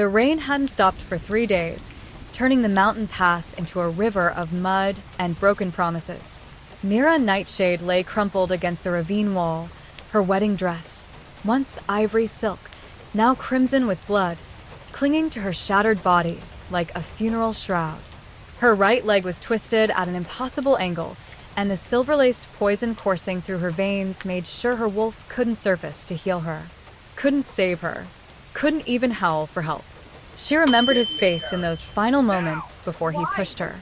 The rain hadn't stopped for 3 days, turning the mountain pass into a river of mud and broken promises. Mira Nightshade lay crumpled against the ravine wall, her wedding dress, once ivory silk, now crimson with blood, clinging to her shattered body like a funeral shroud. Her right leg was twisted at an impossible angle, and the silver-laced poison coursing through her veins made sure her wolf couldn't surface to heal her, couldn't save her, couldn't even howl for help. She remembered his face in those final moments before he pushed her.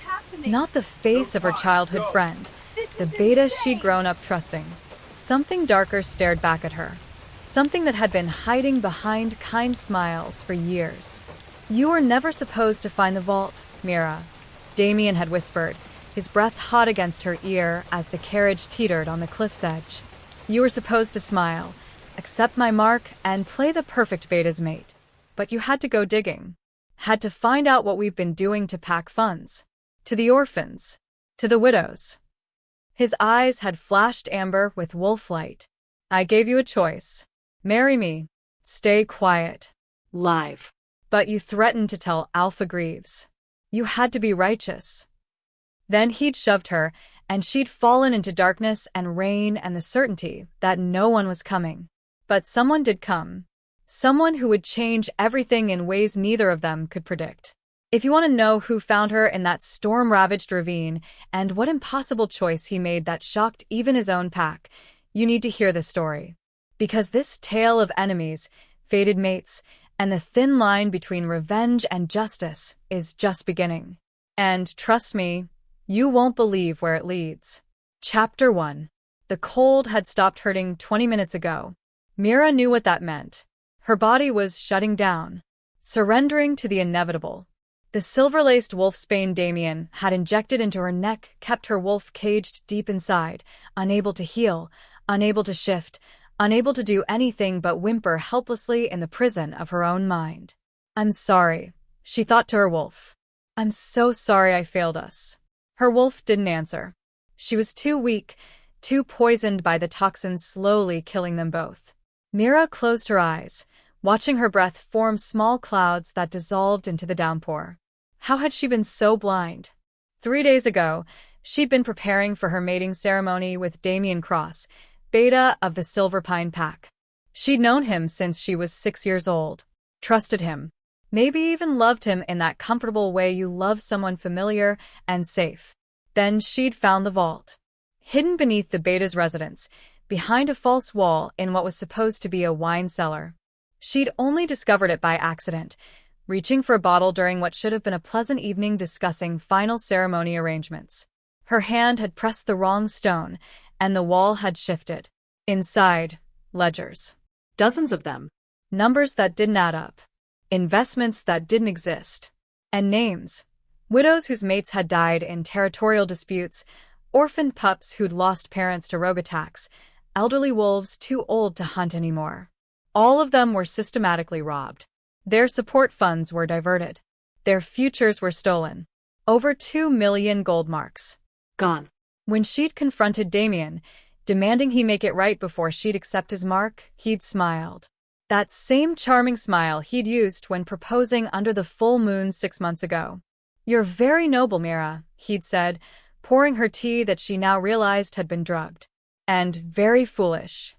Not the face of her childhood friend, the beta she'd grown up trusting. Something darker stared back at her. Something that had been hiding behind kind smiles for years. "You were never supposed to find the vault, Mira," Damian had whispered, his breath hot against her ear as the carriage teetered on the cliff's edge. "You were supposed to smile, accept my mark, and play the perfect beta's mate. But you had to go digging. Had to find out what we've been doing to pack funds. To the orphans. To the widows." His eyes had flashed amber with wolf light. "I gave you a choice. Marry me. Stay quiet. Live. But you threatened to tell Alpha Greaves. You had to be righteous." Then he'd shoved her, and she'd fallen into darkness and rain and the certainty that no one was coming. But someone did come. Someone who would change everything in ways neither of them could predict. If you want to know who found her in that storm-ravaged ravine and what impossible choice he made that shocked even his own pack, you need to hear this story. Because this tale of enemies, fated mates, and the thin line between revenge and justice is just beginning. And trust me, you won't believe where it leads. Chapter 1. The cold had stopped hurting 20 minutes ago. Mira knew what that meant. Her body was shutting down, surrendering to the inevitable. The silver-laced wolfsbane Damian had injected into her neck kept her wolf caged deep inside, unable to heal, unable to shift, unable to do anything but whimper helplessly in the prison of her own mind. "I'm sorry," she thought to her wolf. "I'm so sorry I failed us." Her wolf didn't answer. She was too weak, too poisoned by the toxins slowly killing them both. Mira closed her eyes, watching her breath form small clouds that dissolved into the downpour. How had she been so blind? 3 days ago, she'd been preparing for her mating ceremony with Damian Cross, beta of the Silver Pine Pack. She'd known him since she was 6 years old, trusted him, maybe even loved him in that comfortable way you love someone familiar and safe. Then she'd found the vault. Hidden beneath the beta's residence, behind a false wall in what was supposed to be a wine cellar. She'd only discovered it by accident, reaching for a bottle during what should have been a pleasant evening discussing final ceremony arrangements. Her hand had pressed the wrong stone, and the wall had shifted. Inside, ledgers. Dozens of them. Numbers that didn't add up. Investments that didn't exist. And names. Widows whose mates had died in territorial disputes, orphaned pups who'd lost parents to rogue attacks, elderly wolves too old to hunt anymore. All of them were systematically robbed. Their support funds were diverted. Their futures were stolen. Over 2 million gold marks. Gone. When she'd confronted Damian, demanding he make it right before she'd accept his mark, he'd smiled. That same charming smile he'd used when proposing under the full moon 6 months ago. "You're very noble, Mira," he'd said, pouring her tea that she now realized had been drugged. "And very foolish."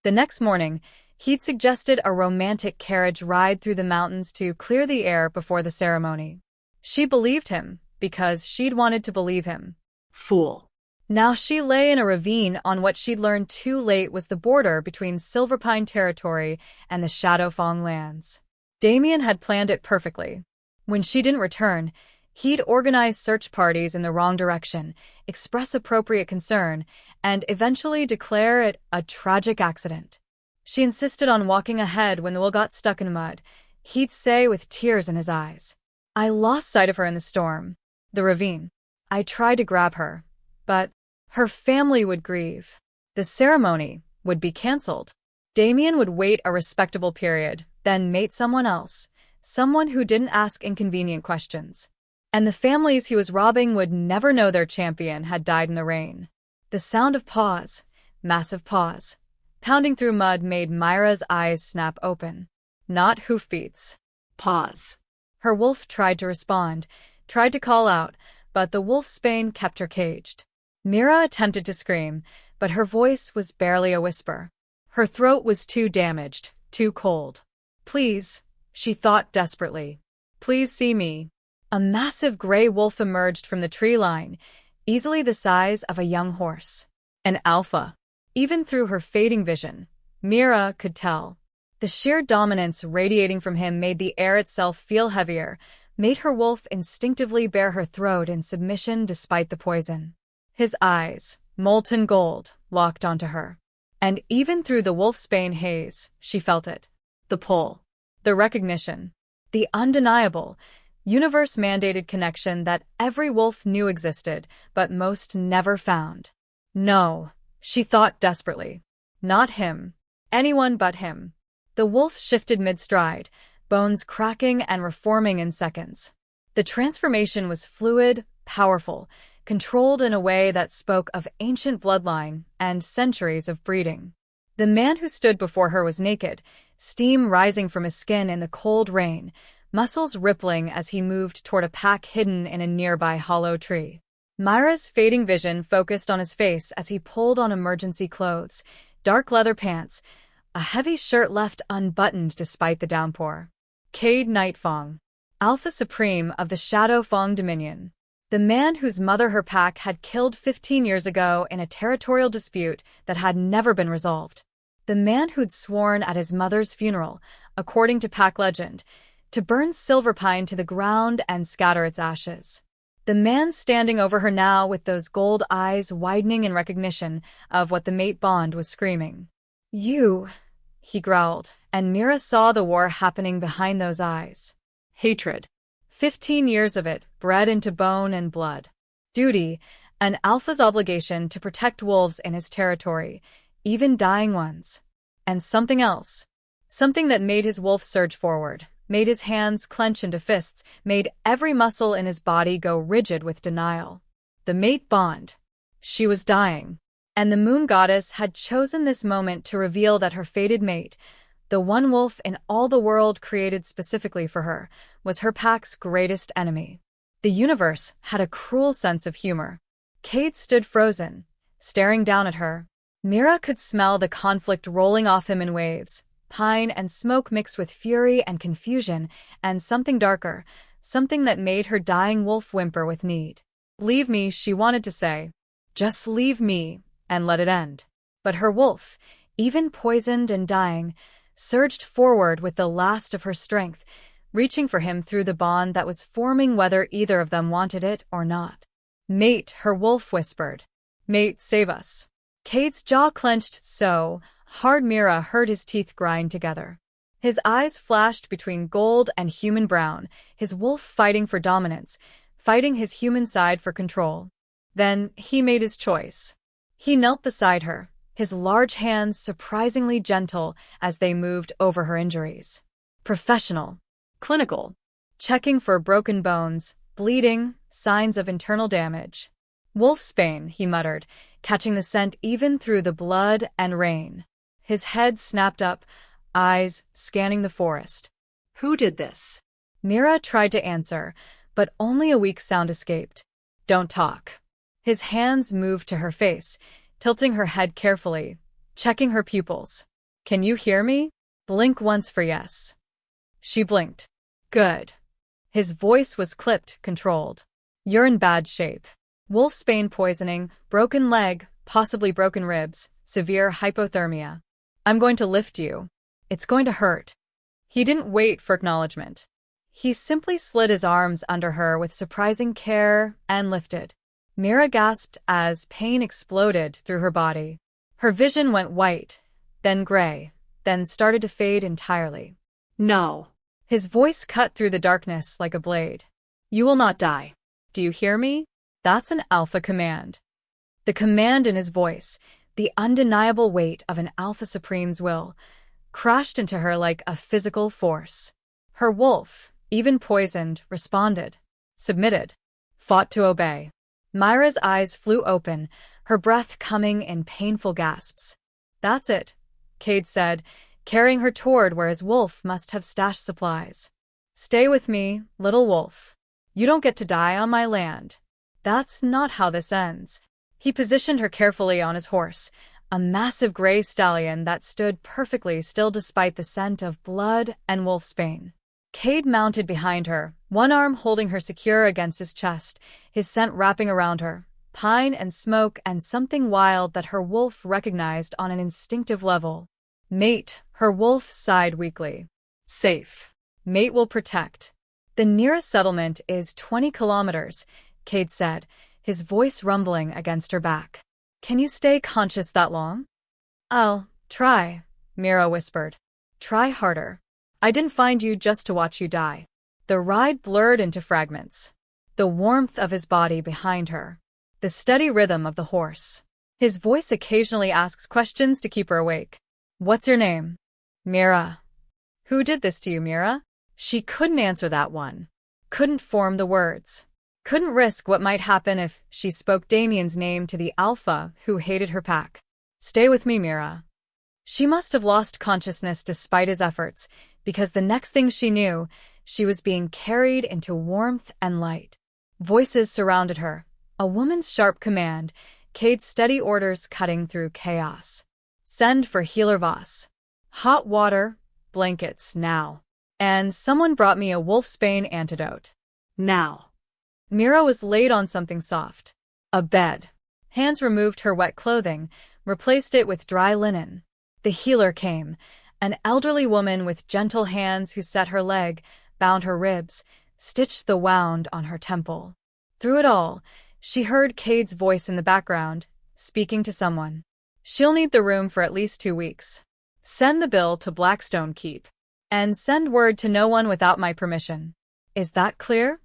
The next morning, he'd suggested a romantic carriage ride through the mountains to clear the air before the ceremony. She believed him, because she'd wanted to believe him. Fool. Now she lay in a ravine on what she'd learned too late was the border between Silverpine territory and the Shadowfang lands. Damian had planned it perfectly. When she didn't return, he'd organize search parties in the wrong direction, express appropriate concern, and eventually declare it a tragic accident. She insisted on walking ahead when the wheel got stuck in mud. He'd say with tears in his eyes, "I lost sight of her in the storm. The ravine. I tried to grab her. But her family would grieve. The ceremony would be cancelled. Damian would wait a respectable period, then mate someone else, someone who didn't ask inconvenient questions. And the families he was robbing would never know their champion had died in the rain." The sound of paws, massive paws, pounding through mud made Myra's eyes snap open. Not hoofbeats. Pause. Her wolf tried to respond, tried to call out, but the wolf's bane kept her caged. Mira attempted to scream, but her voice was barely a whisper. Her throat was too damaged, too cold. Please, she thought desperately. Please see me. A massive gray wolf emerged from the tree line, easily the size of a young horse. An alpha. Even through her fading vision, Mira could tell. The sheer dominance radiating from him made the air itself feel heavier, made her wolf instinctively bare her throat in submission despite the poison. His eyes, molten gold, locked onto her. And even through the wolfsbane haze, she felt it. The pull. The recognition. The undeniable, universe-mandated connection that every wolf knew existed, but most never found. No, she thought desperately. Not him. Anyone but him. The wolf shifted mid-stride, bones cracking and reforming in seconds. The transformation was fluid, powerful, controlled in a way that spoke of ancient bloodline and centuries of breeding. The man who stood before her was naked, steam rising from his skin in the cold rain, muscles rippling as he moved toward a pack hidden in a nearby hollow tree. Myra's fading vision focused on his face as he pulled on emergency clothes, dark leather pants, a heavy shirt left unbuttoned despite the downpour. Cade Nightfang, Alpha Supreme of the Shadow Fang Dominion. The man whose mother her pack had killed 15 years ago in a territorial dispute that had never been resolved. The man who'd sworn at his mother's funeral, according to pack legend, to burn Silverpine to the ground and scatter its ashes. The man standing over her now with those gold eyes widening in recognition of what the mate bond was screaming. You, he growled, and Mira saw the war happening behind those eyes. Hatred. 15 years of it, bred into bone and blood. Duty, an alpha's obligation to protect wolves in his territory, even dying ones. And something else. Something that made his wolf surge forward, made his hands clench into fists, made every muscle in his body go rigid with denial. The mate bond. She was dying. And the moon goddess had chosen this moment to reveal that her fated mate, the one wolf in all the world created specifically for her, was her pack's greatest enemy. The universe had a cruel sense of humor. Cade stood frozen, staring down at her. Mira could smell the conflict rolling off him in waves, pine and smoke mixed with fury and confusion, and something darker, something that made her dying wolf whimper with need. Leave me, she wanted to say. Just leave me, and let it end. But her wolf, even poisoned and dying, surged forward with the last of her strength, reaching for him through the bond that was forming whether either of them wanted it or not. Mate, her wolf whispered. Mate, save us. Cade's jaw clenched so hard Mira heard his teeth grind together. His eyes flashed between gold and human brown, his wolf fighting for dominance, fighting his human side for control. Then he made his choice. He knelt beside her, his large hands surprisingly gentle as they moved over her injuries. Professional. Clinical. Checking for broken bones, bleeding, signs of internal damage. Wolfsbane, he muttered, catching the scent even through the blood and rain. His head snapped up, eyes scanning the forest. Who did this? Mira tried to answer, but only a weak sound escaped. Don't talk. His hands moved to her face, tilting her head carefully, checking her pupils. Can you hear me? Blink once for yes. She blinked. Good. His voice was clipped, controlled. You're in bad shape. Wolfsbane poisoning, broken leg, possibly broken ribs, severe hypothermia. I'm going to lift you. It's going to hurt. He didn't wait for acknowledgement. He simply slid his arms under her with surprising care and lifted. Mira gasped as pain exploded through her body. Her vision went white, then gray, then started to fade entirely. No. His voice cut through the darkness like a blade. You will not die. Do you hear me? That's an alpha command. The command in his voice, the undeniable weight of an Alpha Supreme's will, crashed into her like a physical force. Her wolf, even poisoned, responded, submitted, fought to obey. Myra's eyes flew open, her breath coming in painful gasps. That's it, Cade said, carrying her toward where his wolf must have stashed supplies. Stay with me, little wolf. You don't get to die on my land. That's not how this ends. He positioned her carefully on his horse, a massive gray stallion that stood perfectly still despite the scent of blood and wolfsbane. Cade mounted behind her, one arm holding her secure against his chest, his scent wrapping around her, pine and smoke and something wild that her wolf recognized on an instinctive level. Mate, her wolf sighed weakly. Safe. Mate will protect. The nearest settlement is 20 kilometers, Cade said, his voice rumbling against her back. Can you stay conscious that long? I'll try, Mira whispered. Try harder. I didn't find you just to watch you die. The ride blurred into fragments. The warmth of his body behind her. The steady rhythm of the horse. His voice occasionally asks questions to keep her awake. What's your name? Mira. Who did this to you, Mira? She couldn't answer that one. Couldn't form the words. Couldn't risk what might happen if she spoke Damian's name to the alpha who hated her pack. Stay with me, Mira. She must have lost consciousness despite his efforts, because the next thing she knew, she was being carried into warmth and light. Voices surrounded her, a woman's sharp command, Cade's steady orders cutting through chaos. Send for healer Voss. Hot water, blankets, now. And someone brought me a wolfsbane antidote. Now. Mira was laid on something soft. A bed. Hands removed her wet clothing, replaced it with dry linen. The healer came, an elderly woman with gentle hands who set her leg, bound her ribs, stitched the wound on her temple. Through it all, she heard Cade's voice in the background, speaking to someone. She'll need the room for at least 2 weeks. Send the bill to Blackstone Keep. And send word to no one without my permission. Is that clear?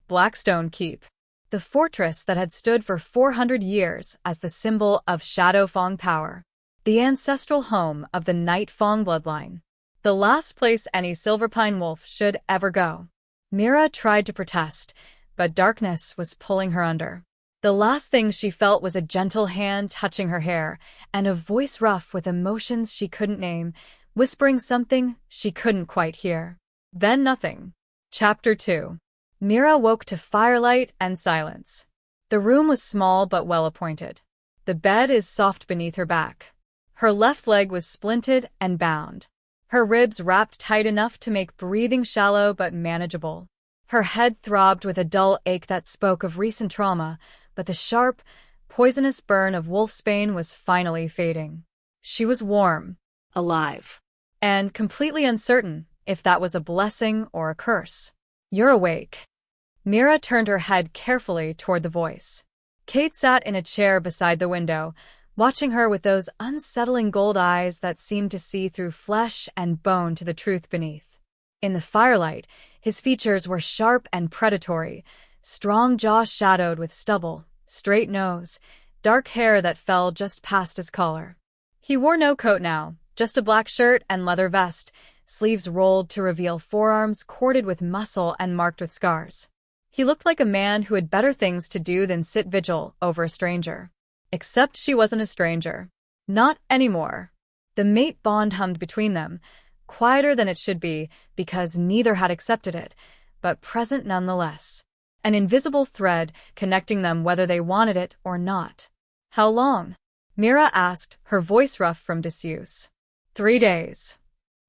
Blackstone Keep. The fortress that had stood for 400 years as the symbol of Shadow Fong power. The ancestral home of the Night Fong bloodline. The last place any Silverpine wolf should ever go. Mira tried to protest, but darkness was pulling her under. The last thing she felt was a gentle hand touching her hair, and a voice rough with emotions she couldn't name, whispering something she couldn't quite hear. Then nothing. Chapter 2. Mira woke to firelight and silence. The room was small but well-appointed. The bed is soft beneath her back. Her left leg was splinted and bound. Her ribs wrapped tight enough to make breathing shallow but manageable. Her head throbbed with a dull ache that spoke of recent trauma, but the sharp, poisonous burn of wolfsbane was finally fading. She was warm. Alive. And completely uncertain if that was a blessing or a curse. You're awake. Mira turned her head carefully toward the voice. Cade sat in a chair beside the window, watching her with those unsettling gold eyes that seemed to see through flesh and bone to the truth beneath. In the firelight, his features were sharp and predatory, strong jaw shadowed with stubble, straight nose, dark hair that fell just past his collar. He wore no coat now, just a black shirt and leather vest, sleeves rolled to reveal forearms corded with muscle and marked with scars. He looked like a man who had better things to do than sit vigil over a stranger. Except she wasn't a stranger. Not anymore. The mate bond hummed between them, quieter than it should be because neither had accepted it, but present nonetheless. An invisible thread connecting them whether they wanted it or not. How long? Mira asked, her voice rough from disuse. 3 days.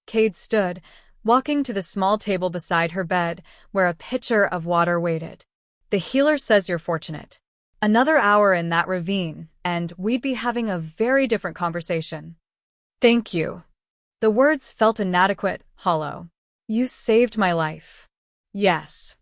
Cade stood, walking to the small table beside her bed, where a pitcher of water waited. The healer says you're fortunate. Another hour in that ravine, and we'd be having a very different conversation. Thank you. The words felt inadequate, hollow. You saved my life. Yes.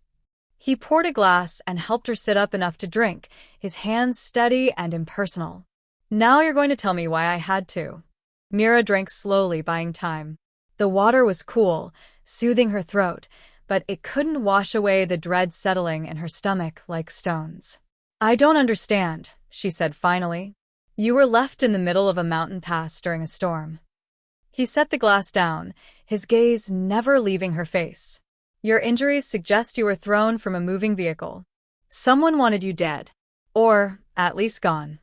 He poured a glass and helped her sit up enough to drink, his hands steady and impersonal. Now you're going to tell me why I had to. Mira drank slowly, buying time. The water was cool, soothing her throat, but it couldn't wash away the dread settling in her stomach like stones. I don't understand, she said finally. You were left in the middle of a mountain pass during a storm. He set the glass down, his gaze never leaving her face. Your injuries suggest you were thrown from a moving vehicle. Someone wanted you dead. Or, at least gone.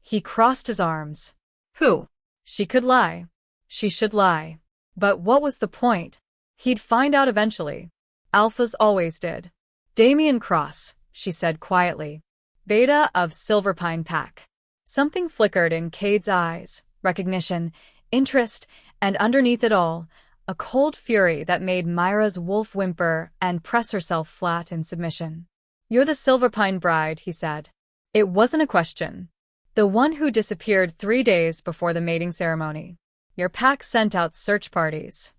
He crossed his arms. Who? She could lie. She should lie. But what was the point? He'd find out eventually. Alphas always did. Damian Cross, she said quietly. Beta of Silverpine Pack. Something flickered in Cade's eyes, recognition, interest, and underneath it all, a cold fury that made Myra's wolf whimper and press herself flat in submission. You're the Silverpine bride, he said. It wasn't a question. The one who disappeared 3 days before the mating ceremony. Your pack sent out search parties.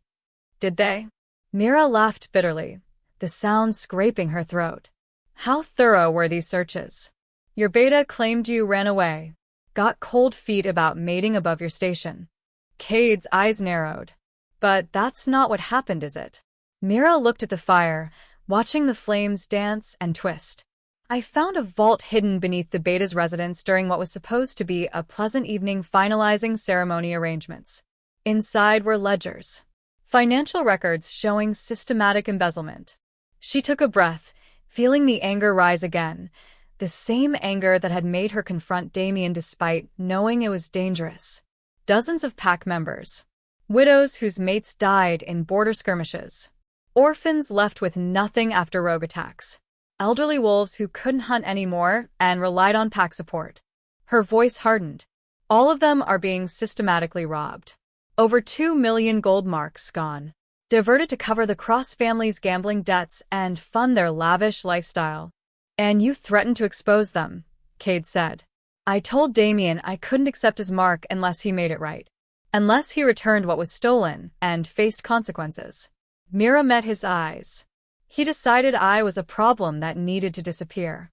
Did they? Myra laughed bitterly, the sound scraping her throat. How thorough were these searches? Your beta claimed you ran away. Got cold feet about mating above your station. Cade's eyes narrowed. But that's not what happened, is it? Myra looked at the fire, watching the flames dance and twist. I found a vault hidden beneath the beta's residence during what was supposed to be a pleasant evening finalizing ceremony arrangements. Inside were ledgers. Financial records showing systematic embezzlement. She took a breath, feeling the anger rise again, the same anger that had made her confront Damian despite knowing it was dangerous. Dozens of pack members. Widows whose mates died in border skirmishes. Orphans left with nothing after rogue attacks. Elderly wolves who couldn't hunt anymore and relied on pack support. Her voice hardened. All of them are being systematically robbed. Over 2 million gold marks gone. Diverted to cover the Cross family's gambling debts and fund their lavish lifestyle. And you threatened to expose them, Cade said. I told Damian I couldn't accept his mark unless he made it right. Unless he returned what was stolen and faced consequences. Myra met his eyes. He decided I was a problem that needed to disappear.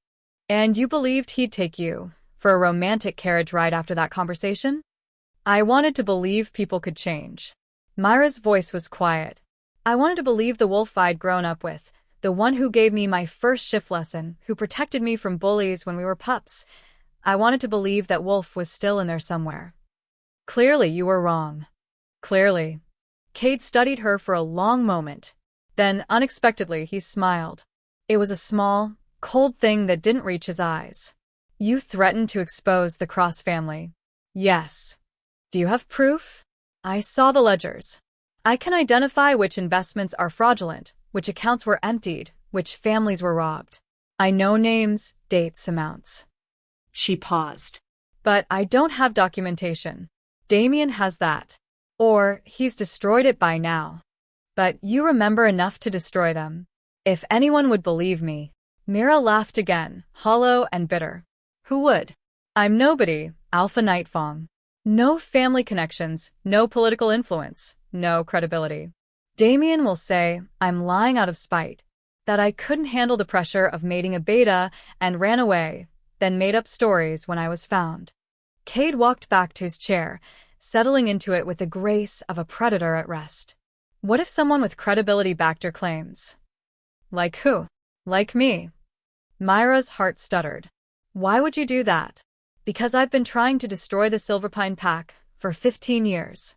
And you believed he'd take you for a romantic carriage ride after that conversation? I wanted to believe people could change. Myra's voice was quiet. I wanted to believe the wolf I'd grown up with, the one who gave me my first shift lesson, who protected me from bullies when we were pups. I wanted to believe that Wolf was still in there somewhere. Clearly you were wrong. Clearly. Cade studied her for a long moment. Then, unexpectedly, he smiled. It was a small, cold thing that didn't reach his eyes. You threatened to expose the Cross family. Yes. Do you have proof? I saw the ledgers. I can identify which investments are fraudulent, which accounts were emptied, which families were robbed. I know names, dates, amounts. She paused. But I don't have documentation. Damian has that. Or he's destroyed it by now. But you remember enough to destroy them. If anyone would believe me. Myra laughed again, hollow and bitter. Who would? I'm nobody, Alpha Nightfang. No family connections, no political influence, no credibility. Damian will say I'm lying out of spite, that I couldn't handle the pressure of mating a beta and ran away, then made up stories when I was found. Cade walked back to his chair, settling into it with the grace of a predator at rest. What if someone with credibility backed her claims? Like who? Like me. Myra's heart stuttered. Why would you do that? Because I've been trying to destroy the Silverpine Pack for 15 years.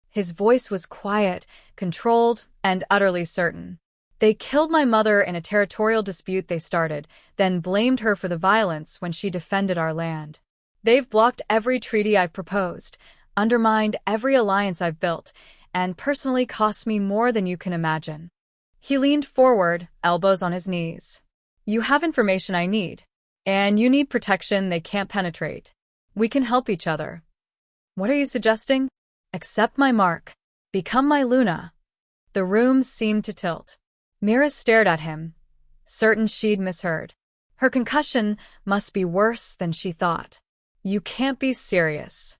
His voice was quiet, controlled, and utterly certain. They killed my mother in a territorial dispute they started, then blamed her for the violence when she defended our land. They've blocked every treaty I've proposed, undermined every alliance I've built, and personally cost me more than you can imagine. He leaned forward, elbows on his knees. You have information I need. And you need protection they can't penetrate. We can help each other. What are you suggesting? Accept my mark. Become my Luna. The room seemed to tilt. Myra stared at him, certain she'd misheard. Her concussion must be worse than she thought. You can't be serious.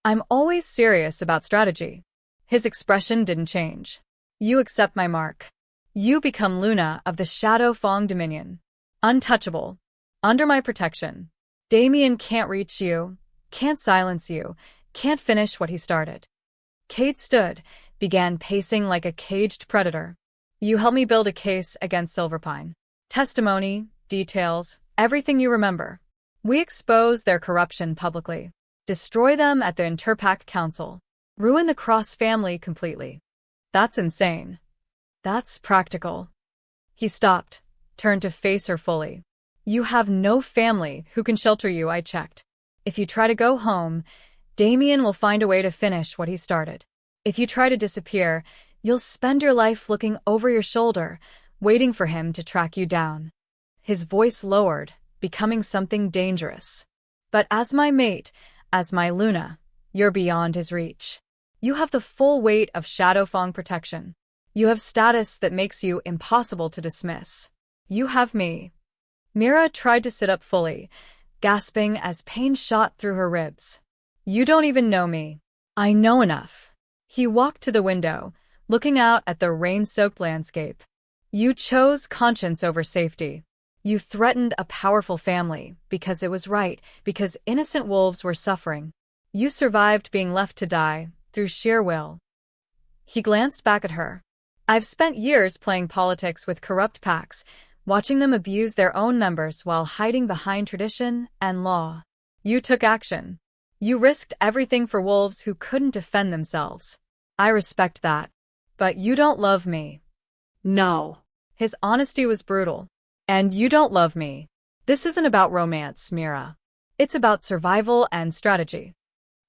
I'm always serious about strategy. His expression didn't change. You accept my mark. You become Luna of the Shadow Fong Dominion. Untouchable. Under my protection. Damian can't reach you, can't silence you, can't finish what he started. Cade stood, began pacing like a caged predator. You help me build a case against Silverpine. Testimony, details, everything you remember. We expose their corruption publicly. Destroy them at the Interpack Council. Ruin the Cross family completely. That's insane. That's practical. He stopped, turned to face her fully. You have no family who can shelter you, I checked. If you try to go home, Damian will find a way to finish what he started. If you try to disappear, you'll spend your life looking over your shoulder, waiting for him to track you down. His voice lowered, becoming something dangerous. But as my mate, as my Luna, you're beyond his reach. You have the full weight of Shadowfang protection. You have status that makes you impossible to dismiss. You have me. Mira tried to sit up fully, gasping as pain shot through her ribs. You don't even know me. I know enough. He walked to the window, looking out at the rain-soaked landscape. You chose conscience over safety. You threatened a powerful family because it was right, because innocent wolves were suffering. You survived being left to die through sheer will. He glanced back at her. I've spent years playing politics with corrupt packs, watching them abuse their own members while hiding behind tradition and law. You took action. You risked everything for wolves who couldn't defend themselves. I respect that. But you don't love me. No. His honesty was brutal. And you don't love me. This isn't about romance, Mira. It's about survival and strategy.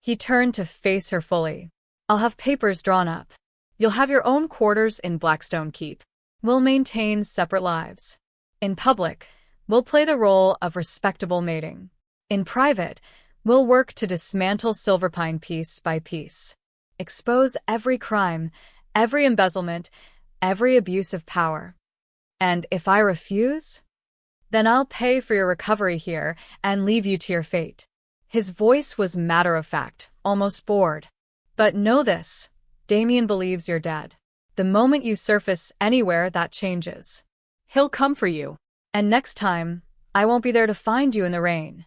He turned to face her fully. I'll have papers drawn up. You'll have your own quarters in Blackstone Keep. We'll maintain separate lives. In public, we'll play the role of respectable mating. In private, we'll work to dismantle Silverpine piece by piece. Expose every crime, every embezzlement, every abuse of power. And if I refuse, then I'll pay for your recovery here and leave you to your fate. His voice was matter-of-fact, almost bored. But know this, Damian believes you're dead. The moment you surface anywhere, that changes. He'll come for you. And next time, I won't be there to find you in the rain.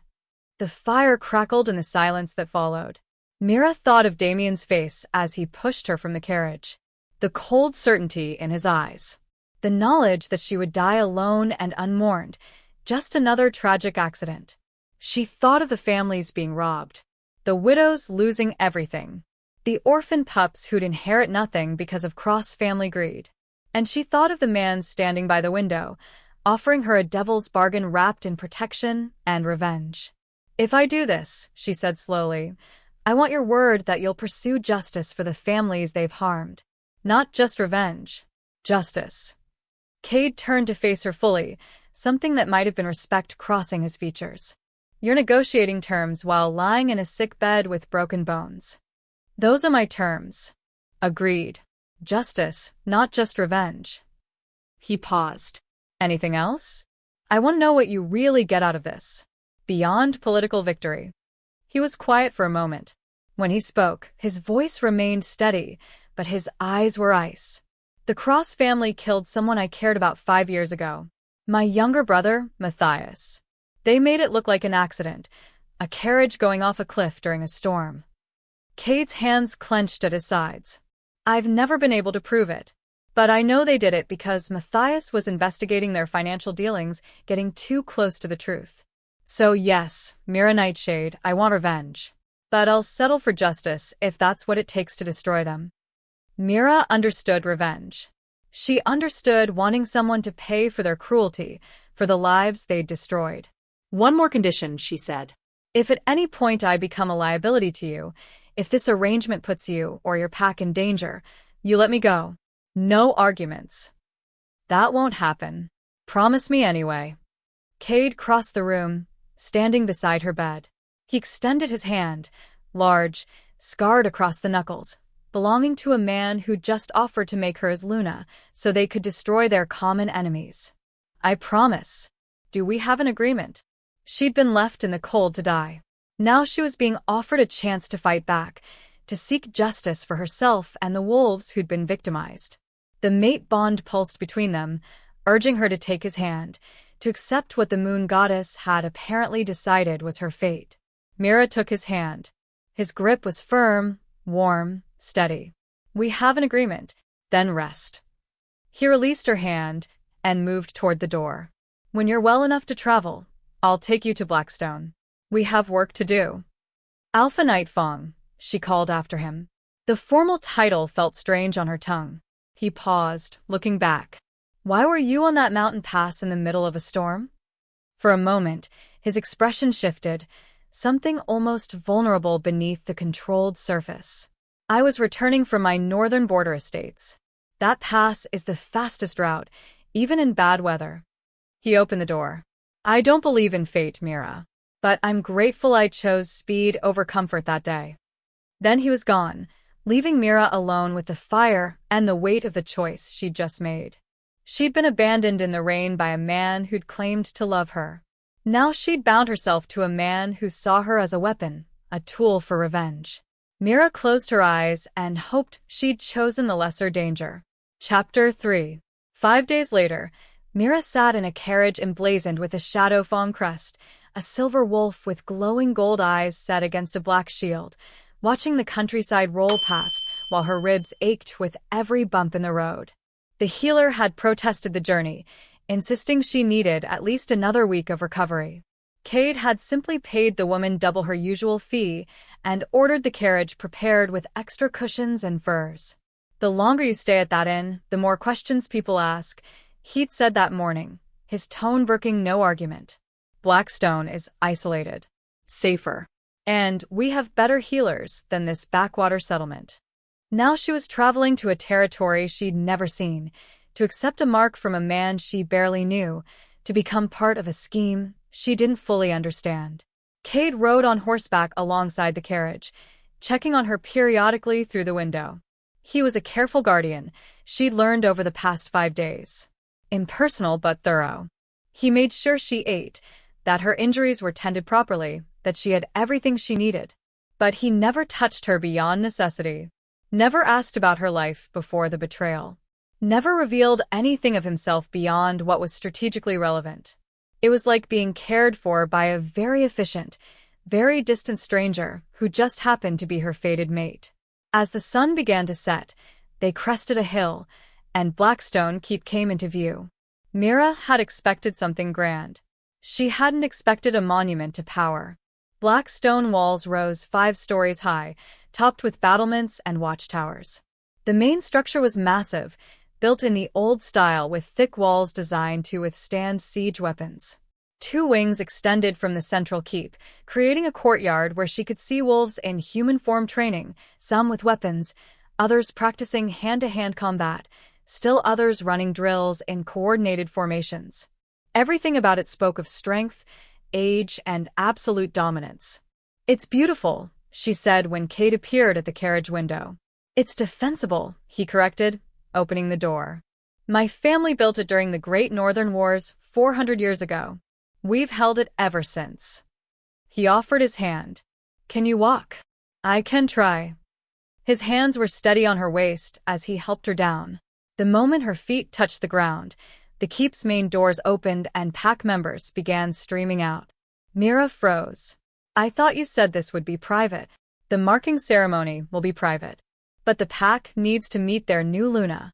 The fire crackled in the silence that followed. Mira thought of Damian's face as he pushed her from the carriage. The cold certainty in his eyes. The knowledge that she would die alone and unmourned, just another tragic accident. She thought of the families being robbed, the widows losing everything, the orphan pups who'd inherit nothing because of cross-family greed. And she thought of the man standing by the window, offering her a devil's bargain wrapped in protection and revenge. If I do this, she said slowly, I want your word that you'll pursue justice for the families they've harmed. Not just revenge. Justice. Cade turned to face her fully, something that might have been respect crossing his features. You're negotiating terms while lying in a sick bed with broken bones. Those are my terms. Agreed. Justice, not just revenge. He paused. Anything else? I want to know what you really get out of this. Beyond political victory. He was quiet for a moment. When he spoke, his voice remained steady, but his eyes were ice. The Cross family killed someone I cared about 5 years ago. My younger brother, Matthias. They made it look like an accident, a carriage going off a cliff during a storm. Cade's hands clenched at his sides. I've never been able to prove it. But I know they did it because Matthias was investigating their financial dealings, getting too close to the truth. So yes, Mira Nightshade, I want revenge. But I'll settle for justice if that's what it takes to destroy them. Mira understood revenge. She understood wanting someone to pay for their cruelty, for the lives they'd destroyed. One more condition, she said. If at any point I become a liability to you, if this arrangement puts you or your pack in danger, you let me go. No arguments. That won't happen. Promise me anyway. Cade crossed the room, standing beside her bed. He extended his hand, large, scarred across the knuckles, belonging to a man who just offered to make her his Luna so they could destroy their common enemies. I promise. Do we have an agreement? She'd been left in the cold to die. Now she was being offered a chance to fight back, to seek justice for herself and the wolves who'd been victimized. The mate bond pulsed between them, urging her to take his hand, to accept what the moon goddess had apparently decided was her fate. Mira took his hand. His grip was firm, warm, steady. We have an agreement, then rest. He released her hand and moved toward the door. When you're well enough to travel, I'll take you to Blackstone. We have work to do. Alpha Nightfang, she called after him. The formal title felt strange on her tongue. He paused, looking back. Why were you on that mountain pass in the middle of a storm? For a moment, his expression shifted, something almost vulnerable beneath the controlled surface. I was returning from my northern border estates. That pass is the fastest route. even in bad weather. He opened the door. I don't believe in fate, Mira, but I'm grateful I chose speed over comfort that day. Then he was gone, leaving Mira alone with the fire and the weight of the choice she'd just made. She'd been abandoned in the rain by a man who'd claimed to love her. Now she'd bound herself to a man who saw her as a weapon, a tool for revenge. Mira closed her eyes and hoped she'd chosen the lesser danger. Chapter 3. 5 days later, Mira sat in a carriage emblazoned with a shadow foam crest, a silver wolf with glowing gold eyes set against a black shield, watching the countryside roll past while her ribs ached with every bump in the road. The healer had protested the journey, insisting she needed at least another week of recovery. Cade had simply paid the woman double her usual fee and ordered the carriage prepared with extra cushions and furs. The longer you stay at that inn, the more questions people ask, he'd said that morning, his tone brooking no argument. Blackstone is isolated, safer, and we have better healers than this backwater settlement. Now she was traveling to a territory she'd never seen, to accept a mark from a man she barely knew, to become part of a scheme she didn't fully understand. Cade rode on horseback alongside the carriage, checking on her periodically through the window. He was a careful guardian she'd learned over the past 5 days. Impersonal but thorough. He made sure she ate, that her injuries were tended properly, that she had everything she needed. But he never touched her beyond necessity. Never asked about her life before the betrayal. Never revealed anything of himself beyond what was strategically relevant. It was like being cared for by a very efficient, very distant stranger who just happened to be her fated mate. As the sun began to set, they crested a hill, and Blackstone Keep came into view. Mira had expected something grand. She hadn't expected a monument to power. Black stone walls rose 5 stories high, topped with battlements and watchtowers. The main structure was massive, built in the old style with thick walls designed to withstand siege weapons. 2 wings extended from the central keep, creating a courtyard where she could see wolves in human form training, some with weapons, others practicing hand-to-hand combat, still others running drills in coordinated formations. Everything about it spoke of strength, age, and absolute dominance. "It's beautiful," she said when Cade appeared at the carriage window. "It's defensible," he corrected, opening the door. "My family built it during the Great Northern Wars 400 years ago. We've held it ever since." He offered his hand. "Can you walk?" "I can try." His hands were steady on her waist as he helped her down. The moment her feet touched the ground, the keep's main doors opened and pack members began streaming out. Mira froze. "I thought you said this would be private." "The marking ceremony will be private. But the pack needs to meet their new Luna."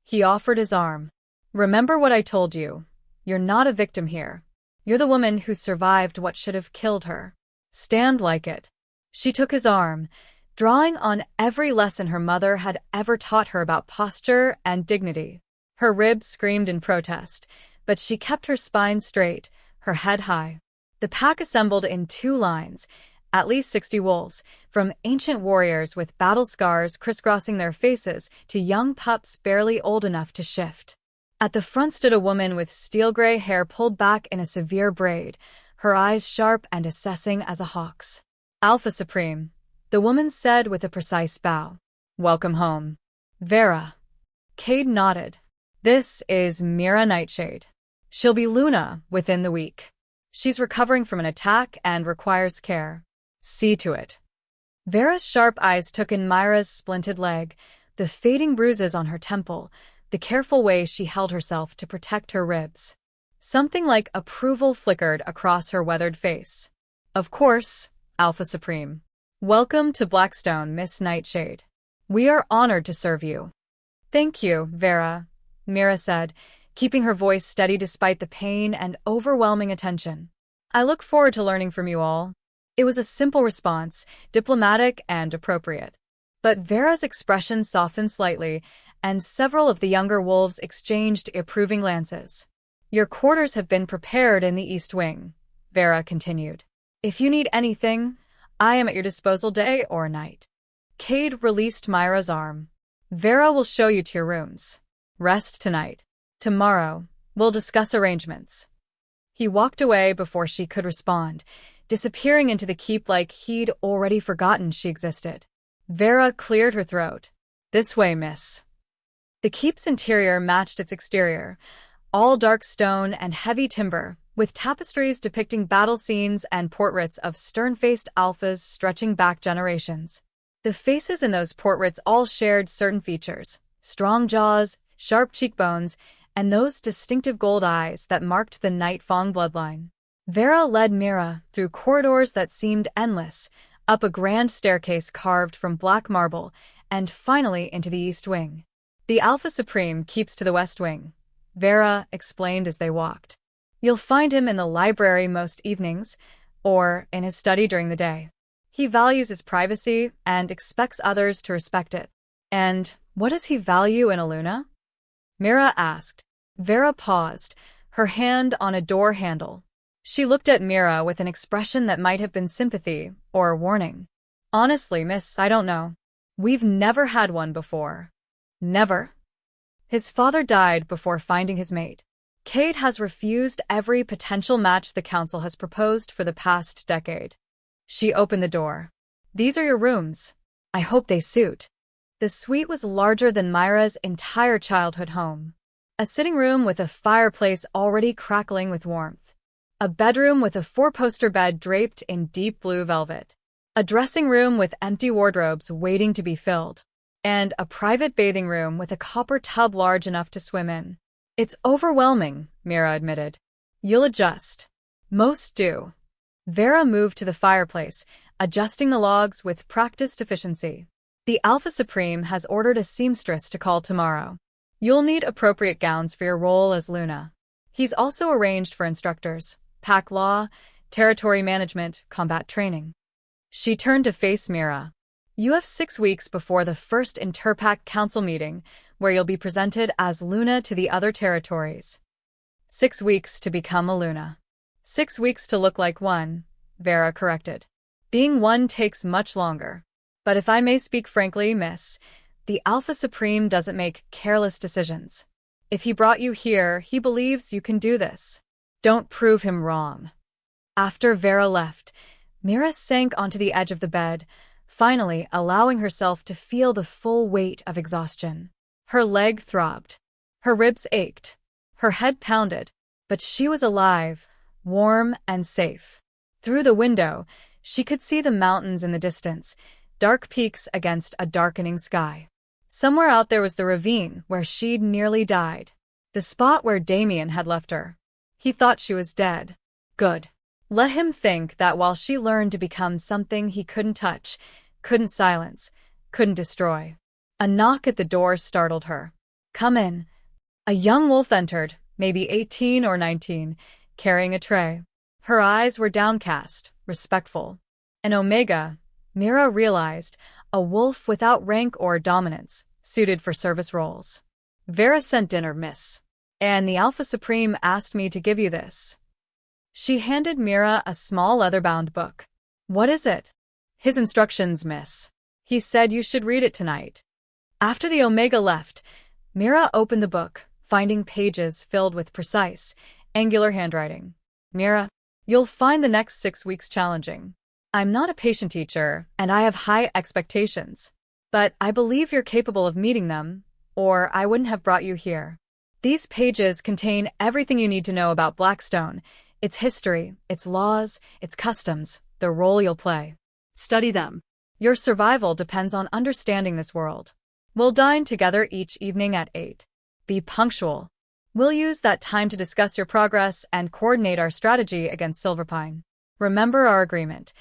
He offered his arm. "Remember what I told you. You're not a victim here. You're the woman who survived what should have killed her. Stand like it." She took his arm, drawing on every lesson her mother had ever taught her about posture and dignity. Her ribs screamed in protest, but she kept her spine straight, her head high. The pack assembled in 2 lines, at least 60 wolves, from ancient warriors with battle scars crisscrossing their faces to young pups barely old enough to shift. At the front stood a woman with steel-gray hair pulled back in a severe braid, her eyes sharp and assessing as a hawk's. "Alpha Supreme," the woman said with a precise bow. "Welcome home." "Vera." Cade nodded. "This is Mira Nightshade. She'll be Luna within the week. She's recovering from an attack and requires care. See to it." Vera's sharp eyes took in Myra's splinted leg, the fading bruises on her temple, the careful way she held herself to protect her ribs. Something like approval flickered across her weathered face. "Of course, Alpha Supreme. Welcome to Blackstone, Miss Nightshade. We are honored to serve you." "Thank you, Vera," Mira said, keeping her voice steady despite the pain and overwhelming attention. "I look forward to learning from you all." It was a simple response, diplomatic and appropriate. But Vera's expression softened slightly, and several of the younger wolves exchanged approving glances. "Your quarters have been prepared in the East Wing," Vera continued. "If you need anything, I am at your disposal day or night." Cade released Myra's arm. "Vera will show you to your rooms. Rest tonight." Tomorrow, we'll discuss arrangements. He walked away before she could respond, disappearing into the keep like he'd already forgotten she existed. Vera cleared her throat. This way, miss. The keep's interior matched its exterior, all dark stone and heavy timber, with tapestries depicting battle scenes and portraits of stern-faced alphas stretching back generations. The faces in those portraits all shared certain features: strong jaws, sharp cheekbones, and those distinctive gold eyes that marked the Night Fong bloodline. Vera led Mira through corridors that seemed endless, up a grand staircase carved from black marble, and finally into the East Wing. The Alpha Supreme keeps to the West Wing, Vera explained as they walked. You'll find him in the library most evenings, or in his study during the day. He values his privacy and expects others to respect it. And what does he value in a Luna? Mira asked. Vera paused, her hand on a door handle. She looked at Mira with an expression that might have been sympathy or warning. Honestly, miss, I don't know. We've never had one before. Never. His father died before finding his mate. Kate has refused every potential match the council has proposed for the past decade. She opened the door. These are your rooms. I hope they suit. The suite was larger than Myra's entire childhood home. A sitting room with a fireplace already crackling with warmth. A bedroom with a four-poster bed draped in deep blue velvet. A dressing room with empty wardrobes waiting to be filled. And a private bathing room with a copper tub large enough to swim in. It's overwhelming, Mira admitted. You'll adjust. Most do. Vera moved to the fireplace, adjusting the logs with practiced efficiency. The Alpha Supreme has ordered a seamstress to call tomorrow. You'll need appropriate gowns for your role as Luna. He's also arranged for instructors, pack law, territory management, combat training. She turned to face Mira. You have 6 weeks before the first Interpack Council meeting, where you'll be presented as Luna to the other territories. 6 weeks to become a Luna. 6 weeks to look like one, Vera corrected. Being one takes much longer. But if I may speak frankly, miss, the Alpha Supreme doesn't make careless decisions. If he brought you here, he believes you can do this. Don't prove him wrong. After Vera left, Mira sank onto the edge of the bed, finally allowing herself to feel the full weight of exhaustion. Her leg throbbed. Her ribs ached. Her head pounded. But she was alive, warm and safe. Through the window, she could see the mountains in the distance, dark peaks against a darkening sky. Somewhere out there was the ravine where she'd nearly died. The spot where Damian had left her. He thought she was dead. Good. Let him think that while she learned to become something he couldn't touch, couldn't silence, couldn't destroy. A knock at the door startled her. Come in. A young wolf entered, maybe 18 or 19, carrying a tray. Her eyes were downcast, respectful. An Omega, Mira realized, a wolf without rank or dominance, suited for service roles. Vera sent dinner, miss. And the Alpha Supreme asked me to give you this. She handed Mira a small leather-bound book. What is it? His instructions, miss. He said you should read it tonight. After the Omega left, Mira opened the book, finding pages filled with precise, angular handwriting. Mira, you'll find the next 6 weeks challenging. I'm not a patient teacher, and I have high expectations. But I believe you're capable of meeting them, or I wouldn't have brought you here. These pages contain everything you need to know about Blackstone, its history, its laws, its customs, the role you'll play. Study them. Your survival depends on understanding this world. We'll dine together each evening at 8. Be punctual. We'll use that time to discuss your progress and coordinate our strategy against Silverpine. Remember our agreement.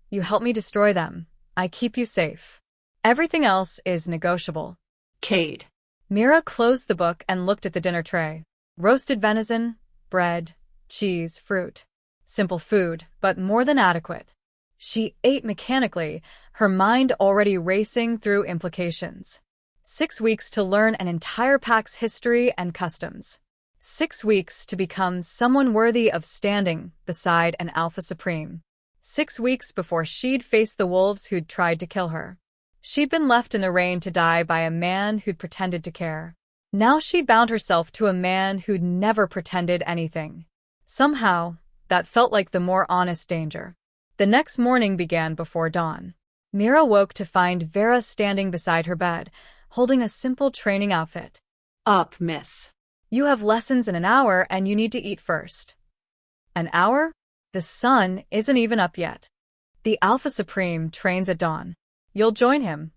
You help me destroy them. I keep you safe. Everything else is negotiable. Cade. Mira closed the book and looked at the dinner tray. Roasted venison, bread, cheese, fruit. Simple food, but more than adequate. She ate mechanically, her mind already racing through implications. 6 weeks to learn an entire pack's history and customs. 6 weeks to become someone worthy of standing beside an Alpha Supreme. 6 weeks before she'd face the wolves who'd tried to kill her. She'd been left in the rain to die by a man who'd pretended to care. Now she'd bound herself to a man who'd never pretended anything. Somehow, that felt like the more honest danger. The next morning began before dawn. Mira woke to find Vera standing beside her bed, holding a simple training outfit. Up, miss. You have lessons in an hour and you need to eat first. An hour? The sun isn't even up yet. The Alpha Supreme trains at dawn. You'll join him.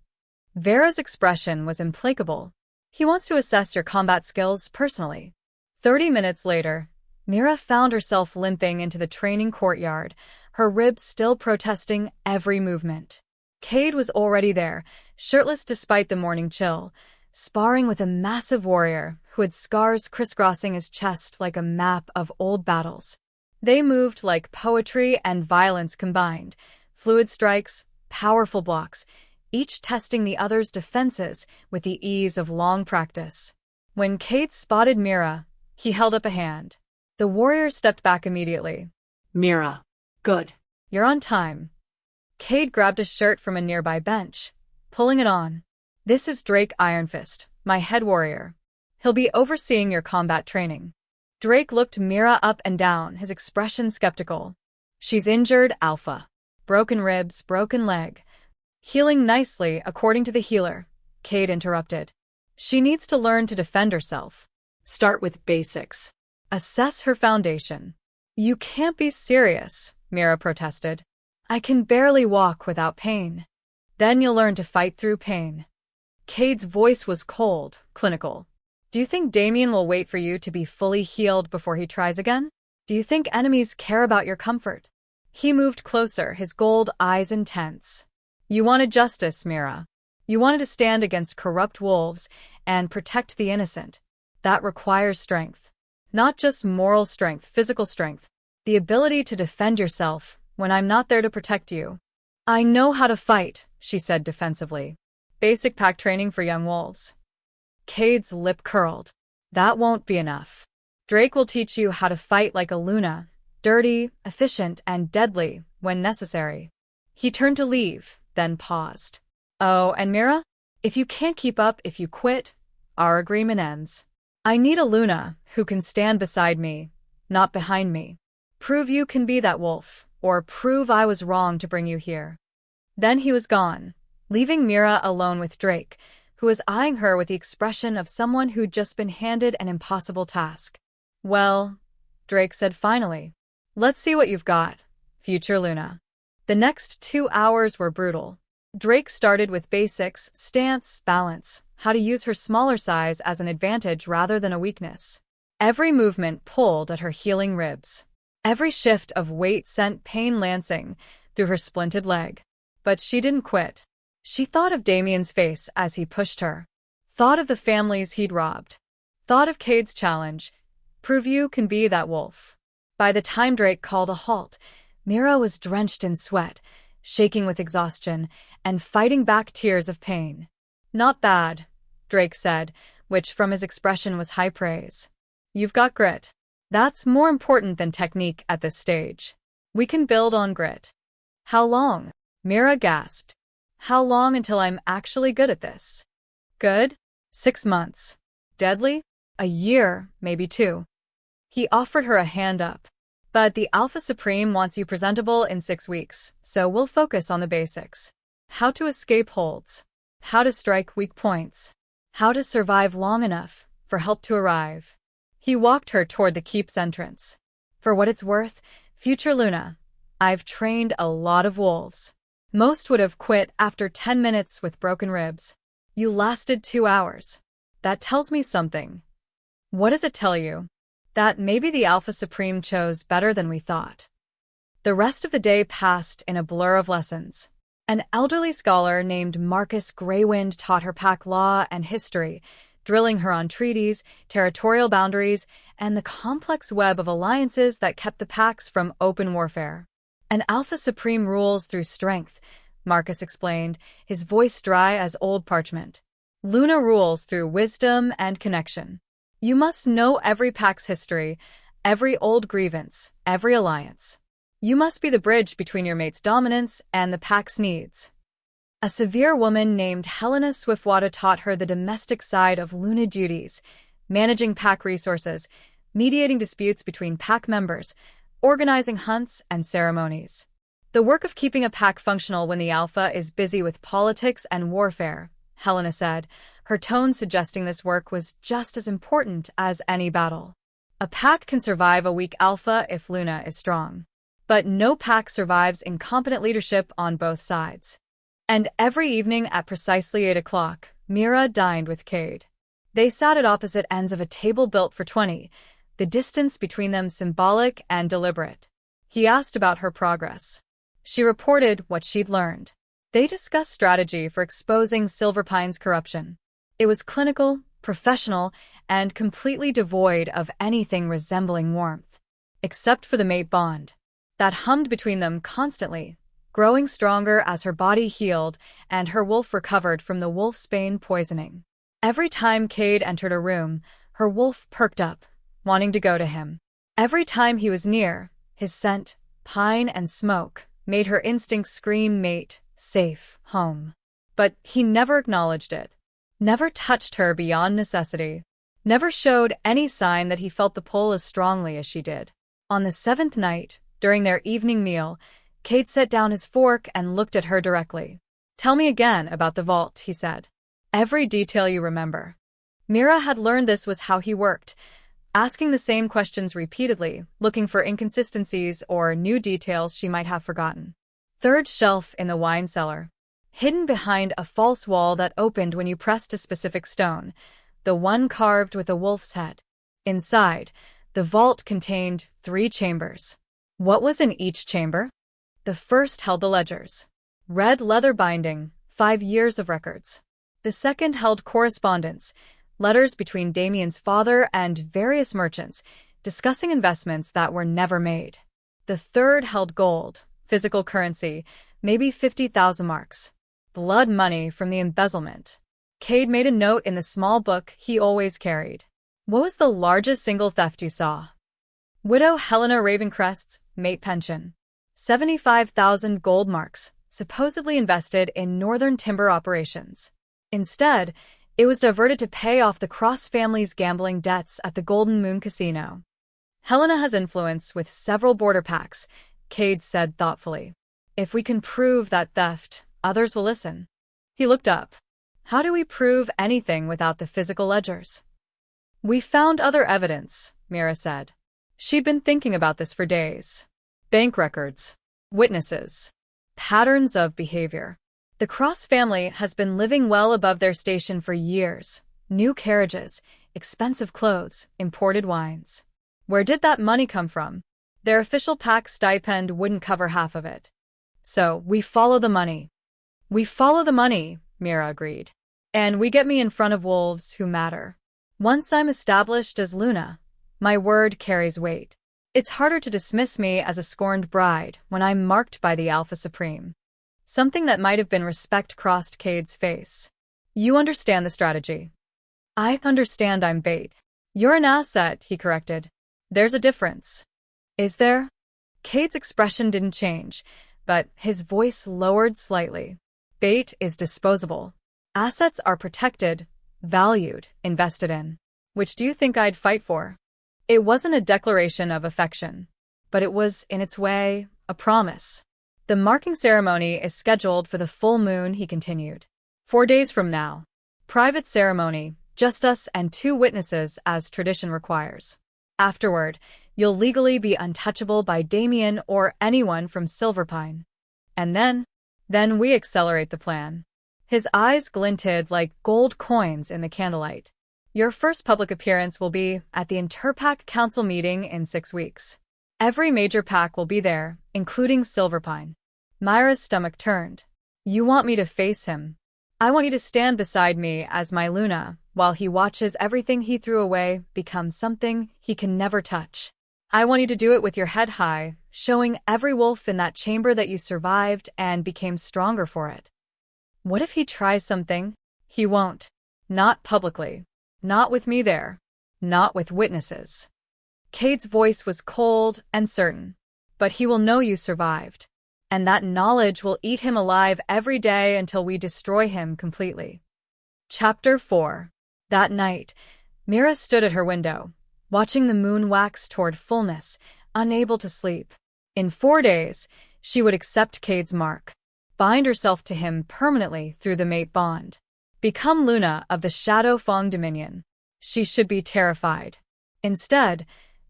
Vera's expression was implacable. He wants to assess your combat skills personally. 30 minutes later, Mira found herself limping into the training courtyard, her ribs still protesting every movement. Cade was already there, shirtless despite the morning chill, sparring with a massive warrior who had scars crisscrossing his chest like a map of old battles. They moved like poetry and violence combined, fluid strikes, powerful blocks, each testing the other's defenses with the ease of long practice. When Cade spotted Mira, he held up a hand. The warrior stepped back immediately. Mira. Good. You're on time. Cade grabbed a shirt from a nearby bench, pulling it on. This is Drake Ironfist, my head warrior. He'll be overseeing your combat training. Drake looked Mira up and down, his expression skeptical. She's injured, Alpha. Broken ribs, broken leg. Healing nicely, according to the healer, Cade interrupted. She needs to learn to defend herself. Start with basics. Assess her foundation. You can't be serious, Mira protested. I can barely walk without pain. Then you'll learn to fight through pain. Cade's voice was cold, clinical. Do you think Damian will wait for you to be fully healed before he tries again? Do you think enemies care about your comfort? He moved closer, his gold eyes intense. You wanted justice, Mira. You wanted to stand against corrupt wolves and protect the innocent. That requires strength. Not just moral strength, physical strength. The ability to defend yourself when I'm not there to protect you. I know how to fight, she said defensively. Basic pack training for young wolves. Cade's lip curled. That won't be enough. Drake will teach you how to fight like a Luna, dirty, efficient, and deadly when necessary. He turned to leave, then paused. Oh, and Mira? If you can't keep up, if you quit, our agreement ends. I need a Luna who can stand beside me, not behind me. Prove you can be that wolf, or prove I was wrong to bring you here. Then he was gone, leaving Mira alone with Drake, who was eyeing her with the expression of someone who'd just been handed an impossible task. Well, Drake said finally, let's see what you've got, future Luna. The next 2 hours were brutal. Drake started with basics, stance, balance, how to use her smaller size as an advantage rather than a weakness. Every movement pulled at her healing ribs. Every shift of weight sent pain lancing through her splinted leg. But she didn't quit. She thought of Damian's face as he pushed her. Thought of the families he'd robbed. Thought of Cade's challenge. Prove you can be that wolf. By the time Drake called a halt, Mira was drenched in sweat, shaking with exhaustion, and fighting back tears of pain. Not bad, Drake said, which from his expression was high praise. You've got grit. That's more important than technique at this stage. We can build on grit. How long? Mira gasped. How long until I'm actually good at this? Good? 6 months. Deadly? A year, maybe 2. He offered her a hand up. But the Alpha Supreme wants you presentable in 6 weeks, so we'll focus on the basics. How to escape holds. How to strike weak points. How to survive long enough for help to arrive. He walked her toward the keep's entrance. For what it's worth, future Luna, I've trained a lot of wolves. Most would have quit after 10 minutes with broken ribs. You lasted 2 hours. That tells me something. What does it tell you? That maybe the Alpha Supreme chose better than we thought. The rest of the day passed in a blur of lessons. An elderly scholar named Marcus Greywind taught her pack law and history, drilling her on treaties, territorial boundaries, and the complex web of alliances that kept the packs from open warfare. An Alpha Supreme rules through strength, Marcus explained, his voice dry as old parchment. Luna rules through wisdom and connection. You must know every pack's history, every old grievance, every alliance. You must be the bridge between your mate's dominance and the pack's needs. A severe woman named Helena Swiftwater taught her the domestic side of Luna duties, managing pack resources, mediating disputes between pack members, organizing hunts and ceremonies. The work of keeping a pack functional when the alpha is busy with politics and warfare, Helena said, her tone suggesting this work was just as important as any battle. A pack can survive a weak alpha if Luna is strong. But no pack survives incompetent leadership on both sides. And every evening at precisely 8 o'clock, Mira dined with Cade. They sat at opposite ends of a table built for 20, the distance between them symbolic and deliberate. He asked about her progress. She reported what she'd learned. They discussed strategy for exposing Silverpine's corruption. It was clinical, professional, and completely devoid of anything resembling warmth. Except for the mate bond that hummed between them constantly, growing stronger as her body healed and her wolf recovered from the wolf's bane poisoning. Every time Cade entered a room, her wolf perked up, wanting to go to him. Every time he was near, his scent, pine and smoke, made her instincts scream mate, safe, home. But he never acknowledged it. Never touched her beyond necessity. Never showed any sign that he felt the pull as strongly as she did. On the 7th night, during their evening meal, Cade set down his fork and looked at her directly. "Tell me again about the vault," he said. "Every detail you remember." Mira had learned this was how he worked, asking the same questions repeatedly, looking for inconsistencies or new details she might have forgotten. Third shelf in the wine cellar. Hidden behind a false wall that opened when you pressed a specific stone, the one carved with a wolf's head. Inside, the vault contained 3 chambers. What was in each chamber? The first held the ledgers. Red leather binding, 5 years of records. The second held correspondence, letters between Damian's father and various merchants, discussing investments that were never made. The third held gold, physical currency, maybe 50,000 marks. Blood money from the embezzlement. Cade made a note in the small book he always carried. What was the largest single theft you saw? Widow Helena Ravencrest's mate pension. 75,000 gold marks, supposedly invested in northern timber operations. Instead, it was diverted to pay off the Cross family's gambling debts at the Golden Moon Casino. Helena has influence with several border packs, Cade said thoughtfully. If we can prove that theft, others will listen. He looked up. How do we prove anything without the physical ledgers? We found other evidence, Mira said. She'd been thinking about this for days. Bank records, witnesses, patterns of behavior. The Cross family has been living well above their station for years. New carriages, expensive clothes, imported wines. Where did that money come from? Their official pack stipend wouldn't cover half of it. So, we follow the money. We follow the money, Mira agreed. And we get me in front of wolves who matter. Once I'm established as Luna, my word carries weight. It's harder to dismiss me as a scorned bride when I'm marked by the Alpha Supreme. Something that might have been respect crossed Cade's face. You understand the strategy. I understand I'm bait. You're an asset, he corrected. There's a difference. Is there? Cade's expression didn't change, but his voice lowered slightly. Bait is disposable. Assets are protected, valued, invested in. Which do you think I'd fight for? It wasn't a declaration of affection, but it was, in its way, a promise. The marking ceremony is scheduled for the full moon, he continued. 4 days from now. Private ceremony, just us and 2 witnesses as tradition requires. Afterward, you'll legally be untouchable by Damian or anyone from Silverpine. And then we accelerate the plan. His eyes glinted like gold coins in the candlelight. Your first public appearance will be at the Interpack Council meeting in 6 weeks. Every major pack will be there, including Silverpine. Myra's stomach turned. You want me to face him? I want you to stand beside me as my Luna, while he watches everything he threw away become something he can never touch. I want you to do it with your head high, showing every wolf in that chamber that you survived and became stronger for it. What if he tries something? He won't. Not publicly. Not with me there. Not with witnesses. Cade's voice was cold and certain. But he will know you survived. and that knowledge will eat him alive every day until we destroy him completely. Chapter 4. That night, Mira stood at her window, watching the moon wax toward fullness, unable to sleep. In 4 days, she would accept Cade's mark, bind herself to him permanently through the mate bond, become Luna of the Shadow Fong Dominion. She should be terrified. Instead,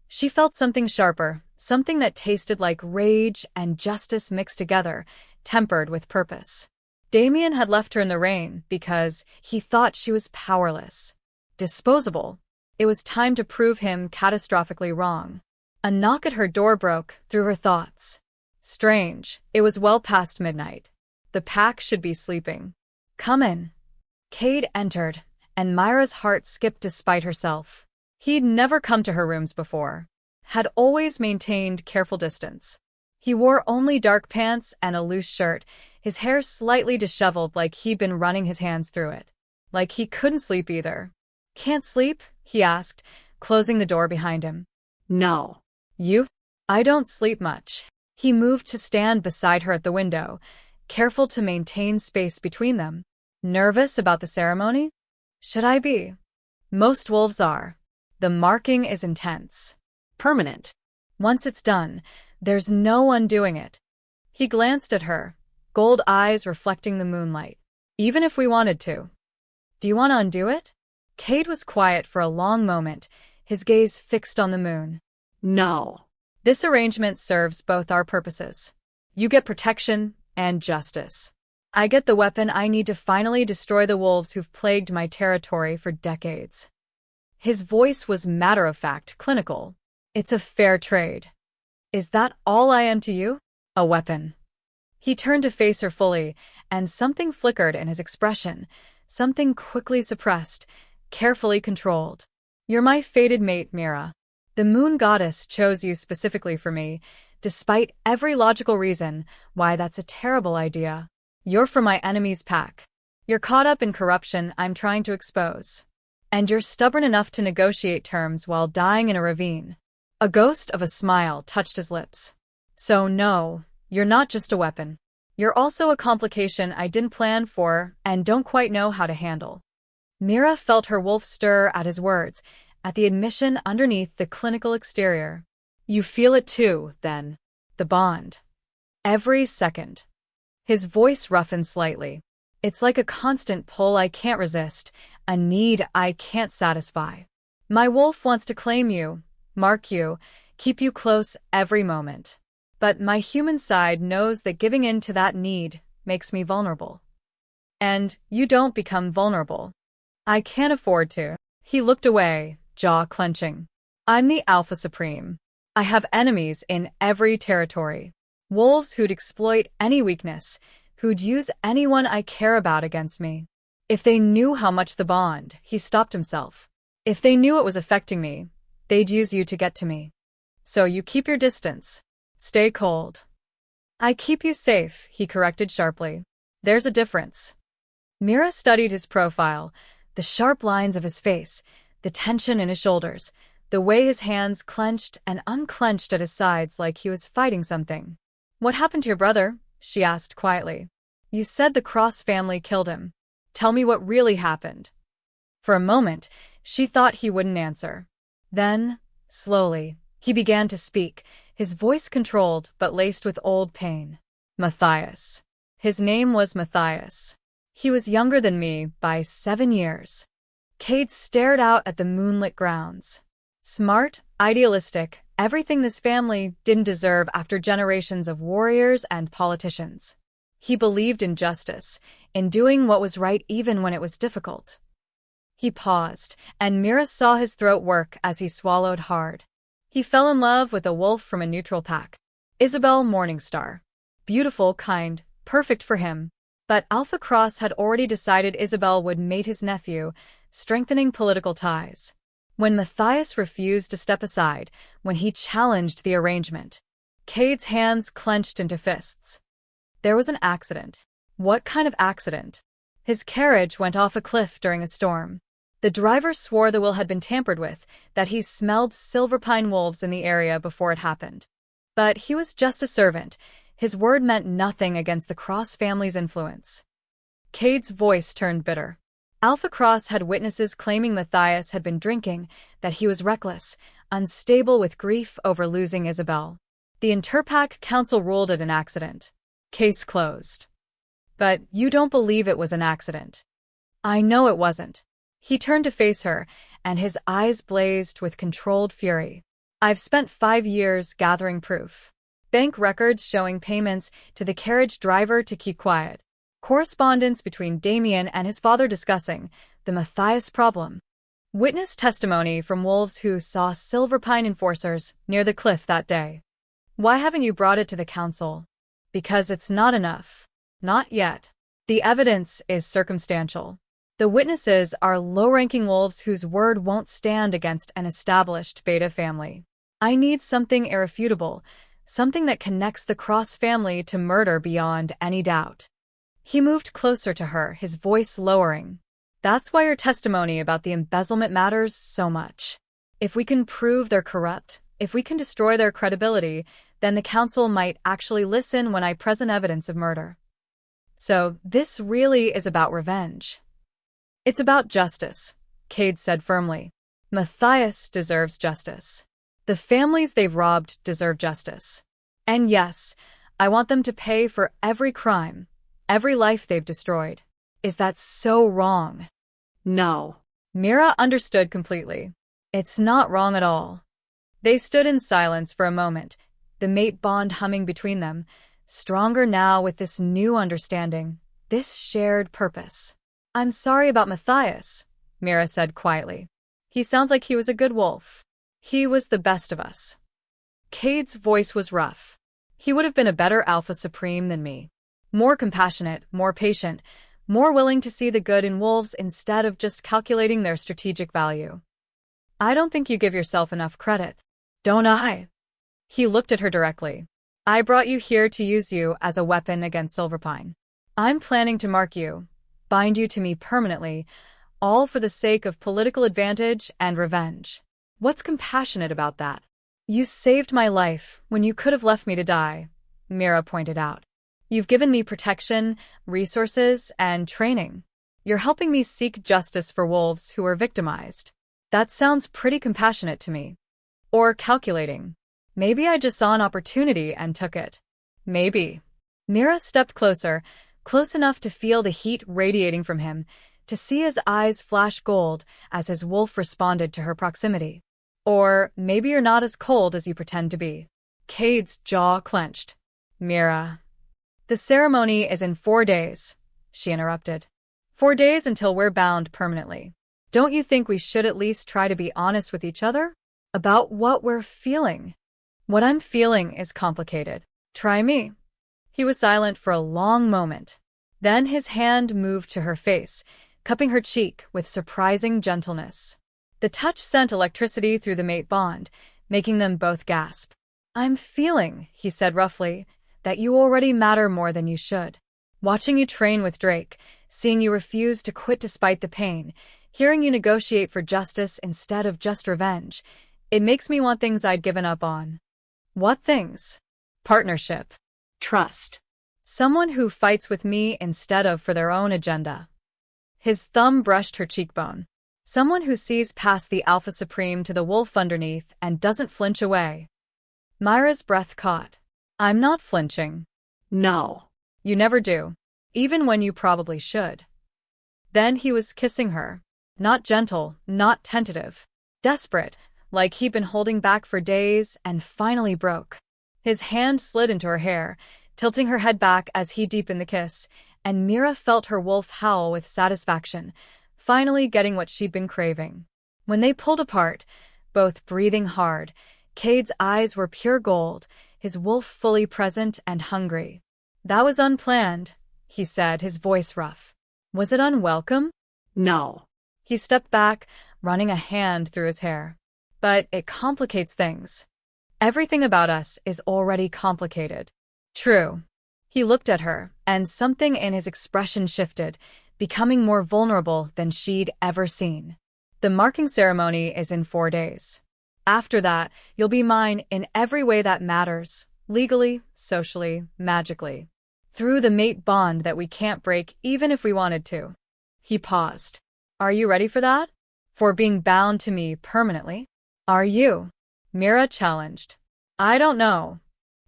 she felt something sharper, something that tasted like rage and justice mixed together, tempered with purpose. Damian had left her in the rain because he thought she was powerless, disposable. It was time to prove him catastrophically wrong. A knock at her door broke through her thoughts. Strange, it was well past midnight. The pack should be sleeping. Come in. Cade entered, and Myra's heart skipped despite herself. He'd never come to her rooms before, had always maintained careful distance. He wore only dark pants and a loose shirt, his hair slightly disheveled like he'd been running his hands through it. Like he couldn't sleep either. Can't sleep? He asked, closing the door behind him. No. You? I don't sleep much. He moved to stand beside her at the window, careful to maintain space between them. Nervous about the ceremony? Should I be? Most wolves are. The marking is intense. Permanent. Once it's done, there's no undoing it. He glanced at her, gold eyes reflecting the moonlight. Even if we wanted to. Do you want to undo it? Cade was quiet for a long moment, his gaze fixed on the moon. No. This arrangement serves both our purposes. You get protection and justice. I get the weapon I need to finally destroy the wolves who've plagued my territory for decades. His voice was matter-of-fact, clinical. It's a fair trade. Is that all I am to you? A weapon. He turned to face her fully, and something flickered in his expression, something quickly suppressed, carefully controlled. You're my fated mate, Mira. The moon goddess chose you specifically for me, despite every logical reason why that's a terrible idea. You're from my enemy's pack. You're caught up in corruption I'm trying to expose. And you're stubborn enough to negotiate terms while dying in a ravine. A ghost of a smile touched his lips. So no, you're not just a weapon. You're also a complication I didn't plan for and don't quite know how to handle. Mira felt her wolf stir at his words, at the admission underneath the clinical exterior. You feel it too, then. The bond. Every second. His voice roughened slightly. It's like a constant pull I can't resist, a need I can't satisfy. My wolf wants to claim you, mark you, keep you close every moment. But my human side knows that giving in to that need makes me vulnerable. And you don't become vulnerable. I can't afford to. He looked away, jaw clenching. I'm the Alpha Supreme. I have enemies in every territory. Wolves who'd exploit any weakness, who'd use anyone I care about against me. If they knew how much the bond, he stopped himself. If they knew it was affecting me, they'd use you to get to me. So you keep your distance. Stay cold. I keep you safe, he corrected sharply. There's a difference. Mira studied his profile, the sharp lines of his face, the tension in his shoulders, the way his hands clenched and unclenched at his sides like he was fighting something. What happened to your brother? She asked quietly. You said the Cross family killed him. Tell me what really happened. For a moment, she thought he wouldn't answer. Then, slowly, he began to speak, his voice controlled but laced with old pain. Matthias. His name was Matthias. He was younger than me by 7 years. Cade stared out at the moonlit grounds. Smart, idealistic, everything this family didn't deserve after generations of warriors and politicians. He believed in justice, in doing what was right even when it was difficult. He paused, and Mira saw his throat work as he swallowed hard. He fell in love with a wolf from a neutral pack. Isabel Morningstar. Beautiful, kind, perfect for him. But Alpha Cross had already decided Isabel would mate his nephew, strengthening political ties. When Matthias refused to step aside, when he challenged the arrangement, Cade's hands clenched into fists. There was an accident. What kind of accident? His carriage went off a cliff during a storm. The driver swore the will had been tampered with, that he smelled silver pine wolves in the area before it happened. But he was just a servant, His word meant nothing against the Cross family's influence. Cade's voice turned bitter. Alpha Cross had witnesses claiming Matthias had been drinking, that he was reckless, unstable with grief over losing Isabel. The Interpack Council ruled it an accident. Case closed. But you don't believe it was an accident. I know it wasn't. He turned to face her, and his eyes blazed with controlled fury. I've spent 5 years gathering proof. Bank records showing payments to the carriage driver to keep quiet. Correspondence between Damian and his father discussing the Matthias problem. Witness testimony from wolves who saw Silverpine enforcers near the cliff that day. Why haven't you brought it to the council? Because it's not enough. Not yet. The evidence is circumstantial. The witnesses are low-ranking wolves whose word won't stand against an established Beta family. I need something irrefutable, something that connects the Cross family to murder beyond any doubt. He moved closer to her, his voice lowering. That's why your testimony about the embezzlement matters so much. If we can prove they're corrupt, if we can destroy their credibility, then the council might actually listen when I present evidence of murder. So this really is about revenge. It's about justice, Cade said firmly. Matthias deserves justice. The families they've robbed deserve justice. And yes, I want them to pay for every crime, every life they've destroyed. Is that so wrong? No. Mira understood completely. It's not wrong at all. They stood in silence for a moment, the mate bond humming between them, stronger now with this new understanding, this shared purpose. I'm sorry about Matthias, Mira said quietly. He sounds like he was a good wolf. He was the best of us. Cade's voice was rough. He would have been a better Alpha Supreme than me. More compassionate, more patient, more willing to see the good in wolves instead of just calculating their strategic value. I don't think you give yourself enough credit. Don't I? He looked at her directly. I brought you here to use you as a weapon against Silverpine. I'm planning to mark you, bind you to me permanently, all for the sake of political advantage and revenge. What's compassionate about that? You saved my life when you could have left me to die, Mira pointed out. You've given me protection, resources, and training. You're helping me seek justice for wolves who were victimized. That sounds pretty compassionate to me. Or calculating. Maybe I just saw an opportunity and took it. Maybe. Mira stepped closer, close enough to feel the heat radiating from him, to see his eyes flash gold as his wolf responded to her proximity. Or maybe you're not as cold as you pretend to be. Cade's jaw clenched. Mira. The ceremony is in 4 days, she interrupted. 4 days until we're bound permanently. Don't you think we should at least try to be honest with each other? About what we're feeling? What I'm feeling is complicated. Try me. He was silent for a long moment. Then his hand moved to her face, cupping her cheek with surprising gentleness. The touch sent electricity through the mate bond, making them both gasp. I'm feeling, he said roughly, that you already matter more than you should. Watching you train with Drake, seeing you refuse to quit despite the pain, hearing you negotiate for justice instead of just revenge, it makes me want things I'd given up on. What things? Partnership. Trust. Someone who fights with me instead of for their own agenda. His thumb brushed her cheekbone. Someone who sees past the Alpha Supreme to the wolf underneath and doesn't flinch away. Myra's breath caught. I'm not flinching. No. You never do. Even when you probably should. Then he was kissing her. Not gentle, not tentative. Desperate, like he'd been holding back for days and finally broke. His hand slid into her hair, tilting her head back as he deepened the kiss, and Mira felt her wolf howl with satisfaction, finally getting what she'd been craving. When they pulled apart, both breathing hard, Cade's eyes were pure gold, his wolf fully present and hungry. That was unplanned, he said, his voice rough. Was it unwelcome? No. He stepped back, running a hand through his hair. But it complicates things. Everything about us is already complicated. True. He looked at her, and something in his expression shifted, becoming more vulnerable than she'd ever seen. The marking ceremony is in 4 days. After that, you'll be mine in every way that matters, Legally, socially, magically. Through the mate bond that we can't break even if we wanted to. He paused. Are you ready for that? For being bound to me permanently? Are you? Mira challenged. I don't know.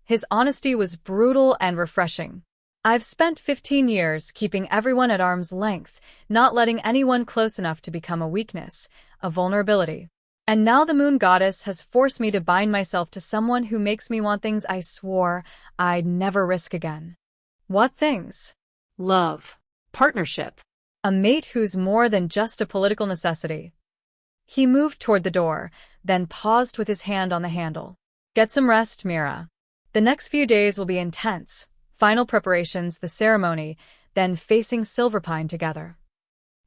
His honesty was brutal and refreshing. I've spent 15 years keeping everyone at arm's length, not letting anyone close enough to become a weakness, a vulnerability. And now the moon goddess has forced me to bind myself to someone who makes me want things I swore I'd never risk again. What things? Love. Partnership. A mate who's more than just a political necessity. He moved toward the door, then paused with his hand on the handle. Get some rest, Mira. The next few days will be intense. Final preparations, the ceremony, then facing Silverpine together.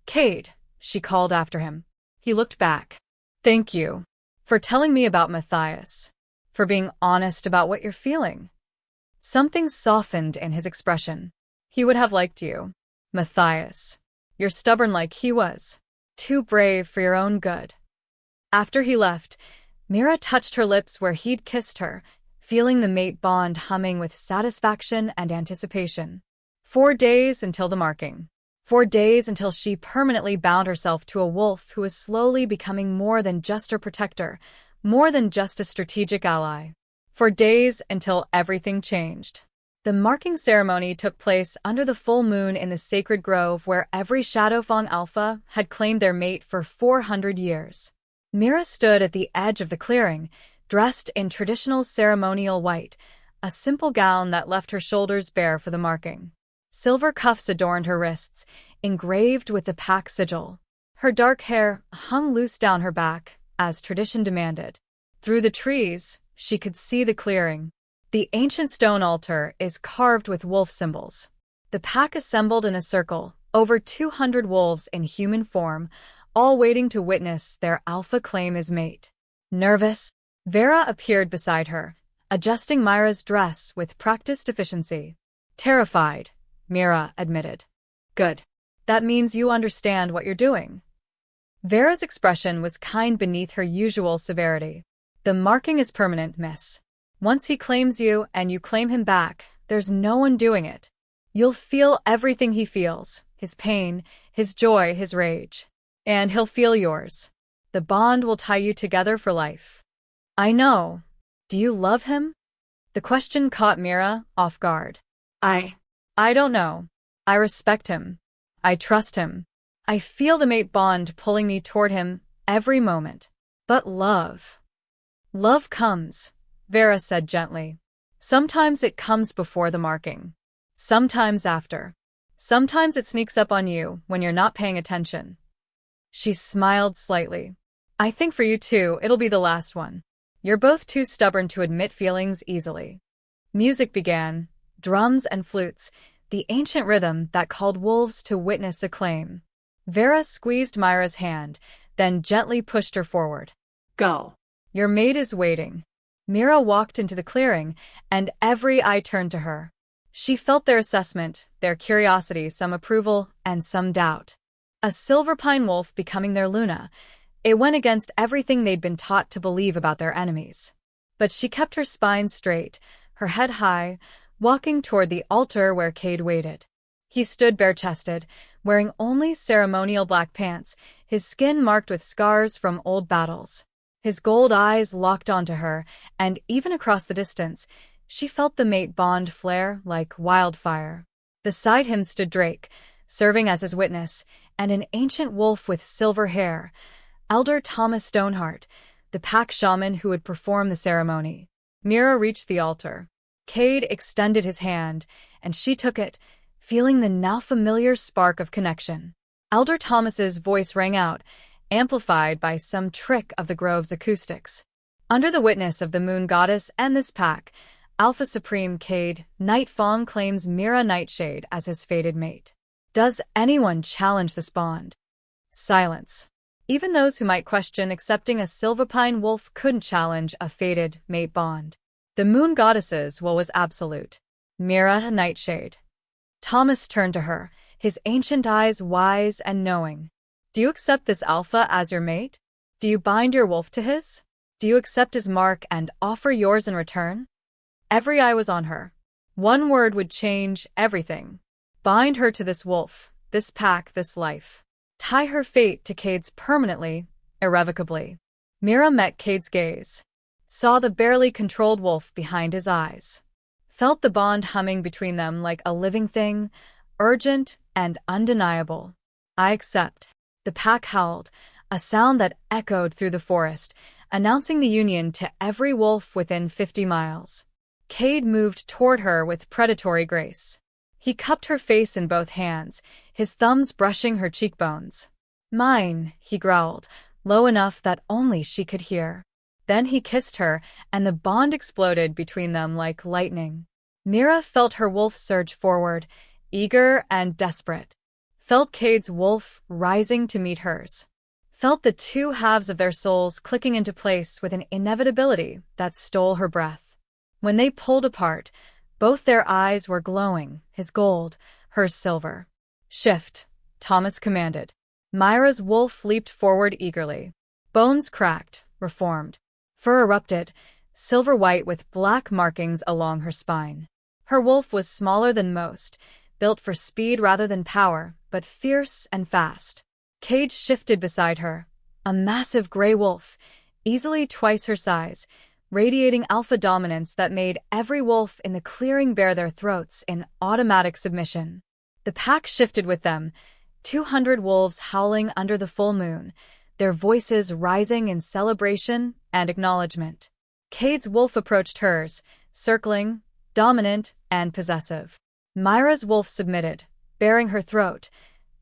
Cade, she called after him. He looked back. Thank you. For telling me about Matthias. For being honest about what you're feeling. Something softened in his expression. He would have liked you. Matthias. You're stubborn like he was. Too brave for your own good. After he left, Mira touched her lips where he'd kissed her, feeling the mate bond humming with satisfaction and anticipation. 4 days until the marking. 4 days until she permanently bound herself to a wolf who was slowly becoming more than just her protector, more than just a strategic ally. 4 days until everything changed. The marking ceremony took place under the full moon in the sacred grove where every Shadowfang Alpha had claimed their mate for 400 years. Mira stood at the edge of the clearing, dressed in traditional ceremonial white, a simple gown that left her shoulders bare for the marking. Silver cuffs adorned her wrists, engraved with the pack sigil. Her dark hair hung loose down her back, as tradition demanded. Through the trees, she could see the clearing. The ancient stone altar is carved with wolf symbols. The pack assembled in a circle, over 200 wolves in human form, all waiting to witness their alpha claim as mate. Nervous, Vera appeared beside her, adjusting Myra's dress with practiced efficiency. Terrified, Mira admitted. Good. That means you understand what you're doing. Vera's expression was kind beneath her usual severity. The marking is permanent, miss. Once he claims you and you claim him back, there's no one doing it. You'll feel everything he feels, his pain, his joy, his rage. And he'll feel yours. The bond will tie you together for life. I know. Do you love him? The question caught Mira off guard. I don't know. I respect him. I trust him. I feel the mate bond pulling me toward him every moment. But love. Love comes, Vera said gently. Sometimes it comes before the marking. Sometimes after. Sometimes it sneaks up on you when you're not paying attention. She smiled slightly. I think for you too, it'll be the last one. You're both too stubborn to admit feelings easily. Music began, drums and flutes, the ancient rhythm that called wolves to witness a claim. Vera squeezed Myra's hand, then gently pushed her forward. Go. Your mate is waiting. Mira walked into the clearing, and every eye turned to her. She felt their assessment, their curiosity, some approval, and some doubt. A Silverpine wolf becoming their Luna. It went against everything they'd been taught to believe about their enemies. But she kept her spine straight, her head high, walking toward the altar where Cade waited. He stood bare-chested, wearing only ceremonial black pants, his skin marked with scars from old battles. His gold eyes locked onto her, and even across the distance, she felt the mate bond flare like wildfire. Beside him stood Drake, serving as his witness, and an ancient wolf with silver hair, Elder Thomas Stoneheart, the pack shaman who would perform the ceremony. Mira reached the altar. Cade extended his hand, and she took it, feeling the now familiar spark of connection. Elder Thomas's voice rang out, amplified by some trick of the grove's acoustics. Under the witness of the moon goddess and this pack, Alpha Supreme Cade, Nightfang claims Mira Nightshade as his fated mate. Does anyone challenge this bond? Silence. Even those who might question accepting a Silverpine wolf couldn't challenge a fated mate bond. The moon goddess's will was absolute. Mira Nightshade. Thomas turned to her, his ancient eyes wise and knowing. Do you accept this alpha as your mate? Do you bind your wolf to his? Do you accept his mark and offer yours in return? Every eye was on her. One word would change everything. Bind her to this wolf, this pack, this life. Tie her fate to Cade's permanently, irrevocably. Mira met Cade's gaze. Saw the barely controlled wolf behind his eyes. Felt the bond humming between them like a living thing, urgent and undeniable. I accept. The pack howled, a sound that echoed through the forest, announcing the union to every wolf within 50 miles. Cade moved toward her with predatory grace. He cupped her face in both hands, his thumbs brushing her cheekbones. "Mine," he growled, low enough that only she could hear. Then he kissed her, and the bond exploded between them like lightning. Mira felt her wolf surge forward, eager and desperate. Felt Cade's wolf rising to meet hers. Felt the two halves of their souls clicking into place with an inevitability that stole her breath. When they pulled apart, both their eyes were glowing, his gold, hers silver. "Shift," Thomas commanded. Myra's wolf leaped forward eagerly. Bones cracked, reformed. Fur erupted, silver-white with black markings along her spine. Her wolf was smaller than most, built for speed rather than power, but fierce and fast. Cade shifted beside her, a massive gray wolf, easily twice her size, radiating alpha dominance that made every wolf in the clearing bare their throats in automatic submission. The pack shifted with them, 200 wolves howling under the full moon, their voices rising in celebration and acknowledgement. Cade's wolf approached hers, circling, dominant and possessive. Myra's wolf submitted, baring her throat,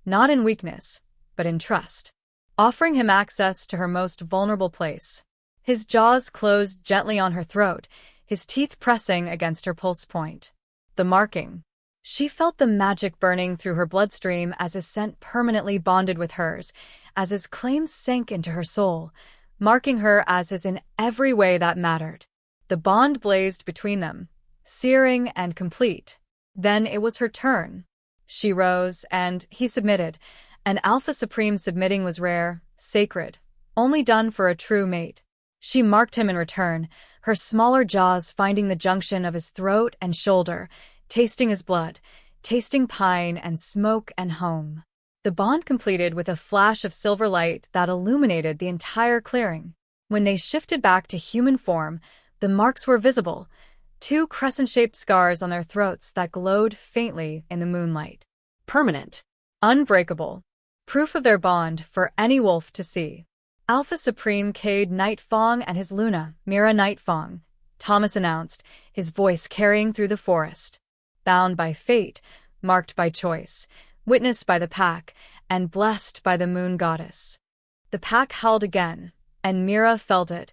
not in weakness, but in trust, offering him access to her most vulnerable place. His jaws closed gently on her throat, his teeth pressing against her pulse point. The marking. She felt the magic burning through her bloodstream as his scent permanently bonded with hers, as his claims sank into her soul, marking her as his in every way that mattered. The bond blazed between them, searing and complete. Then it was her turn. She rose, and he submitted. An Alpha Supreme submitting was rare, sacred, only done for a true mate. She marked him in return, her smaller jaws finding the junction of his throat and shoulder, tasting his blood, tasting pine and smoke and home. The bond completed with a flash of silver light that illuminated the entire clearing. When they shifted back to human form, the marks were visible, 2 crescent-shaped scars on their throats that glowed faintly in the moonlight. Permanent. Unbreakable. Proof of their bond for any wolf to see. Alpha Supreme Cade Nightfang and his Luna, Mira Nightfang, Thomas announced, his voice carrying through the forest. Bound by fate, marked by choice, witnessed by the pack, and blessed by the moon goddess. The pack howled again, and Mira felt it,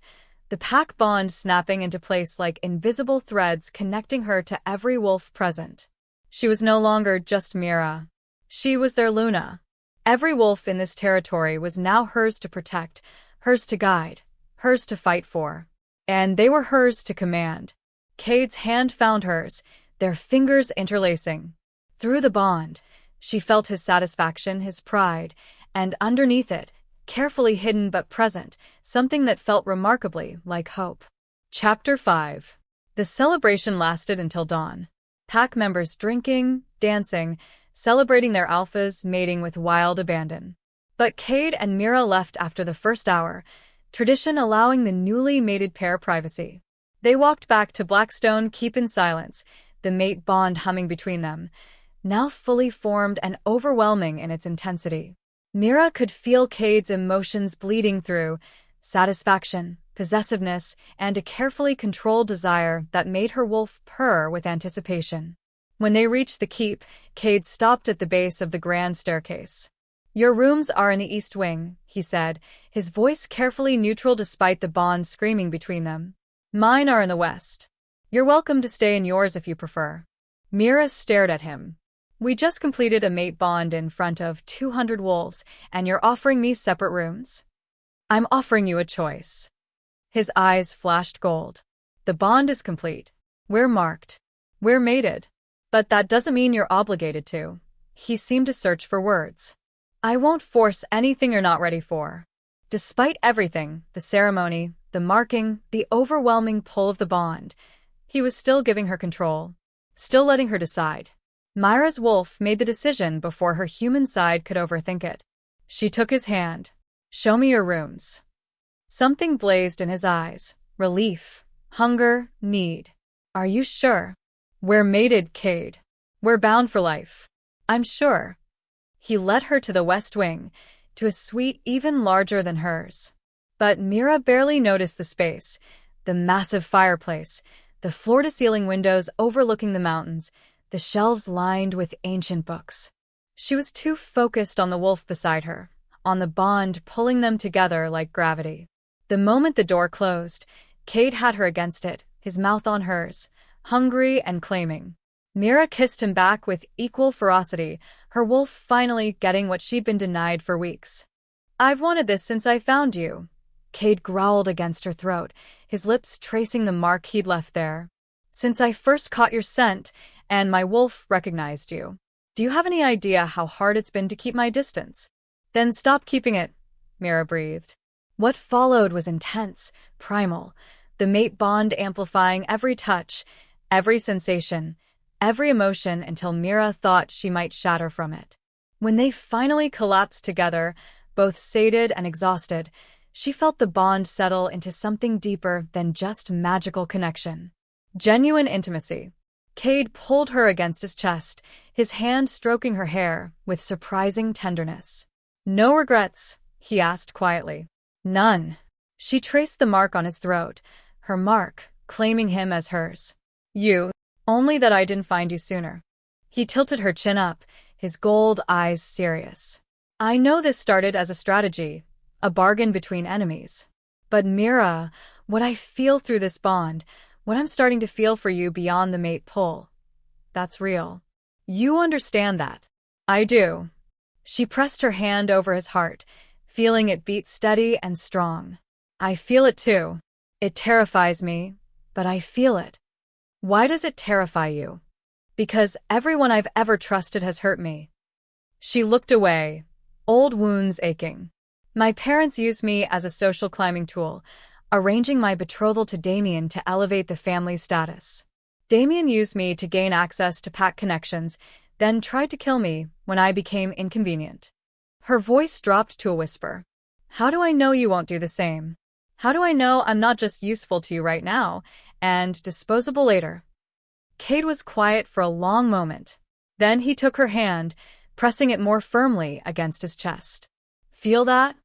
the pack bond snapping into place like invisible threads connecting her to every wolf present. She was no longer just Mira. She was their Luna. Every wolf in this territory was now hers to protect, hers to guide, hers to fight for. And they were hers to command. Cade's hand found hers, their fingers interlacing. Through the bond, she felt his satisfaction, his pride, and underneath it, carefully hidden but present, something that felt remarkably like hope. Chapter 5. The celebration lasted until dawn. Pack members drinking, dancing, celebrating their alphas mating with wild abandon. But Cade and Mira left after the first hour, tradition allowing the newly mated pair privacy. They walked back to Blackstone Keep in silence, the mate bond humming between them, now fully formed and overwhelming in its intensity. Mira could feel Cade's emotions bleeding through, satisfaction, possessiveness, and a carefully controlled desire that made her wolf purr with anticipation. When they reached the keep, Cade stopped at the base of the grand staircase. "Your rooms are in the east wing," he said, his voice carefully neutral despite the bond screaming between them. "Mine are in the west. You're welcome to stay in yours if you prefer." Mira stared at him. "We just completed a mate bond in front of 200 wolves, and you're offering me separate rooms? I'm offering you a choice." His eyes flashed gold. "The bond is complete. We're marked. We're mated. But that doesn't mean you're obligated to." He seemed to search for words. "I won't force anything you're not ready for." Despite everything, the ceremony, the marking, the overwhelming pull of the bond, He was still giving her control, still letting her decide. Myra's wolf made the decision before her human side could overthink it. She took his hand. "Show me your rooms." Something blazed in his eyes. Relief, hunger, need. "Are you sure?" "We're mated, Cade. We're bound for life." "I'm sure." He led her to the west wing, to a suite even larger than hers. But Mira barely noticed the space, the massive fireplace, the floor-to-ceiling windows overlooking the mountains, the shelves lined with ancient books. She was too focused on the wolf beside her, on the bond pulling them together like gravity. The moment the door closed, Cade had her against it, his mouth on hers, hungry and claiming. Mira kissed him back with equal ferocity, her wolf finally getting what she'd been denied for weeks. "I've wanted this since I found you." Cade growled against her throat, his lips tracing the mark he'd left there. "Since I first caught your scent, and my wolf recognized you. Do you have any idea how hard it's been to keep my distance?" "Then stop keeping it," Mira breathed. What followed was intense, primal, the mate bond amplifying every touch, every sensation, every emotion until Mira thought she might shatter from it. When they finally collapsed together, both sated and exhausted, she felt the bond settle into something deeper than just magical connection. Genuine intimacy. Cade pulled her against his chest, his hand stroking her hair with surprising tenderness. "No regrets?" he asked quietly. "None." She traced the mark on his throat, her mark, claiming him as hers. "You. Only that I didn't find you sooner." He tilted her chin up, his gold eyes serious. "I know this started as a strategy, a bargain between enemies. But Mira, what I feel through this bond, what I'm starting to feel for you beyond the mate pull, that's real. You understand that." "I do." She pressed her hand over his heart, feeling it beat steady and strong. "I feel it too. It terrifies me, but I feel it." "Why does it terrify you?" "Because everyone I've ever trusted has hurt me." She looked away, old wounds aching. "My parents used me as a social climbing tool, arranging my betrothal to Damian to elevate the family status. Damian used me to gain access to pack connections, then tried to kill me when I became inconvenient." Her voice dropped to a whisper. "How do I know you won't do the same? How do I know I'm not just useful to you right now, and disposable later?" Cade was quiet for a long moment. Then he took her hand, pressing it more firmly against his chest. "Feel that?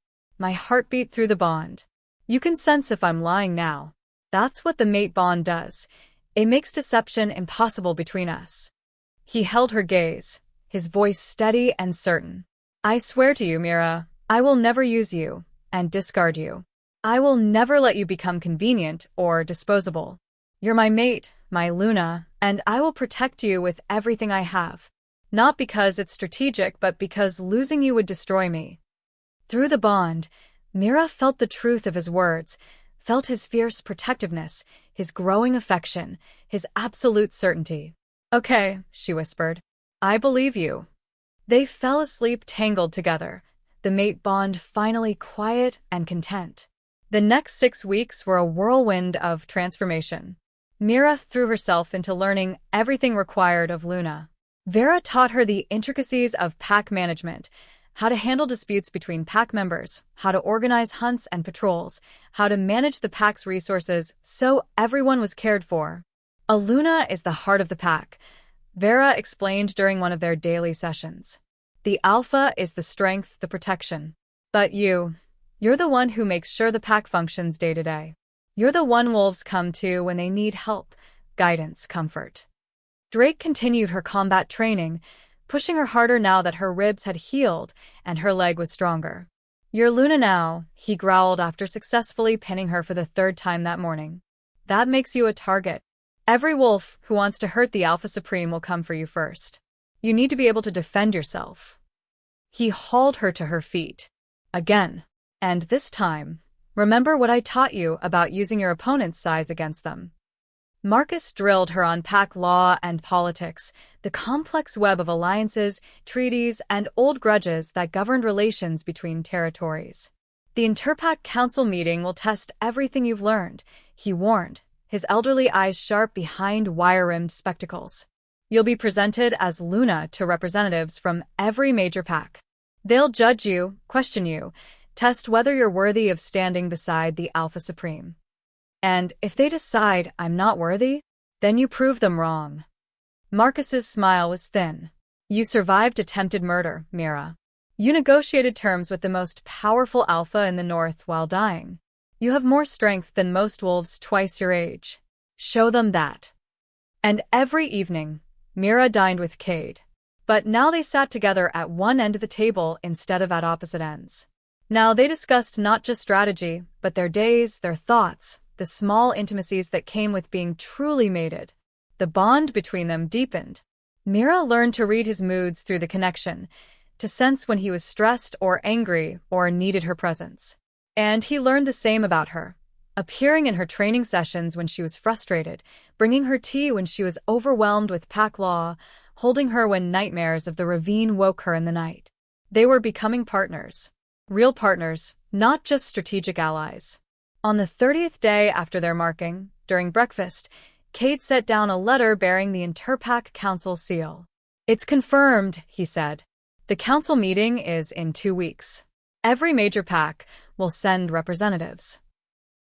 My heartbeat through the bond. You can sense if I'm lying now. That's what the mate bond does. It makes deception impossible between us." He held her gaze, his voice steady and certain. "I swear to you, Mira, I will never use you and discard you. I will never let you become convenient or disposable. You're my mate, my Luna, and I will protect you with everything I have. Not because it's strategic, but because losing you would destroy me." Through the bond, Mira felt the truth of his words, felt his fierce protectiveness, his growing affection, his absolute certainty. "Okay," she whispered. "I believe you." They fell asleep tangled together, the mate bond finally quiet and content. The next 6 weeks were a whirlwind of transformation. Mira threw herself into learning everything required of Luna. Vera taught her the intricacies of pack management, how to handle disputes between pack members, how to organize hunts and patrols, how to manage the pack's resources so everyone was cared for. "A Luna is the heart of the pack," Vera explained during one of their daily sessions. "The alpha is the strength, the protection. But you're the one who makes sure the pack functions day to day. You're the one wolves come to when they need help, guidance, comfort." Drake continued her combat training, pushing her harder now that her ribs had healed and her leg was stronger. "You're Luna now," he growled after successfully pinning her for the 3rd time that morning. "That makes you a target. Every wolf who wants to hurt the Alpha Supreme will come for you first. You need to be able to defend yourself." He hauled her to her feet. "Again. And this time, remember what I taught you about using your opponent's size against them." Marcus drilled her on pack law and politics, the complex web of alliances, treaties, and old grudges that governed relations between territories. "The Interpack Council meeting will test everything you've learned," he warned, his elderly eyes sharp behind wire-rimmed spectacles. You'll be presented as Luna to representatives from every major pack. They'll judge you, question you, test whether you're worthy of standing beside the Alpha Supreme. And if they decide I'm not worthy, then you prove them wrong. Marcus's smile was thin. You survived attempted murder, Mira. You negotiated terms with the most powerful Alpha in the North while dying. You have more strength than most wolves twice your age. Show them that. And every evening, Mira dined with Cade. But now they sat together at one end of the table instead of at opposite ends. Now they discussed not just strategy, but their days, their thoughts, the small intimacies that came with being truly mated. The bond between them deepened. Mira learned to read his moods through the connection, to sense when he was stressed or angry or needed her presence. And he learned the same about her, appearing in her training sessions when she was frustrated, bringing her tea when she was overwhelmed with pack law, holding her when nightmares of the ravine woke her in the night. They were becoming partners. Real partners, not just strategic allies. On the 30th day after their marking, during breakfast, Cade set down a letter bearing the Interpack Council seal. "It's confirmed," he said. "The council meeting is in 2 weeks. Every major pack will send representatives."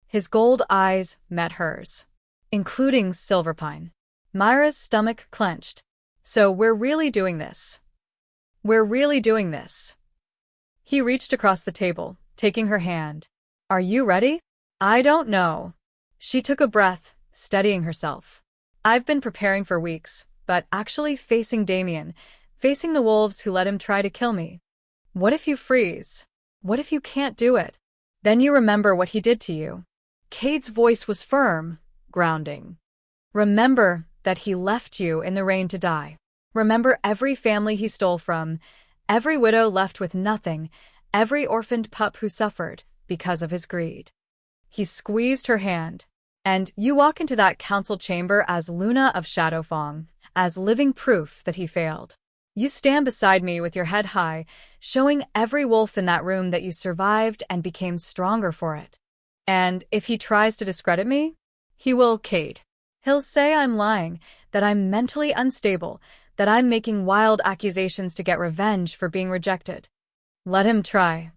His gold eyes met hers, including Silverpine. Myra's stomach clenched. "So we're really doing this. We're really doing this." He reached across the table, taking her hand. "Are you ready?" "I don't know." She took a breath, steadying herself. "I've been preparing for weeks, but actually facing Damian, facing the wolves who let him try to kill me. What if you freeze? What if you can't do it? Then you remember what he did to you." Cade's voice was firm, grounding. "Remember that he left you in the rain to die. Remember every family he stole from, every widow left with nothing, every orphaned pup who suffered because of his greed." He squeezed her hand. "And you walk into that council chamber as Luna of Shadowfang, as living proof that he failed. You stand beside me with your head high, showing every wolf in that room that you survived and became stronger for it. And if he tries to discredit me, he will, Cade. He'll say I'm lying, that I'm mentally unstable, that I'm making wild accusations to get revenge for being rejected. Let him try."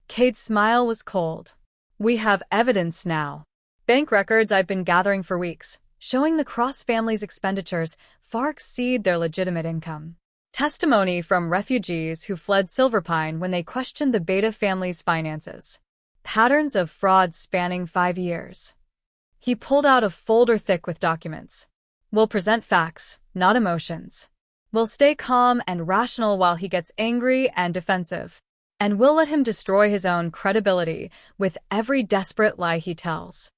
Cade's smile was cold. "We have evidence now. Bank records I've been gathering for weeks, showing the Cross family's expenditures far exceed their legitimate income. Testimony from refugees who fled Silverpine when they questioned the Beta family's finances. Patterns of fraud spanning 5 years." He pulled out a folder thick with documents. "We'll present facts, not emotions. We'll stay calm and rational while he gets angry and defensive. And we'll let him destroy his own credibility with every desperate lie he tells.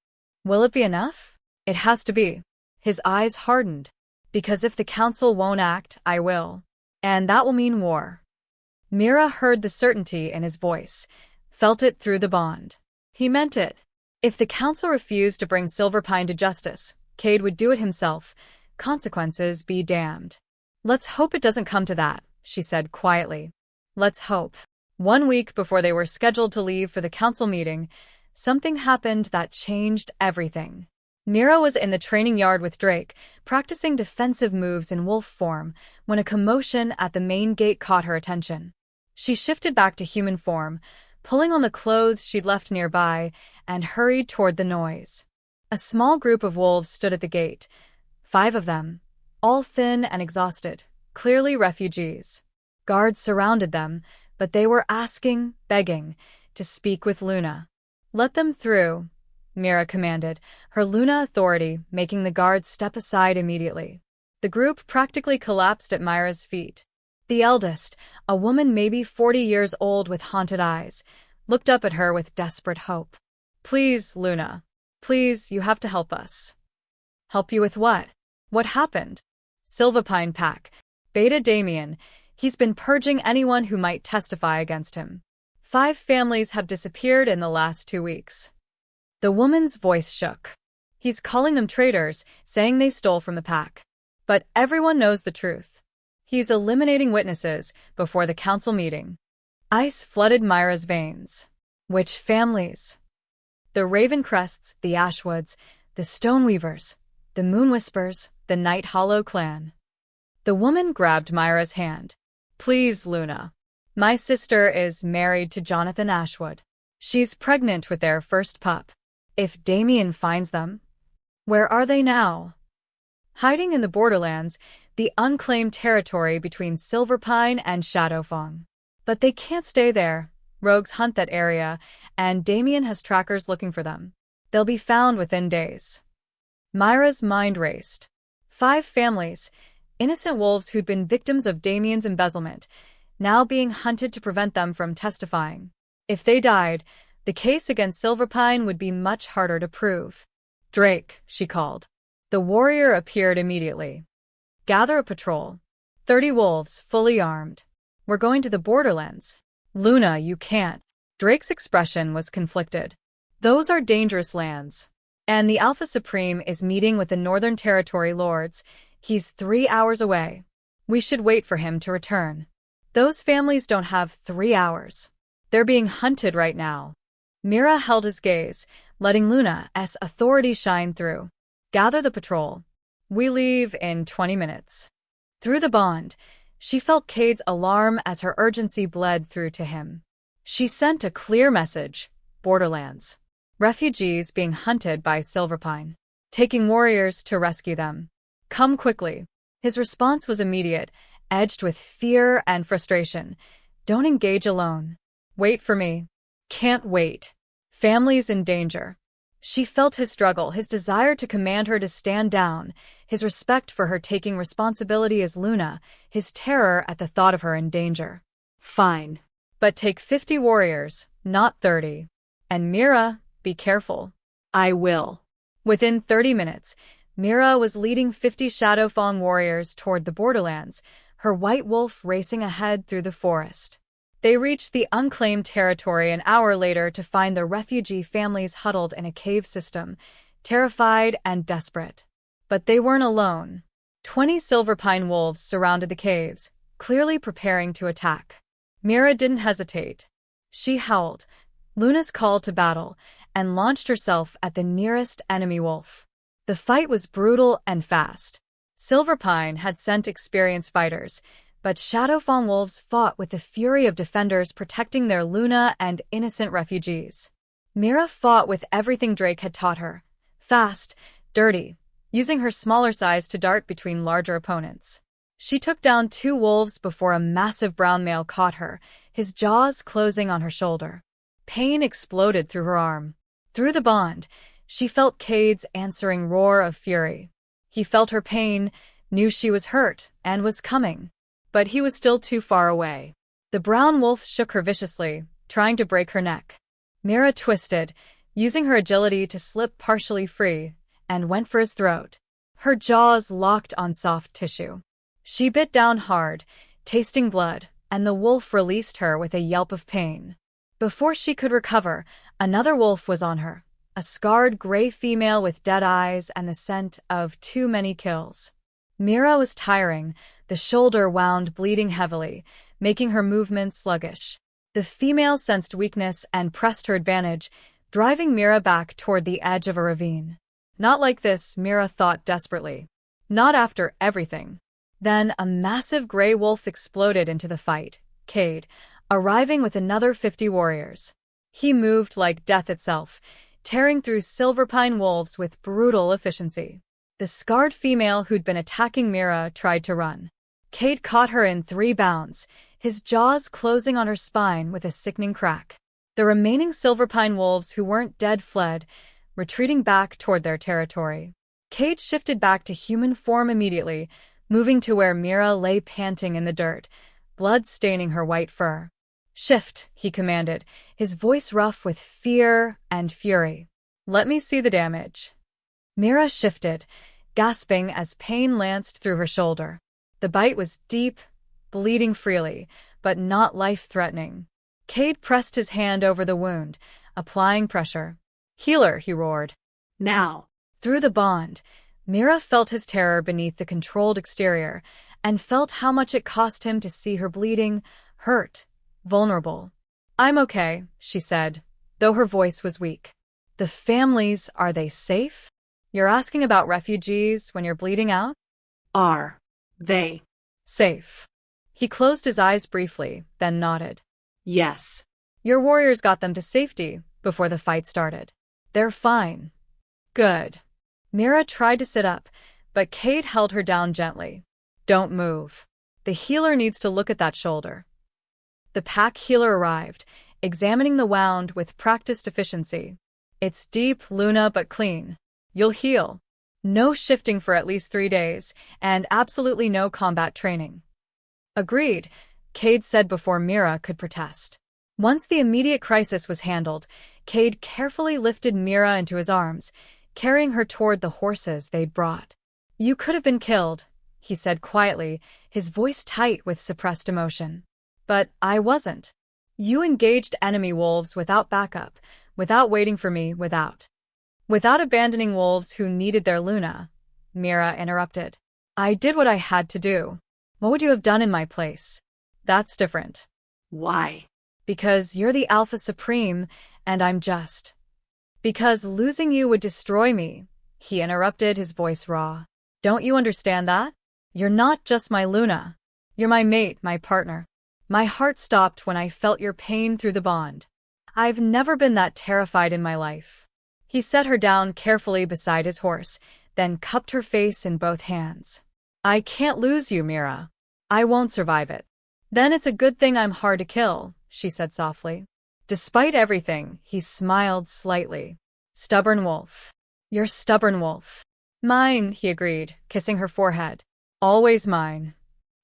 Will it be enough? It has to be." His eyes hardened. "Because if the council won't act, I will. And that will mean war." Mira heard the certainty in his voice, felt it through the bond. He meant it. If the council refused to bring Silverpine to justice, Cade would do it himself. Consequences be damned. "Let's hope it doesn't come to that," she said quietly. "Let's hope." 1 week before they were scheduled to leave for the council meeting, something happened that changed everything. Mira was in the training yard with Drake, practicing defensive moves in wolf form, when a commotion at the main gate caught her attention. She shifted back to human form, pulling on the clothes she'd left nearby, and hurried toward the noise. A small group of wolves stood at the gate, 5 of them, all thin and exhausted, clearly refugees. Guards surrounded them, but they were asking, begging, to speak with Luna. "Let them through," Mira commanded, her Luna authority making the guards step aside immediately. The group practically collapsed at Myra's feet. The eldest, a woman maybe 40 years old with haunted eyes, looked up at her with desperate hope. "Please, Luna. Please, you have to help us." "Help you with what? What happened?" "Silverpine Pack. Beta Damian. He's been purging anyone who might testify against him. 5 families have disappeared in the last 2 weeks." The woman's voice shook. "He's calling them traitors, saying they stole from the pack. But everyone knows the truth. He's eliminating witnesses before the council meeting." Ice flooded Myra's veins. "Which families?" "The Ravencrests, the Ashwoods, The Stoneweavers, the Moonwhispers, the Night Hollow clan. The woman grabbed Myra's hand. Please, Luna. My sister is married to Jonathan Ashwood. She's pregnant with their first pup. If Damian finds them... Where are they now? Hiding in the borderlands, the unclaimed territory between Silverpine and Shadowfang. But they can't stay there. Rogues hunt that area, and Damian has trackers looking for them. They'll be found within days. Myra's mind raced. 5 families, innocent wolves who'd been victims of Damian's embezzlement, now being hunted to prevent them from testifying. If they died, the case against Silverpine would be much harder to prove. Drake, she called. The warrior appeared immediately. Gather a patrol. 30 wolves, fully armed. We're going to the borderlands. Luna, you can't. Drake's expression was conflicted. Those are dangerous lands. And the Alpha Supreme is meeting with the Northern Territory Lords. He's 3 hours away. We should wait for him to return. Those families don't have 3 hours. They're being hunted right now. Mira held his gaze, letting Luna's authority shine through. Gather the patrol. We leave in 20 minutes. Through the bond, she felt Cade's alarm as her urgency bled through to him. She sent a clear message. Borderlands. Refugees being hunted by Silverpine. Taking warriors to rescue them. Come quickly. His response was immediate, edged with fear and frustration. Don't engage alone. Wait for me. Can't wait. Families in danger. She felt his struggle, his desire to command her to stand down, his respect for her taking responsibility as Luna, his terror at the thought of her in danger. Fine. But take 50 warriors, not 30. And Mira, be careful. I will. Within 30 minutes, Mira was leading 50 Shadowfang warriors toward the borderlands, her white wolf racing ahead through the forest. They reached the unclaimed territory an hour later to find the refugee families huddled in a cave system, terrified and desperate. But they weren't alone. 20 Silverpine wolves surrounded the caves, clearly preparing to attack. Mira didn't hesitate. She howled Luna's call to battle and launched herself at the nearest enemy wolf. The fight was brutal and fast. Silverpine had sent experienced fighters, but Shadowfang wolves fought with the fury of defenders protecting their Luna and innocent refugees. Mira fought with everything Drake had taught her. Fast, dirty, using her smaller size to dart between larger opponents. She took down 2 wolves before a massive brown male caught her, his jaws closing on her shoulder. Pain exploded through her arm. Through the bond, she felt Cade's answering roar of fury. He felt her pain, knew she was hurt, and was coming. But he was still too far away. The brown wolf shook her viciously, trying to break her neck. Mira twisted, using her agility to slip partially free, and went for his throat. Her jaws locked on soft tissue. She bit down hard, tasting blood, and the wolf released her with a yelp of pain. Before she could recover, another wolf was on her, a scarred gray female with dead eyes and the scent of too many kills. Mira was tiring, the shoulder wound bleeding heavily, making her movements sluggish. The female sensed weakness and pressed her advantage, driving Mira back toward the edge of a ravine. Not like this, Mira thought desperately. Not after everything. Then a massive gray wolf exploded into the fight, Cade, arriving with another 50 warriors. He moved like death itself, tearing through Silverpine wolves with brutal efficiency. The scarred female who'd been attacking Mira tried to run. Cade caught her in 3 bounds, his jaws closing on her spine with a sickening crack. The remaining Silverpine wolves who weren't dead fled, retreating back toward their territory. Cade shifted back to human form immediately, moving to where Mira lay panting in the dirt, blood staining her white fur. Shift, he commanded, his voice rough with fear and fury. Let me see the damage. Mira shifted, gasping as pain lanced through her shoulder. The bite was deep, bleeding freely, but not life-threatening. Cade pressed his hand over the wound, applying pressure. Healer, he roared. Now. Through the bond, Mira felt his terror beneath the controlled exterior, and felt how much it cost him to see her bleeding, hurt, vulnerable. I'm okay, she said, though her voice was weak. The families, are they safe? You're asking about refugees when you're bleeding out? Are they? Safe. He closed his eyes briefly, then nodded. Yes. Your warriors got them to safety before the fight started. They're fine. Good. Mira tried to sit up, but Cade held her down gently. Don't move. The healer needs to look at that shoulder. The pack healer arrived, examining the wound with practiced efficiency. It's deep, Luna, but clean. You'll heal. No shifting for at least 3 days, and absolutely no combat training. Agreed, Cade said before Mira could protest. Once the immediate crisis was handled, Cade carefully lifted Mira into his arms, carrying her toward the horses they'd brought. You could have been killed, he said quietly, his voice tight with suppressed emotion. But I wasn't. You engaged enemy wolves without backup, without waiting for me, without abandoning wolves who needed their Luna, Mira interrupted. I did what I had to do. What would you have done in my place? That's different. Why? Because you're the Alpha Supreme, and I'm just. Because losing you would destroy me, he interrupted, his voice raw. Don't you understand that? You're not just my Luna. You're my mate, my partner. My heart stopped when I felt your pain through the bond. I've never been that terrified in my life. He set her down carefully beside his horse, then cupped her face in both hands. I can't lose you, Mira. I won't survive it. Then it's a good thing I'm hard to kill, she said softly. Despite everything, he smiled slightly. Stubborn wolf. You're stubborn wolf. Mine, he agreed, kissing her forehead. Always mine.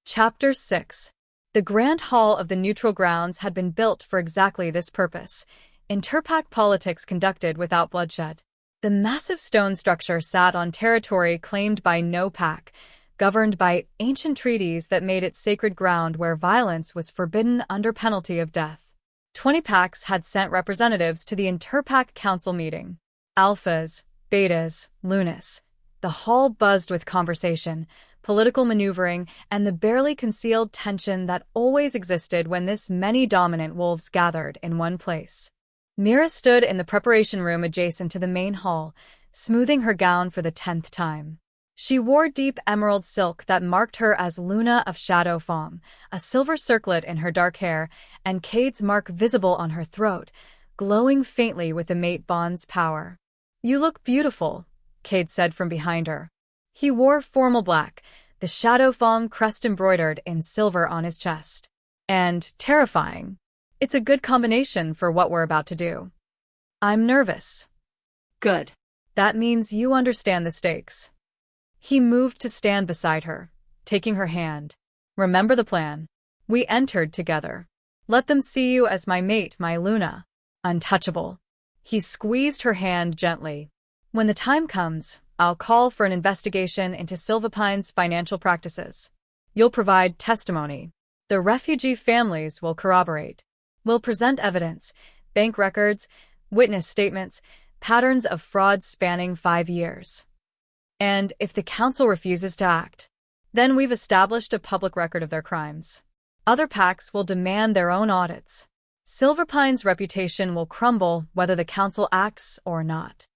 Chapter 6. The Grand Hall of the Neutral Grounds had been built for exactly this purpose. Interpack politics conducted without bloodshed. The massive stone structure sat on territory claimed by no pack, governed by ancient treaties that made it sacred ground where violence was forbidden under penalty of death. 20 packs had sent representatives to the Interpack Council meeting. Alphas, Betas, Lunas. The hall buzzed with conversation, political maneuvering, and the barely concealed tension that always existed when this many dominant wolves gathered in one place. Mira stood in the preparation room adjacent to the main hall, smoothing her gown for the 10th time. She wore deep emerald silk that marked her as Luna of Shadow Fong, a silver circlet in her dark hair, and Cade's mark visible on her throat, glowing faintly with the mate bond's power. You look beautiful, Cade said from behind her. He wore formal black, the Shadow Fong crest embroidered in silver on his chest. And terrifying. It's a good combination for what we're about to do. I'm nervous. Good. That means you understand the stakes. He moved to stand beside her, taking her hand. Remember the plan. We entered together. Let them see you as my mate, my Luna. Untouchable. He squeezed her hand gently. When the time comes, I'll call for an investigation into Silvapine's financial practices. You'll provide testimony. The refugee families will corroborate. We'll present evidence, bank records, witness statements, patterns of fraud spanning 5 years. And if the council refuses to act, then we've established a public record of their crimes. Other packs will demand their own audits. Silverpine's reputation will crumble whether the council acts or not.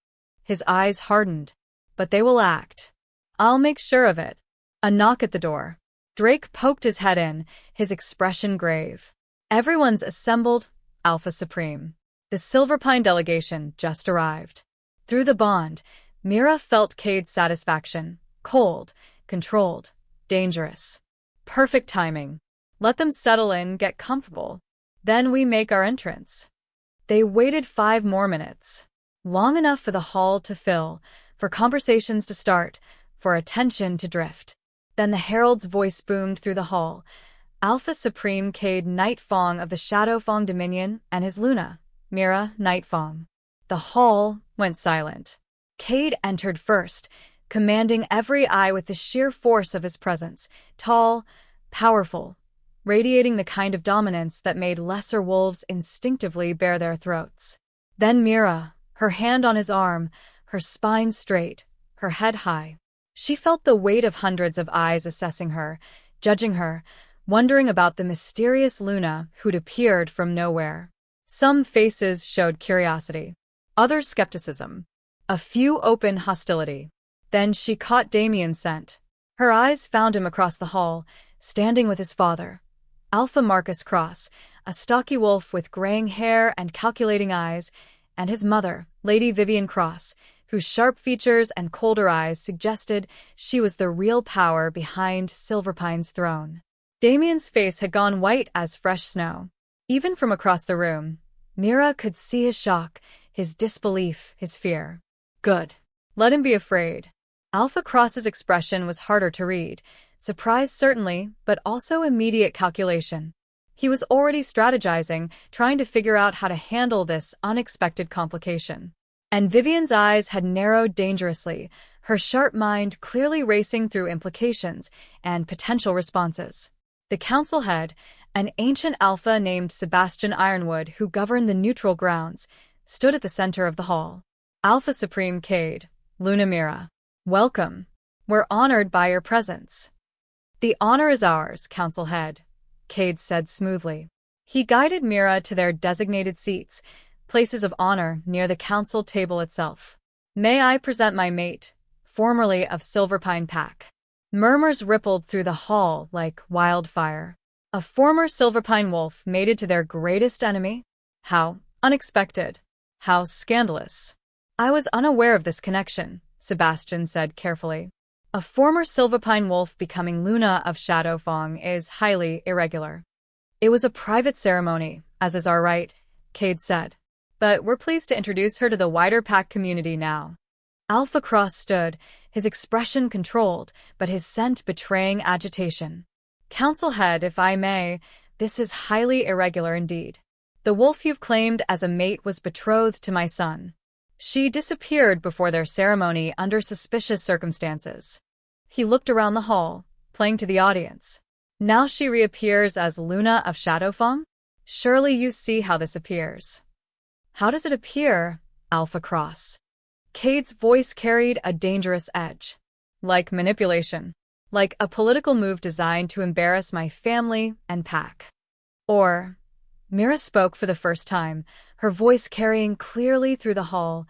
His eyes hardened. But they will act. I'll make sure of it. A knock at the door. Drake poked his head in, his expression grave. Everyone's assembled, Alpha Supreme. The Silverpine delegation just arrived. Through the bond, Mira felt Cade's satisfaction. Cold, controlled, dangerous. Perfect timing. Let them settle in, get comfortable. Then we make our entrance. They waited 5 more minutes. Long enough for the hall to fill, for conversations to start, for attention to drift. Then the herald's voice boomed through the hall. Alpha Supreme Cade Night Fong of the Shadow Fong Dominion and his Luna, Mira Night Fong. The hall went silent. Cade entered first, commanding every eye with the sheer force of his presence, tall, powerful, radiating the kind of dominance that made lesser wolves instinctively bare their throats. Then Mira, her hand on his arm, her spine straight, her head high. She felt the weight of hundreds of eyes assessing her, judging her, wondering about the mysterious Luna who'd appeared from nowhere. Some faces showed curiosity, others skepticism. A few open hostility. Then she caught Damian's scent. Her eyes found him across the hall, standing with his father, Alpha Marcus Cross, a stocky wolf with graying hair and calculating eyes, and his mother, Lady Vivian Cross, whose sharp features and colder eyes suggested she was the real power behind Silverpine's throne. Damian's face had gone white as fresh snow. Even from across the room, Mira could see his shock, his disbelief, his fear. Good. Let him be afraid. Alpha Cross's expression was harder to read. Surprise certainly, but also immediate calculation. He was already strategizing, trying to figure out how to handle this unexpected complication. And Vivian's eyes had narrowed dangerously, her sharp mind clearly racing through implications and potential responses. The council head, an ancient alpha named Sebastian Ironwood who governed the neutral grounds, stood at the center of the hall. Alpha Supreme Cade, Luna Mira. Welcome. We're honored by your presence. The honor is ours, council head, Cade said smoothly. He guided Mira to their designated seats, places of honor near the council table itself. May I present my mate, formerly of Silverpine Pack. Murmurs rippled through the hall like wildfire. A former Silverpine wolf mated to their greatest enemy? How unexpected. How scandalous. I was unaware of this connection, Sebastian said carefully. A former Silverpine wolf becoming Luna of Shadowfang is highly irregular. It was a private ceremony, as is our right, Cade said. But we're pleased to introduce her to the wider pack community now. Alpha Cross stood, his expression controlled, but his scent betraying agitation. Council head, if I may, this is highly irregular indeed. The wolf you've claimed as a mate was betrothed to my son. She disappeared before their ceremony under suspicious circumstances. He looked around the hall, playing to the audience. Now she reappears as Luna of Shadowfang? Surely you see how this appears. How does it appear, Alpha Cross? Cade's voice carried a dangerous edge. Like manipulation. Like a political move designed to embarrass my family and pack. Or... Mira spoke for the first time, her voice carrying clearly through the hall,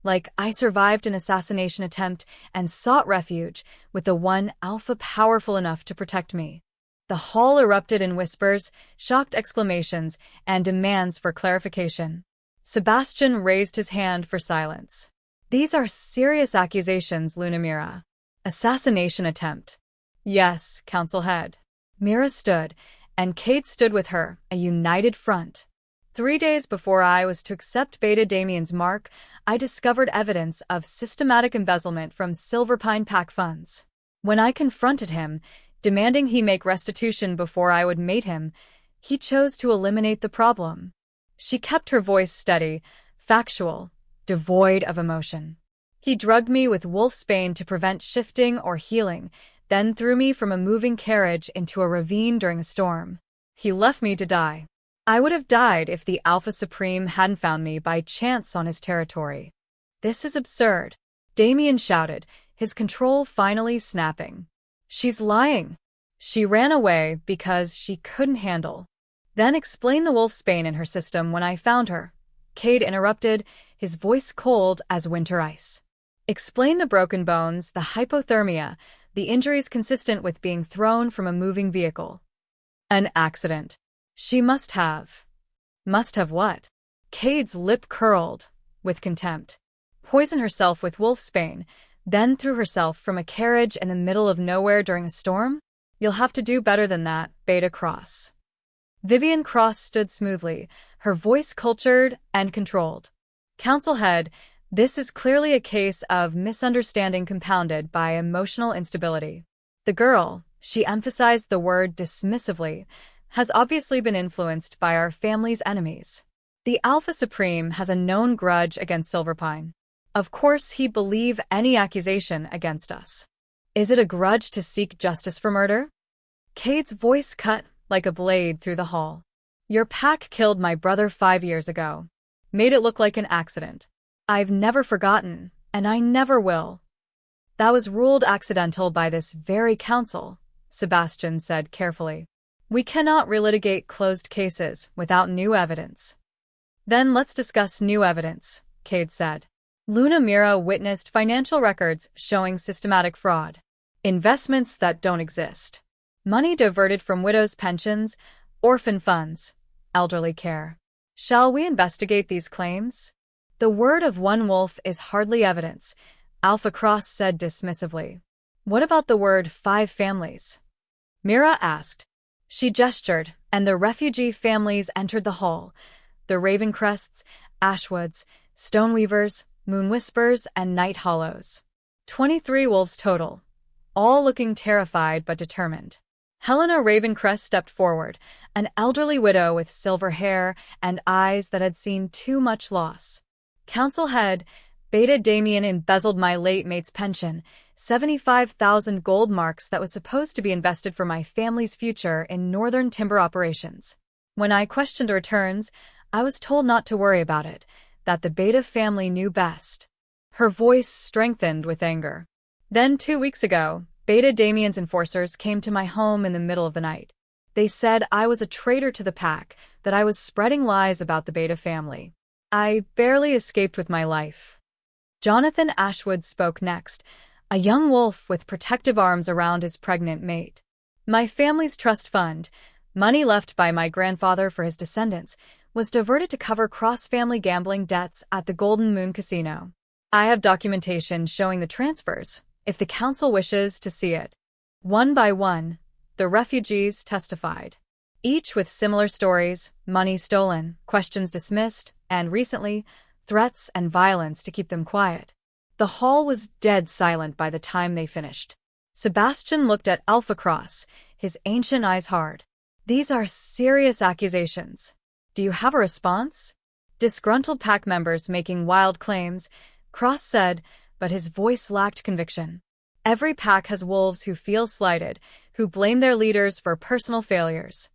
like I survived an assassination attempt and sought refuge with the one alpha powerful enough to protect me. The hall erupted in whispers, shocked exclamations, and demands for clarification. Sebastian raised his hand for silence. These are serious accusations, Luna Mira. Assassination attempt. Yes, council head. Mira stood, and Cade stood with her, a united front. 3 days before I was to accept Beta Damian's mark, I discovered evidence of systematic embezzlement from Silverpine Pack funds. When I confronted him, demanding he make restitution before I would mate him, he chose to eliminate the problem. She kept her voice steady, factual, devoid of emotion. He drugged me with wolf's bane to prevent shifting or healing, then threw me from a moving carriage into a ravine during a storm. He left me to die. I would have died if the Alpha Supreme hadn't found me by chance on his territory. This is absurd, Damian shouted, his control finally snapping. She's lying. She ran away because she couldn't handle. Then explain the wolf's bane in her system when I found her. Cade interrupted, his voice cold as winter ice. Explain the broken bones, the hypothermia, the injuries consistent with being thrown from a moving vehicle. An accident. She must have. Must have what? Cade's lip curled, with contempt. Poison herself with wolfsbane, then threw herself from a carriage in the middle of nowhere during a storm? You'll have to do better than that, Beta Cross. Vivian Cross stood smoothly, her voice cultured and controlled. Council head, this is clearly a case of misunderstanding compounded by emotional instability. The girl, she emphasized the word dismissively, has obviously been influenced by our family's enemies. The Alpha Supreme has a known grudge against Silverpine. Of course he'd believe any accusation against us. Is it a grudge to seek justice for murder? Cade's voice cut like a blade through the hall. Your pack killed my brother 5 years ago. Made it look like an accident. I've never forgotten, and I never will. That was ruled accidental by this very council, Sebastian said carefully. We cannot relitigate closed cases without new evidence. Then let's discuss new evidence, Cade said. Luna Mira witnessed financial records showing systematic fraud, investments that don't exist, money diverted from widows' pensions, orphan funds, elderly care. Shall we investigate these claims? The word of one wolf is hardly evidence, Alpha Cross said dismissively. What about the word 5 families? Mira asked. She gestured, and the refugee families entered the hall. The Ravencrests, Ashwoods, Stoneweavers, Moonwhispers, and Night Hollows. 23 wolves total, all looking terrified but determined. Helena Ravencrest stepped forward, an elderly widow with silver hair and eyes that had seen too much loss. Council head, Beta Damian embezzled my late mate's pension, 75,000 gold marks that was supposed to be invested for my family's future in northern timber operations. When I questioned returns, I was told not to worry about it, that the Beta family knew best. Her voice strengthened with anger. Then 2 weeks ago, Beta Damian's enforcers came to my home in the middle of the night. They said I was a traitor to the pack, that I was spreading lies about the Beta family. I barely escaped with my life. Jonathan Ashwood spoke next, a young wolf with protective arms around his pregnant mate. My family's trust fund, money left by my grandfather for his descendants, was diverted to cover cross-family gambling debts at the Golden Moon Casino. I have documentation showing the transfers, if the council wishes to see it. One by one, the refugees testified, each with similar stories, money stolen, questions dismissed, and recently, threats and violence to keep them quiet. The hall was dead silent by the time they finished. Sebastian looked at Alpha Cross, his ancient eyes hard. These are serious accusations. Do you have a response? Disgruntled pack members making wild claims, Cross said, but his voice lacked conviction. Every pack has wolves who feel slighted, who blame their leaders for personal failures.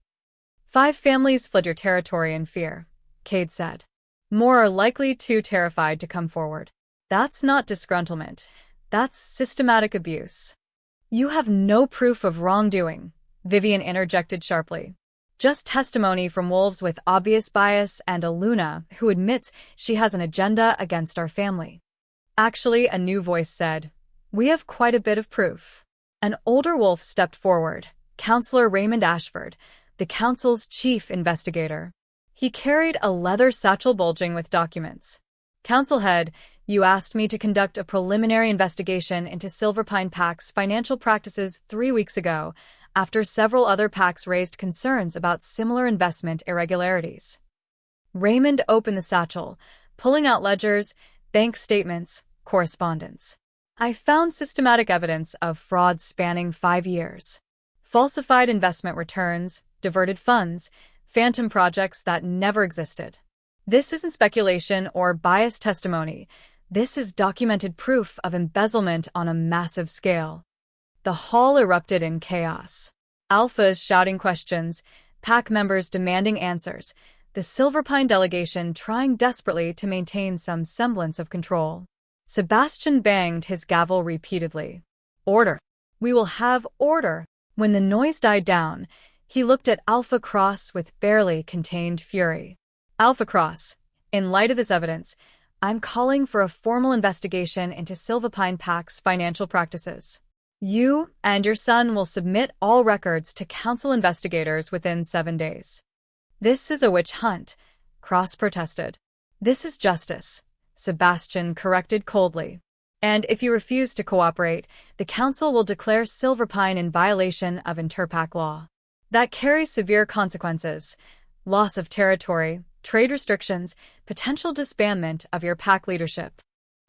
5 families fled your territory in fear, Cade said. More are likely too terrified to come forward. That's not disgruntlement. That's systematic abuse. You have no proof of wrongdoing, Vivian interjected sharply. Just testimony from wolves with obvious bias and a Luna who admits she has an agenda against our family. Actually, a new voice said, we have quite a bit of proof. An older wolf stepped forward, Counselor Raymond Ashford, the council's chief investigator. He carried a leather satchel bulging with documents. Council head, you asked me to conduct a preliminary investigation into Silverpine Pack's financial practices 3 weeks ago, after several other packs raised concerns about similar investment irregularities. Raymond opened the satchel, pulling out ledgers, bank statements, correspondence. I found systematic evidence of fraud spanning 5 years. Falsified investment returns, diverted funds, phantom projects that never existed. This isn't speculation or biased testimony. This is documented proof of embezzlement on a massive scale. The hall erupted in chaos. Alphas shouting questions, pack members demanding answers, the Silverpine delegation trying desperately to maintain some semblance of control. Sebastian banged his gavel repeatedly. Order. We will have order. When the noise died down, he looked at Alpha Cross with barely contained fury. Alpha Cross, in light of this evidence, I'm calling for a formal investigation into Silverpine Pack's financial practices. You and your son will submit all records to council investigators within 7 days. This is a witch hunt, Cross protested. This is justice, Sebastian corrected coldly. And if you refuse to cooperate, the council will declare Silverpine in violation of interpack law. That carries severe consequences: loss of territory, trade restrictions, potential disbandment of your pack leadership.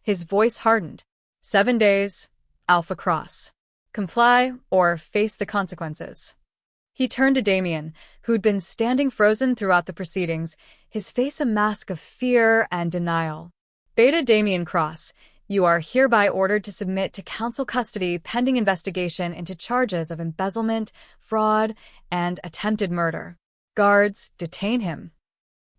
His voice hardened. 7 days, Alpha Cross. Comply or face the consequences. He turned to Damian, who'd been standing frozen throughout the proceedings, his face a mask of fear and denial. Beta Damian Cross, you are hereby ordered to submit to council custody pending investigation into charges of embezzlement, fraud, and attempted murder. Guards, detain him.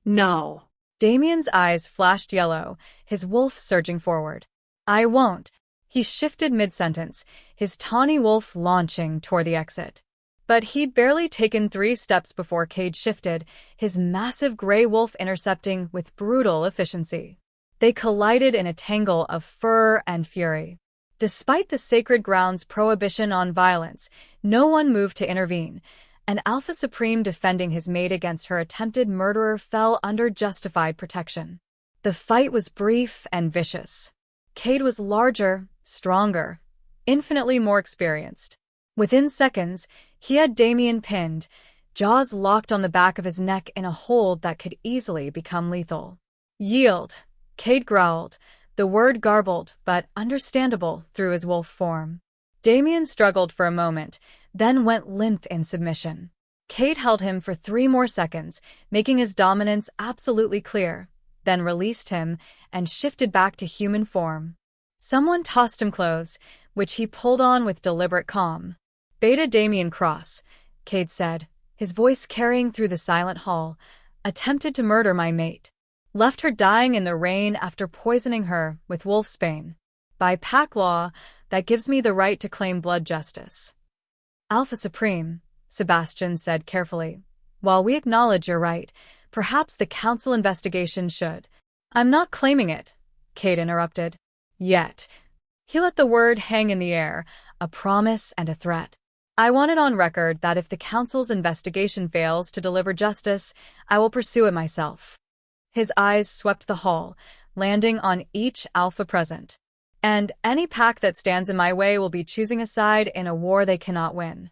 No. Damian's eyes flashed yellow, his wolf surging forward. I won't. He shifted mid-sentence, his tawny wolf launching toward the exit. But he'd barely taken 3 steps before Cade shifted, his massive gray wolf intercepting with brutal efficiency. They collided in a tangle of fur and fury. Despite the Sacred Ground's prohibition on violence, no one moved to intervene, and Alpha Supreme defending his mate against her attempted murderer fell under justified protection. The fight was brief and vicious. Cade was larger, stronger, infinitely more experienced. Within seconds, he had Damian pinned, jaws locked on the back of his neck in a hold that could easily become lethal. "Yield," Cade growled, the word garbled but understandable through his wolf form. Damian struggled for a moment, then went limp in submission. Cade held him for 3 more seconds, making his dominance absolutely clear, then released him and shifted back to human form. Someone tossed him clothes, which he pulled on with deliberate calm. "Beta Damian Cross," Cade said, his voice carrying through the silent hall, "attempted to murder my mate. Left her dying in the rain after poisoning her with wolfsbane. By pack law, that gives me the right to claim blood justice." "Alpha Supreme," Sebastian said carefully, "while we acknowledge your right, perhaps the council investigation should." "I'm not claiming it," Cade interrupted. "Yet." He let the word hang in the air, a promise and a threat. "I want it on record that if the council's investigation fails to deliver justice, I will pursue it myself." His eyes swept the hall, landing on each alpha present. "And any pack that stands in my way will be choosing a side in a war they cannot win."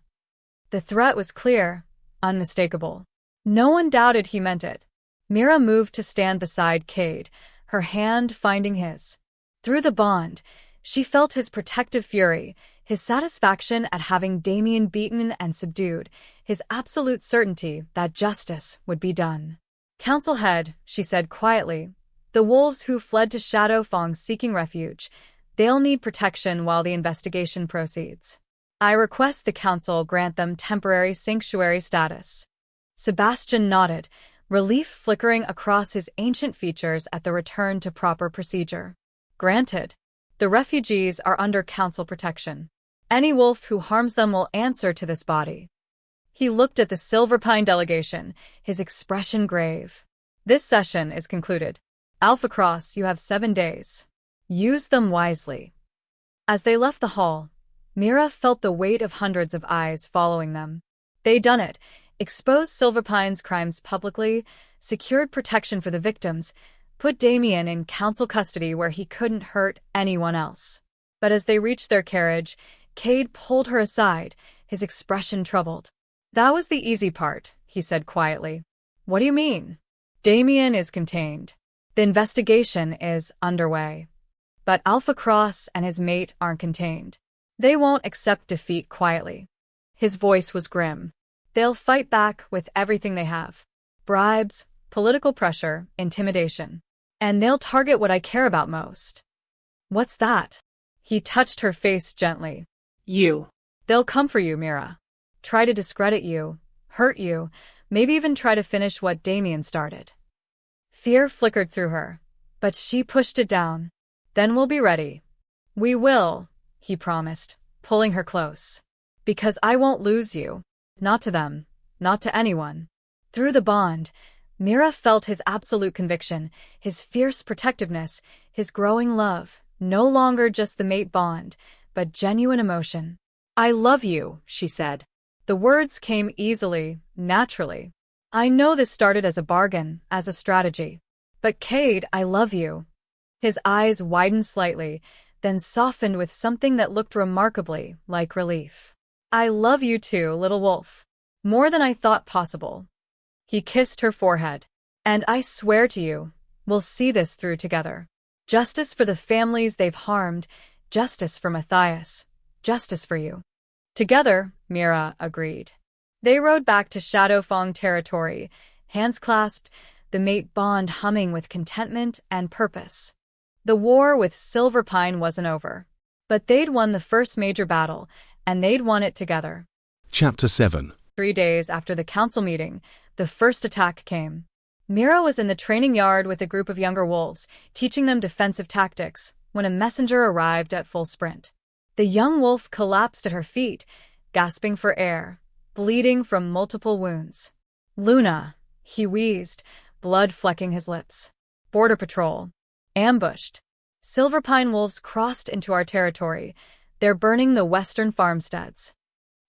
The threat was clear, unmistakable. No one doubted he meant it. Mira moved to stand beside Cade, her hand finding his. Through the bond, she felt his protective fury, his satisfaction at having Damian beaten and subdued, his absolute certainty that justice would be done. "Council head," she said quietly, "the wolves who fled to Shadowfang seeking refuge, they'll need protection while the investigation proceeds. I request the council grant them temporary sanctuary status." Sebastian nodded, relief flickering across his ancient features at the return to proper procedure. "Granted. The refugees are under council protection. Any wolf who harms them will answer to this body." He looked at the Silverpine delegation, his expression grave. "This session is concluded. Alpha Cross, you have 7 days. Use them wisely." As they left the hall, Mira felt the weight of hundreds of eyes following them. They'd done it, exposed Silverpine's crimes publicly, secured protection for the victims, put Damian in council custody where he couldn't hurt anyone else. But as they reached their carriage, Cade pulled her aside, his expression troubled. "That was the easy part," he said quietly. "What do you mean?" "Damian is contained. The investigation is underway. But Alpha Cross and his mate aren't contained. They won't accept defeat quietly." His voice was grim. "They'll fight back with everything they have. Bribes, political pressure, intimidation. And they'll target what I care about most." "What's that?" He touched her face gently. You. "They'll come for you, Mira. Try to discredit you, hurt you, maybe even try to finish what Damian started." Fear flickered through her, but she pushed it down. "Then we'll be ready." "We will," he promised, pulling her close. "Because I won't lose you. Not to them, not to anyone." Through the bond, Mira felt his absolute conviction, his fierce protectiveness, his growing love, no longer just the mate bond, but genuine emotion. "I love you," she said. The words came easily, naturally. "I know this started as a bargain, as a strategy. But Cade, I love you." His eyes widened slightly, then softened with something that looked remarkably like relief. "I love you too, little wolf. More than I thought possible." He kissed her forehead. "And I swear to you, we'll see this through together. Justice for the families they've harmed, justice for Matthias, justice for you." "Together," Mira agreed. They rode back to Shadowfang territory, hands clasped, the mate bond humming with contentment and purpose. The war with Silverpine wasn't over. But they'd won the first major battle, and they'd won it together. Chapter 7. 3 days after the council meeting, the first attack came. Mira was in the training yard with a group of younger wolves, teaching them defensive tactics, when a messenger arrived at full sprint. The young wolf collapsed at her feet, gasping for air, bleeding from multiple wounds. "Luna," he wheezed, blood flecking his lips. "Border Patrol. Ambushed. Silverpine wolves crossed into our territory. They're burning the western farmsteads.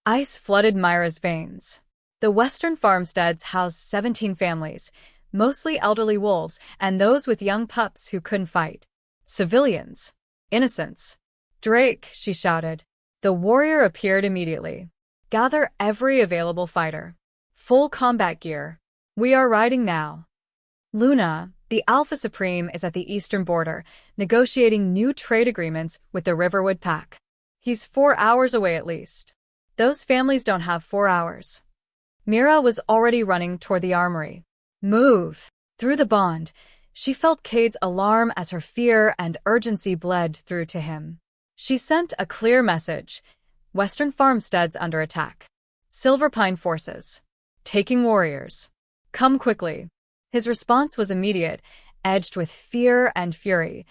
Ice flooded Myra's veins. The western farmsteads housed 17 families, mostly elderly wolves and those with young pups who couldn't fight. Civilians. Innocents. Drake, she shouted. The warrior appeared immediately. Gather every available fighter. Full combat gear. We are riding now. Luna, the Alpha Supreme, is at the eastern border, negotiating new trade agreements with the Riverwood Pack. He's 4 hours away at least. Those families don't have 4 hours. Mira was already running toward the armory. Move! Through the bond, she felt Cade's alarm as her fear and urgency bled through to him. She sent a clear message. Western farmsteads under attack. Silverpine forces. Taking warriors. Come quickly. His response was immediate, edged with fear and fury.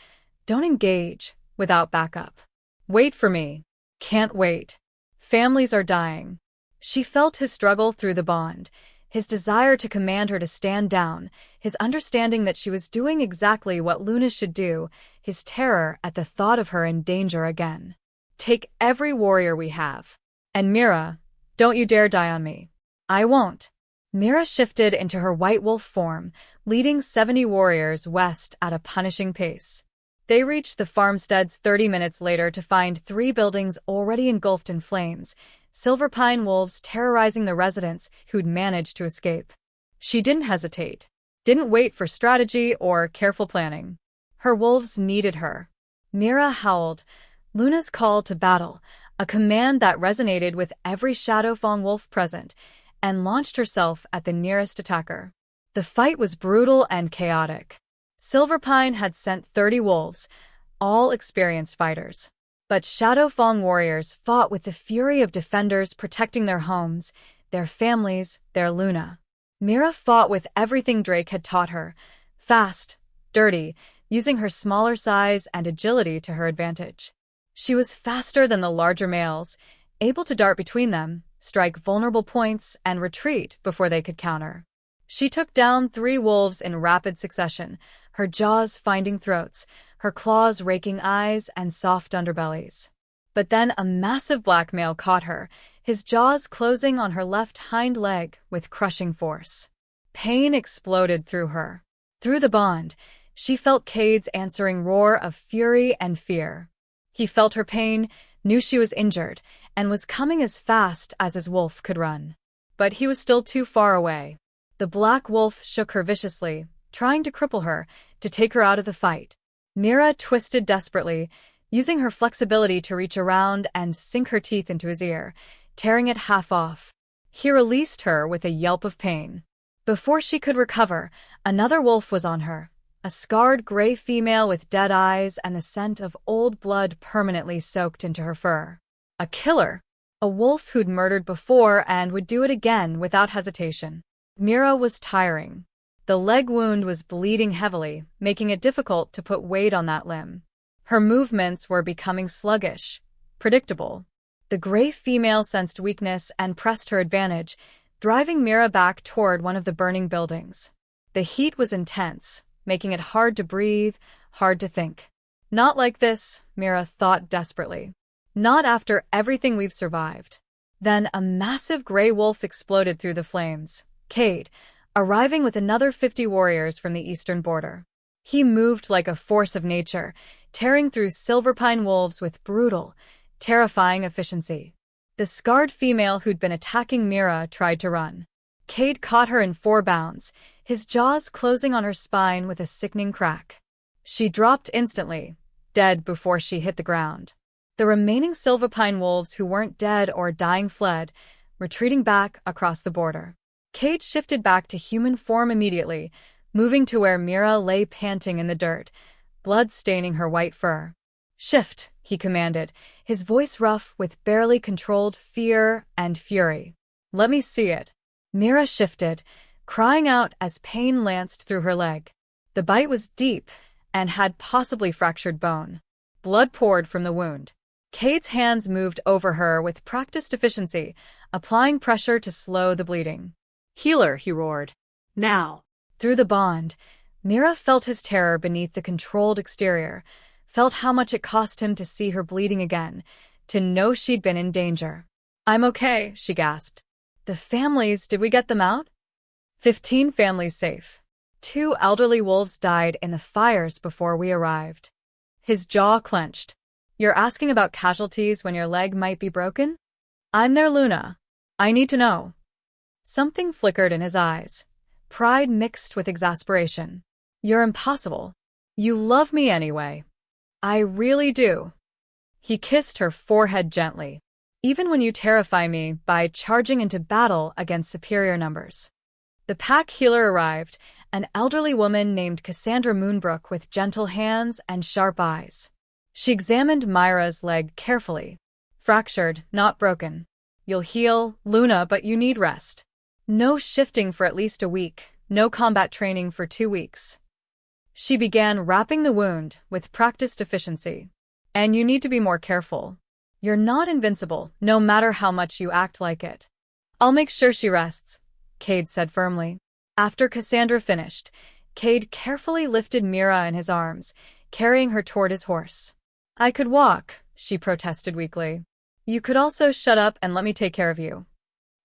Don't engage without backup. Wait for me. Can't wait. Families are dying. She felt his struggle through the bond, his desire to command her to stand down, his understanding that she was doing exactly what Luna should do, his terror at the thought of her in danger again. Take every warrior we have. And Mira, don't you dare die on me. I won't. Mira shifted into her white wolf form, leading 70 warriors west at a punishing pace. They reached the farmsteads 30 minutes later to find 3 buildings already engulfed in flames, Silverpine wolves terrorizing the residents who'd managed to escape. She didn't hesitate, didn't wait for strategy or careful planning. Her wolves needed her. Mira howled, Luna's call to battle, a command that resonated with every Shadowfang wolf present, and launched herself at the nearest attacker. The fight was brutal and chaotic. Silverpine had sent 30 wolves, all experienced fighters. But Shadowfang warriors fought with the fury of defenders protecting their homes, their families, their Luna. Mira fought with everything Drake had taught her, fast, dirty, using her smaller size and agility to her advantage. She was faster than the larger males, able to dart between them, strike vulnerable points, and retreat before they could counter. She took down 3 wolves in rapid succession, her jaws finding throats, her claws raking eyes and soft underbellies. But then a massive black male caught her, his jaws closing on her left hind leg with crushing force. Pain exploded through her. Through the bond, she felt Cade's answering roar of fury and fear. He felt her pain, knew she was injured, and was coming as fast as his wolf could run. But he was still too far away. The black wolf shook her viciously, trying to cripple her, to take her out of the fight. Mira twisted desperately, using her flexibility to reach around and sink her teeth into his ear, tearing it half off. He released her with a yelp of pain. Before she could recover, another wolf was on her, a scarred gray female with dead eyes and the scent of old blood permanently soaked into her fur. A killer, a wolf who'd murdered before and would do it again without hesitation. Mira was tiring. The leg wound was bleeding heavily, making it difficult to put weight on that limb. Her movements were becoming sluggish, predictable. The gray female sensed weakness and pressed her advantage, driving Mira back toward one of the burning buildings. The heat was intense, making it hard to breathe, hard to think. Not like this, Mira thought desperately. Not after everything we've survived. Then a massive gray wolf exploded through the flames. Cade, arriving with another 50 warriors from the eastern border. He moved like a force of nature, tearing through Silverpine wolves with brutal, terrifying efficiency. The scarred female who'd been attacking Mira tried to run. Cade caught her in 4 bounds, his jaws closing on her spine with a sickening crack. She dropped instantly, dead before she hit the ground. The remaining Silverpine wolves who weren't dead or dying fled, retreating back across the border. Cade shifted back to human form immediately, moving to where Mira lay panting in the dirt, blood staining her white fur. Shift, he commanded, his voice rough with barely controlled fear and fury. Let me see it. Mira shifted, crying out as pain lanced through her leg. The bite was deep and had possibly fractured bone. Blood poured from the wound. Cade's hands moved over her with practiced efficiency, applying pressure to slow the bleeding. Healer, he roared. Now. Through the bond, Mira felt his terror beneath the controlled exterior, felt how much it cost him to see her bleeding again, to know she'd been in danger. "I'm okay," she gasped. "The families, did we get them out?" 15 families safe. 2 elderly wolves died in the fires before we arrived. His jaw clenched. "You're asking about casualties when your leg might be broken? I'm their Luna. I need to know." Something flickered in his eyes, pride mixed with exasperation. "You're impossible. You love me anyway." "I really do." He kissed her forehead gently. "Even when you terrify me by charging into battle against superior numbers." The pack healer arrived, an elderly woman named Cassandra Moonbrook with gentle hands and sharp eyes. She examined Myra's leg carefully. "Fractured, not broken. You'll heal, Luna, but you need rest. No shifting for at least a week, no combat training for 2 weeks." She began wrapping the wound with practiced efficiency. "And you need to be more careful. You're not invincible, no matter how much you act like it." "I'll make sure she rests," Cade said firmly. After Cassandra finished, Cade carefully lifted Mira in his arms, carrying her toward his horse. "I could walk," she protested weakly. "You could also shut up and let me take care of you."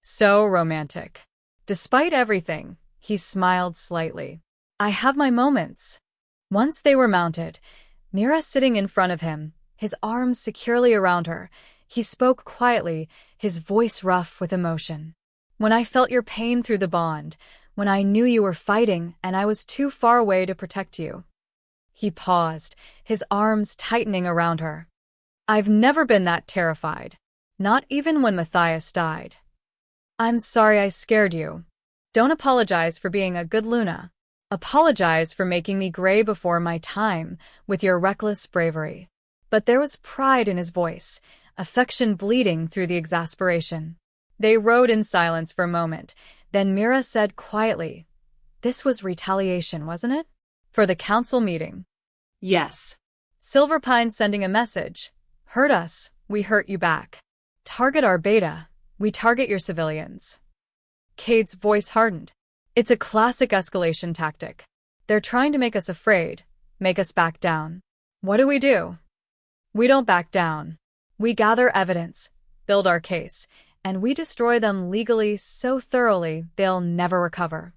So romantic. Despite everything, he smiled slightly. "I have my moments." Once they were mounted, Mira sitting in front of him, his arms securely around her, he spoke quietly, his voice rough with emotion. "When I felt your pain through the bond, when I knew you were fighting and I was too far away to protect you." He paused, his arms tightening around her. "I've never been that terrified. Not even when Matthias died." "I'm sorry I scared you. Don't apologize for being a good Luna. Apologize for making me gray before my time with your reckless bravery." But there was pride in his voice, affection bleeding through the exasperation. They rode in silence for a moment, then Mira said quietly, "This was retaliation, wasn't it? For the council meeting?" Yes. "Silverpine sending a message. Hurt us, we hurt you back. Target our beta, we target your civilians." Cade's voice hardened. "It's a classic escalation tactic. They're trying to make us afraid, make us back down. What do? We don't back down. We gather evidence, build our case, and we destroy them legally so thoroughly they'll never recover."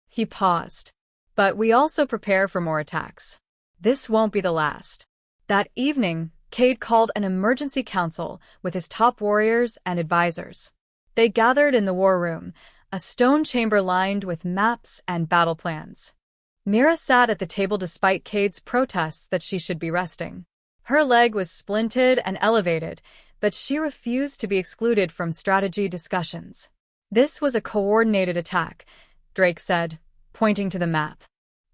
He paused. "But we also prepare for more attacks. This won't be the last." That evening, Cade called an emergency council with his top warriors and advisors. They gathered in the war room, a stone chamber lined with maps and battle plans. Mira sat at the table despite Cade's protests that she should be resting. Her leg was splinted and elevated, but she refused to be excluded from strategy discussions. "This was a coordinated attack," Drake said, pointing to the map.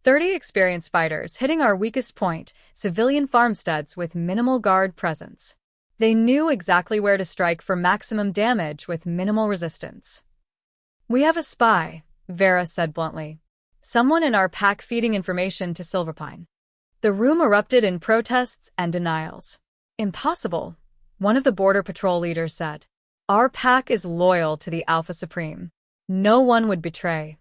30 experienced fighters hitting our weakest point, civilian farmsteads with minimal guard presence. They knew exactly where to strike for maximum damage with minimal resistance. "We have a spy," Vera said bluntly. "Someone in our pack feeding information to Silverpine." The room erupted in protests and denials. "Impossible," one of the Border Patrol leaders said. "Our pack is loyal to the Alpha Supreme. No one would betray."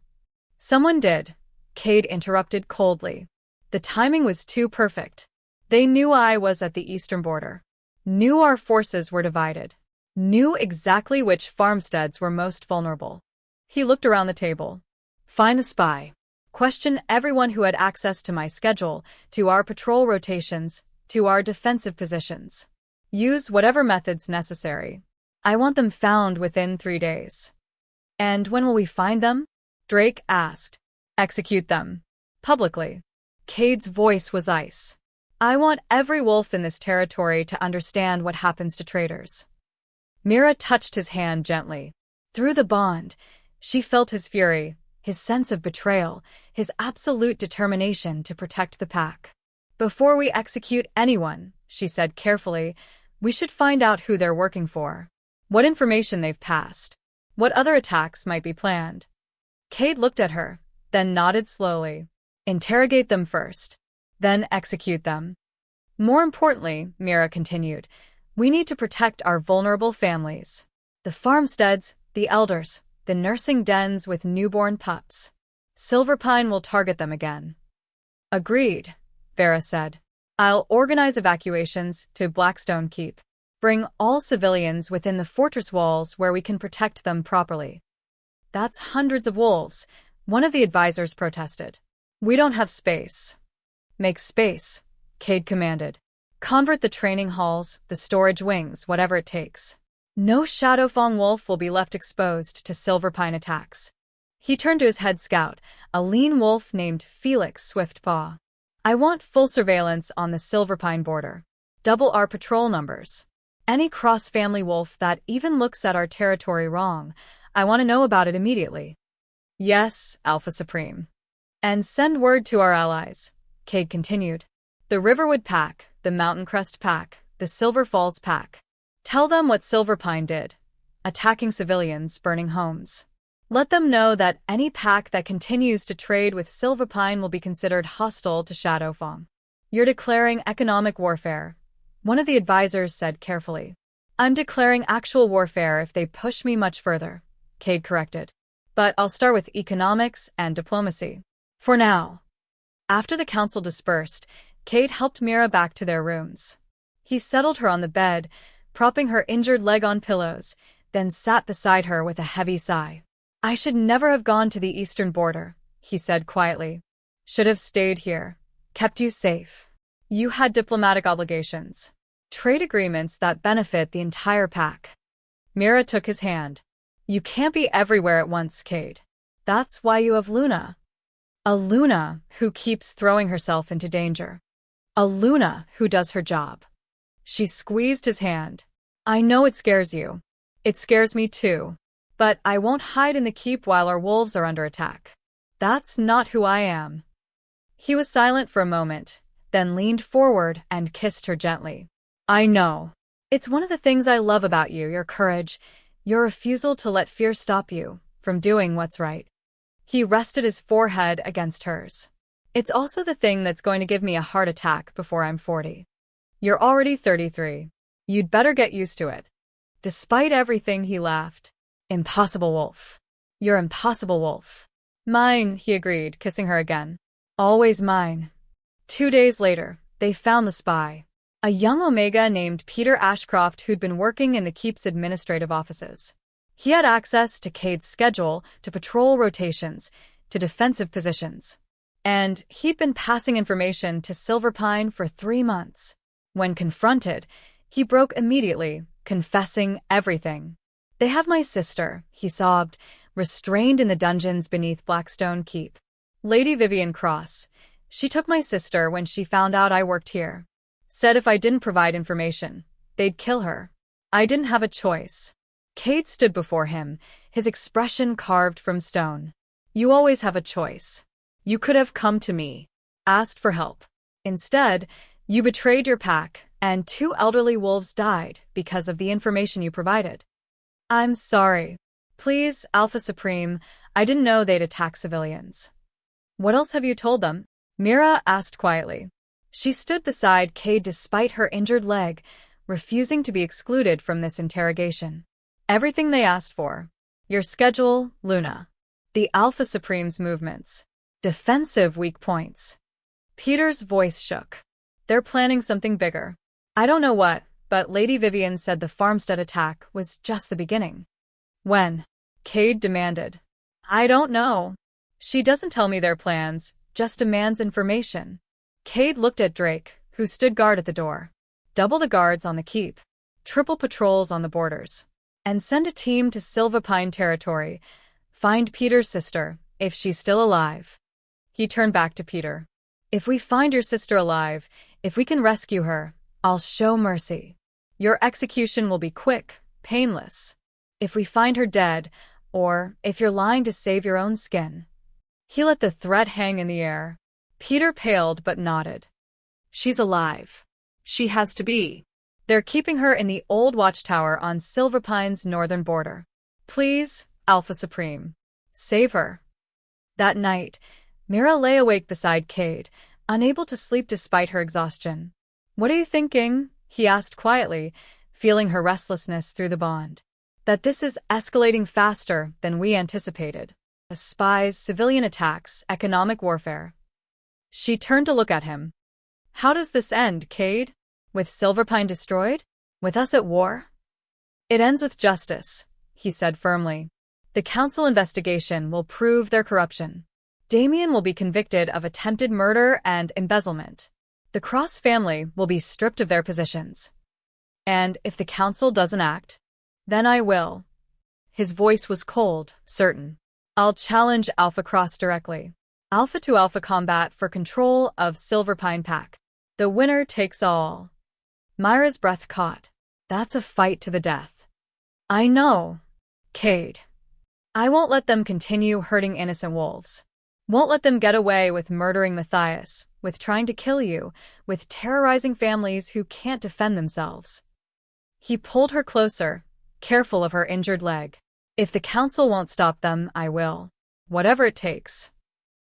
"Someone did," Cade interrupted coldly. "The timing was too perfect. They knew I was at the eastern border. Knew our forces were divided. Knew exactly which farmsteads were most vulnerable." He looked around the table. "Find a spy. Question everyone who had access to my schedule, to our patrol rotations, to our defensive positions. Use whatever methods necessary. I want them found within 3 days." "And when will we find them?" Drake asked. "Execute them. Publicly." Cade's voice was ice. "I want every wolf in this territory to understand what happens to traitors." Mira touched his hand gently. Through the bond, she felt his fury, his sense of betrayal, his absolute determination to protect the pack. "Before we execute anyone," she said carefully, "we should find out who they're working for. What information they've passed. What other attacks might be planned." Cade looked at her, then nodded slowly. "Interrogate them first, then execute them. More importantly," Mira continued, "we need to protect our vulnerable families. The farmsteads, the elders, the nursing dens with newborn pups. Silverpine will target them again. Agreed, Vera said. I'll organize evacuations to Blackstone Keep. Bring all civilians within the fortress walls where we can protect them properly. That's hundreds of wolves, one of the advisors protested. We don't have space. Make space, Cade commanded. Convert the training halls, the storage wings, whatever it takes. No Shadowfang wolf will be left exposed to Silverpine attacks. He turned to his head scout, a lean wolf named Felix Swiftpaw. I want full surveillance on the Silverpine border. Double our patrol numbers. Any cross-family wolf that even looks at our territory wrong, I want to know about it immediately. Yes, Alpha Supreme. And send word to our allies, Cade continued. The Riverwood Pack, the Mountain Crest Pack, the Silver Falls Pack. Tell them what Silverpine did. Attacking civilians, burning homes. Let them know that any pack that continues to trade with Silverpine will be considered hostile to Shadowfang. You're declaring economic warfare, one of the advisors said carefully. I'm declaring actual warfare if they push me much further, Cade corrected. But I'll start with economics and diplomacy. For now. After the council dispersed, Cade helped Mira back to their rooms. He settled her on the bed, propping her injured leg on pillows, then sat beside her with a heavy sigh. I should never have gone to the eastern border, he said quietly. Should have stayed here. Kept you safe. You had diplomatic obligations. Trade agreements that benefit the entire pack. Mira took his hand. You can't be everywhere at once, Cade. That's why you have Luna. A Luna who keeps throwing herself into danger. A Luna who does her job. She squeezed his hand. I know it scares you. It scares me too. But I won't hide in the keep while our wolves are under attack. That's not who I am. He was silent for a moment, then leaned forward and kissed her gently. I know. It's one of the things I love about you, your courage, your refusal to let fear stop you from doing what's right. He rested his forehead against hers. It's also the thing that's going to give me a heart attack before I'm 40. You're already 33. You'd better get used to it. Despite everything, he laughed. Impossible wolf. You're impossible wolf. Mine, he agreed, kissing her again. Always mine. 2 days later, they found the spy. A young Omega named Peter Ashcroft who'd been working in the Keep's administrative offices. He had access to Cade's schedule, to patrol rotations, to defensive positions. And he'd been passing information to Silverpine for 3 months. When confronted, he broke immediately, confessing everything. They have my sister, he sobbed, restrained in the dungeons beneath Blackstone Keep. Lady Vivian Cross. She took my sister when she found out I worked here. Said if I didn't provide information, they'd kill her. I didn't have a choice. Cade stood before him, his expression carved from stone. You always have a choice. You could have come to me, asked for help. Instead, you betrayed your pack, and 2 elderly wolves died because of the information you provided. I'm sorry. Please, Alpha Supreme, I didn't know they'd attack civilians. What else have you told them? Mira asked quietly. She stood beside Cade despite her injured leg, refusing to be excluded from this interrogation. Everything they asked for. Your schedule, Luna. The Alpha Supreme's movements. Defensive weak points. Peter's voice shook. They're planning something bigger. I don't know what, but Lady Vivian said the farmstead attack was just the beginning. When? Cade demanded. I don't know. She doesn't tell me their plans, just demands information. Cade looked at Drake, who stood guard at the door. Double the guards on the keep. Triple patrols on the borders. And send a team to Silverpine territory. Find Peter's sister, if she's still alive. He turned back to Peter. If we find your sister alive, if we can rescue her, I'll show mercy. Your execution will be quick, painless. If we find her dead, or if you're lying to save your own skin. He let the threat hang in the air. Peter paled but nodded. She's alive. She has to be. They're keeping her in the old watchtower on Silverpine's northern border. Please, Alpha Supreme. Save her. That night, Mira lay awake beside Cade, unable to sleep despite her exhaustion. What are you thinking? He asked quietly, feeling her restlessness through the bond. That this is escalating faster than we anticipated. The spies, civilian attacks, economic warfare. She turned to look at him. How does this end, Cade? With Silverpine destroyed? With us at war? It ends with justice, he said firmly. The council investigation will prove their corruption. Damian will be convicted of attempted murder and embezzlement. The Cross family will be stripped of their positions. And if the council doesn't act, then I will. His voice was cold, certain. I'll challenge Alpha Cross directly. Alpha-to-alpha combat for control of Silverpine Pack. The winner takes all. Myra's breath caught. That's a fight to the death. I know, Cade. I won't let them continue hurting innocent wolves. Won't let them get away with murdering Matthias, with trying to kill you, with terrorizing families who can't defend themselves. He pulled her closer, careful of her injured leg. If the council won't stop them, I will. Whatever it takes.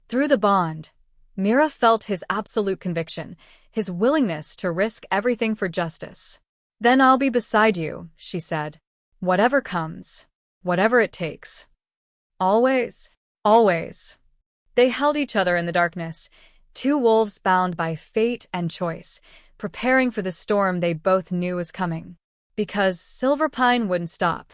Through the bond, Mira felt his absolute conviction, his willingness to risk everything for justice. Then I'll be beside you, she said. Whatever comes, whatever it takes. Always, always. They held each other in the darkness, two wolves bound by fate and choice, preparing for the storm they both knew was coming. Because Silverpine wouldn't stop.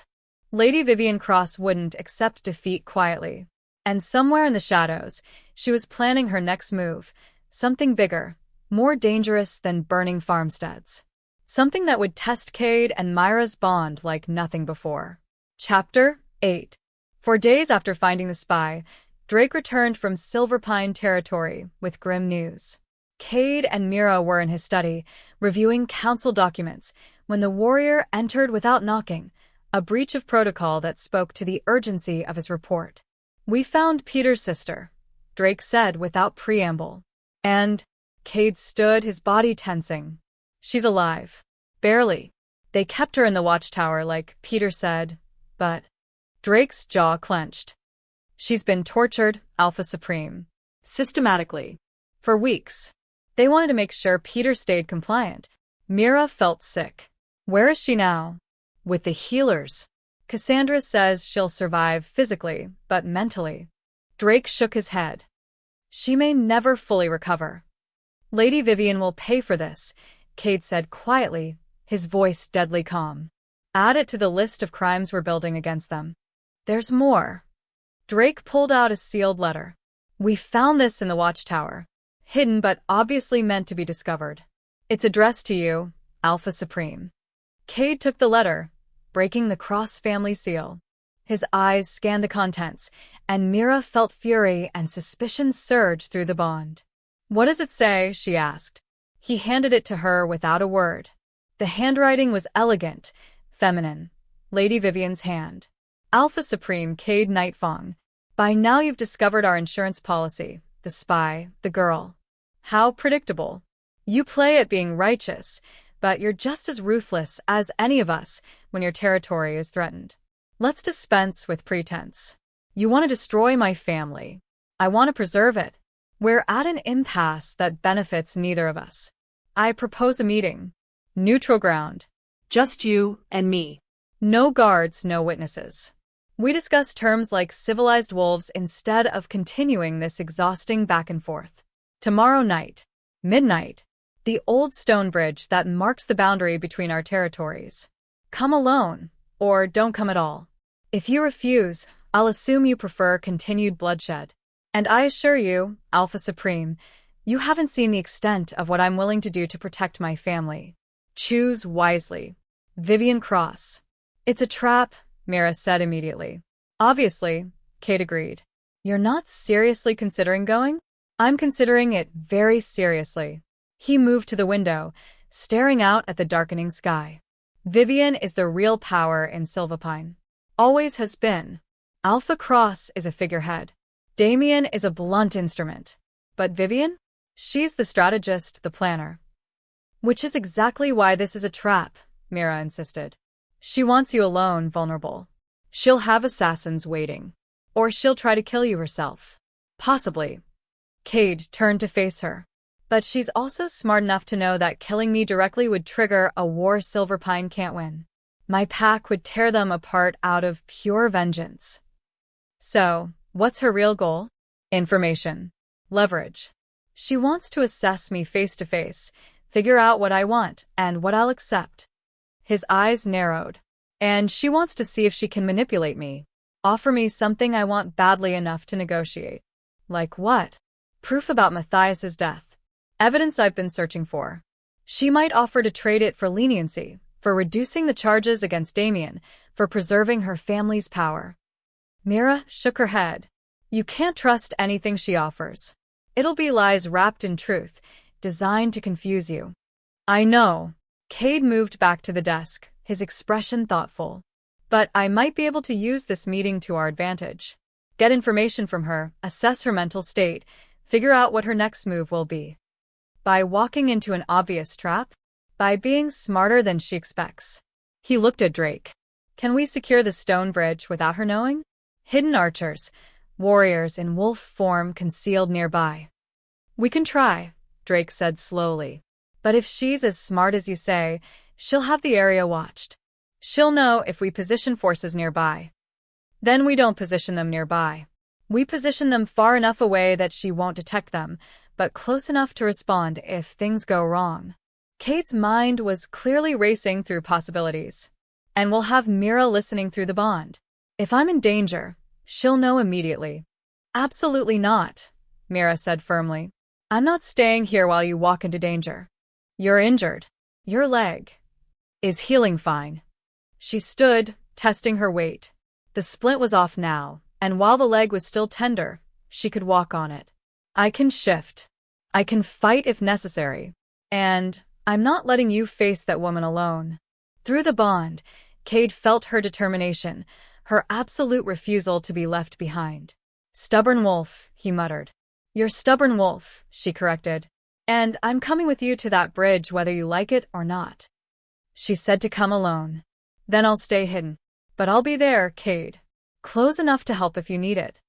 Lady Vivian Cross wouldn't accept defeat quietly. And somewhere in the shadows, she was planning her next move, something bigger, more dangerous than burning farmsteads. Something that would test Cade and Myra's bond like nothing before. Chapter 8. For days after finding the spy, Drake returned from Silverpine territory with grim news. Cade and Mira were in his study, reviewing council documents, when the warrior entered without knocking, a breach of protocol that spoke to the urgency of his report. We found Peter's sister, Drake said without preamble. And Cade stood, his body tensing. She's alive. Barely. They kept her in the watchtower like Peter said, but Drake's jaw clenched. She's been tortured, Alpha Supreme. Systematically. For weeks. They wanted to make sure Peter stayed compliant. Mira felt sick. Where is she now? With the healers. Cassandra says she'll survive physically, but mentally. Drake shook his head. She may never fully recover. Lady Vivian will pay for this, Cade said quietly, his voice deadly calm. Add it to the list of crimes we're building against them. There's more. Drake pulled out a sealed letter. We found this in the watchtower. Hidden but obviously meant to be discovered. It's addressed to you, Alpha Supreme. Cade took the letter, breaking the Cross family seal. His eyes scanned the contents, and Mira felt fury and suspicion surge through the bond. What does it say? She asked. He handed it to her without a word. The handwriting was elegant, feminine. Lady Vivian's hand. Alpha Supreme Cade Nightfang. By now you've discovered our insurance policy, the spy, the girl. How predictable. You play at being righteous, but you're just as ruthless as any of us when your territory is threatened. Let's dispense with pretense. You want to destroy my family. I want to preserve it. We're at an impasse that benefits neither of us. I propose a meeting. Neutral ground. Just you and me. No guards, no witnesses. We discuss terms like civilized wolves instead of continuing this exhausting back and forth. Tomorrow night. Midnight. The old stone bridge that marks the boundary between our territories. Come alone, or don't come at all. If you refuse, I'll assume you prefer continued bloodshed. And I assure you, Alpha Supreme, you haven't seen the extent of what I'm willing to do to protect my family. Choose wisely. Vivian Cross. It's a trap, Mira said immediately. Obviously, Cade agreed. You're not seriously considering going? I'm considering it very seriously. He moved to the window, staring out at the darkening sky. Vivian is the real power in Silverpine. Always has been. Alpha Cross is a figurehead. Damian is a blunt instrument. But Vivian? She's the strategist, the planner. Which is exactly why this is a trap, Mira insisted. She wants you alone, vulnerable. She'll have assassins waiting. Or she'll try to kill you herself. Possibly. Cade turned to face her. But she's also smart enough to know that killing me directly would trigger a war Silverpine can't win. My pack would tear them apart out of pure vengeance. So, what's her real goal? Information. Leverage. She wants to assess me face to face, figure out what I want and what I'll accept. His eyes narrowed. And she wants to see if she can manipulate me. Offer me something I want badly enough to negotiate. Like what? Proof about Matthias's death. Evidence I've been searching for. She might offer to trade it for leniency, for reducing the charges against Damian, for preserving her family's power. Mira shook her head. You can't trust anything she offers. It'll be lies wrapped in truth, designed to confuse you. I know. Cade moved back to the desk, his expression thoughtful. But I might be able to use this meeting to our advantage. Get information from her, assess her mental state, figure out what her next move will be. By walking into an obvious trap? By being smarter than she expects. He looked at Drake. Can we secure the stone bridge without her knowing? Hidden archers, warriors in wolf form concealed nearby. We can try, Drake said slowly. But if she's as smart as you say, she'll have the area watched. She'll know if we position forces nearby. Then we don't position them nearby. We position them far enough away that she won't detect them, but close enough to respond if things go wrong. Kate's mind was clearly racing through possibilities. And we'll have Mira listening through the bond. If I'm in danger, she'll know immediately. Absolutely not, Mira said firmly. I'm not staying here while you walk into danger. You're injured. Your leg is healing fine. She stood, testing her weight. The splint was off now, and while the leg was still tender, she could walk on it. I can shift. I can fight if necessary. And I'm not letting you face that woman alone. Through the bond, Cade felt her determination, her absolute refusal to be left behind. Stubborn wolf, he muttered. You're stubborn wolf, she corrected. And I'm coming with you to that bridge whether you like it or not. She said to come alone. Then I'll stay hidden. But I'll be there, Cade. Close enough to help if you need it.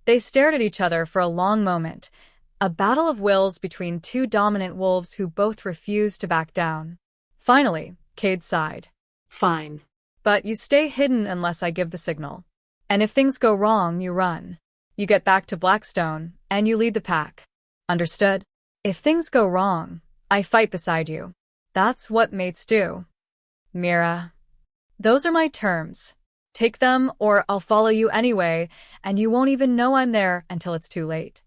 They stared at each other for a long moment, a battle of wills between two dominant wolves who both refused to back down. Finally, Cade sighed. Fine. But you stay hidden unless I give the signal. And if things go wrong, you run. You get back to Blackstone, and you lead the pack. Understood? If things go wrong, I fight beside you. That's what mates do. Mira. Those are my terms. Take them, or I'll follow you anyway, and you won't even know I'm there until it's too late.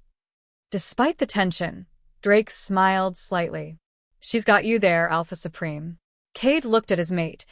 Despite the tension, Drake smiled slightly. She's got you there, Alpha Supreme. Cade looked at his mate,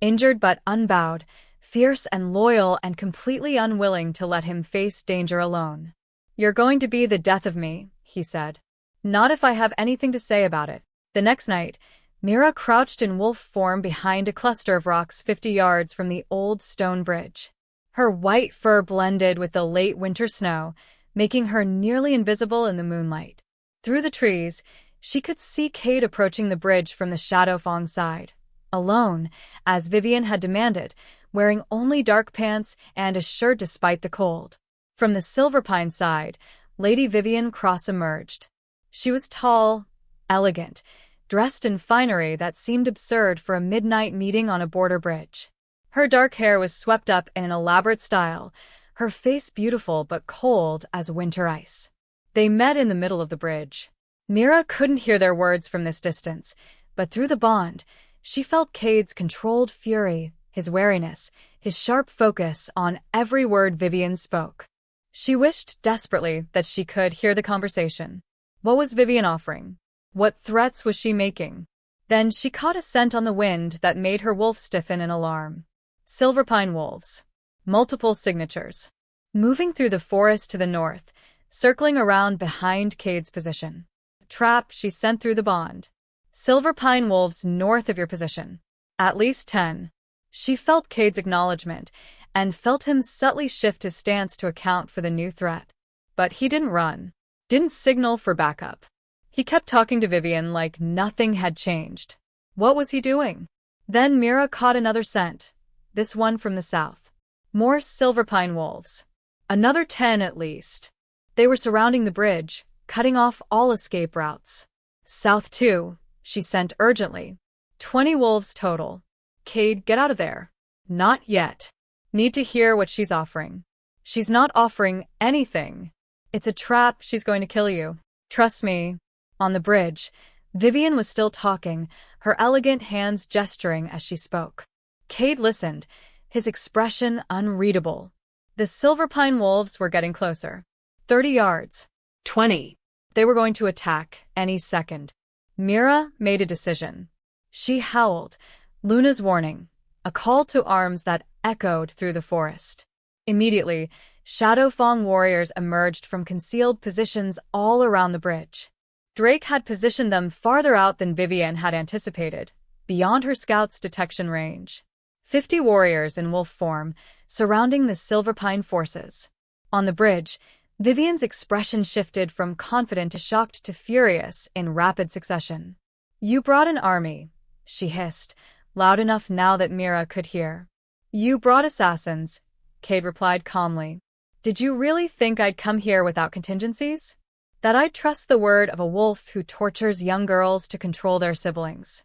injured but unbowed, fierce and loyal and completely unwilling to let him face danger alone. You're going to be the death of me, he said. Not if I have anything to say about it. The next night, Mira crouched in wolf form behind a cluster of rocks 50 yards from the old stone bridge. Her white fur blended with the late winter snow, making her nearly invisible in the moonlight. Through the trees, she could see Cade approaching the bridge from the Shadowfang side. Alone, as Vivian had demanded, wearing only dark pants and a shirt despite the cold. From the Silverpine side, Lady Vivian Cross emerged. She was tall, elegant, dressed in finery that seemed absurd for a midnight meeting on a border bridge. Her dark hair was swept up in an elaborate style, her face beautiful but cold as winter ice. They met in the middle of the bridge. Mira couldn't hear their words from this distance, but through the bond, she felt Cade's controlled fury, his wariness, his sharp focus on every word Vivian spoke. She wished desperately that she could hear the conversation. What was Vivian offering? What threats was she making? Then she caught a scent on the wind that made her wolf stiffen in alarm. Silverpine wolves. Multiple signatures. Moving through the forest to the north, circling around behind Cade's position. Trap she sent through the bond. Silverpine wolves north of your position. At least 10. She felt Cade's acknowledgement, and felt him subtly shift his stance to account for the new threat. But he didn't run. Didn't signal for backup. He kept talking to Vivian like nothing had changed. What was he doing? Then Mira caught another scent, this one from the south. More Silverpine wolves. Another 10 at least. They were surrounding the bridge, cutting off all escape routes. South 2, she sent urgently. 20 wolves total. Cade, get out of there. Not yet. Need to hear what she's offering. She's not offering anything. It's a trap, she's going to kill you. Trust me. On the bridge, Vivian was still talking, her elegant hands gesturing as she spoke. Cade listened, his expression unreadable. The Silverpine wolves were getting closer. 30 yards. 20. They were going to attack any second. Mira made a decision. She howled, Luna's warning, a call to arms that echoed through the forest. Immediately, Shadowfang warriors emerged from concealed positions all around the bridge. Drake had positioned them farther out than Vivian had anticipated, beyond her scout's detection range. 50 warriors in wolf form, surrounding the Silverpine forces. On the bridge, Vivian's expression shifted from confident to shocked to furious in rapid succession. You brought an army, she hissed, loud enough now that Mira could hear. You brought assassins, Cade replied calmly. Did you really think I'd come here without contingencies? That I'd trust the word of a wolf who tortures young girls to control their siblings?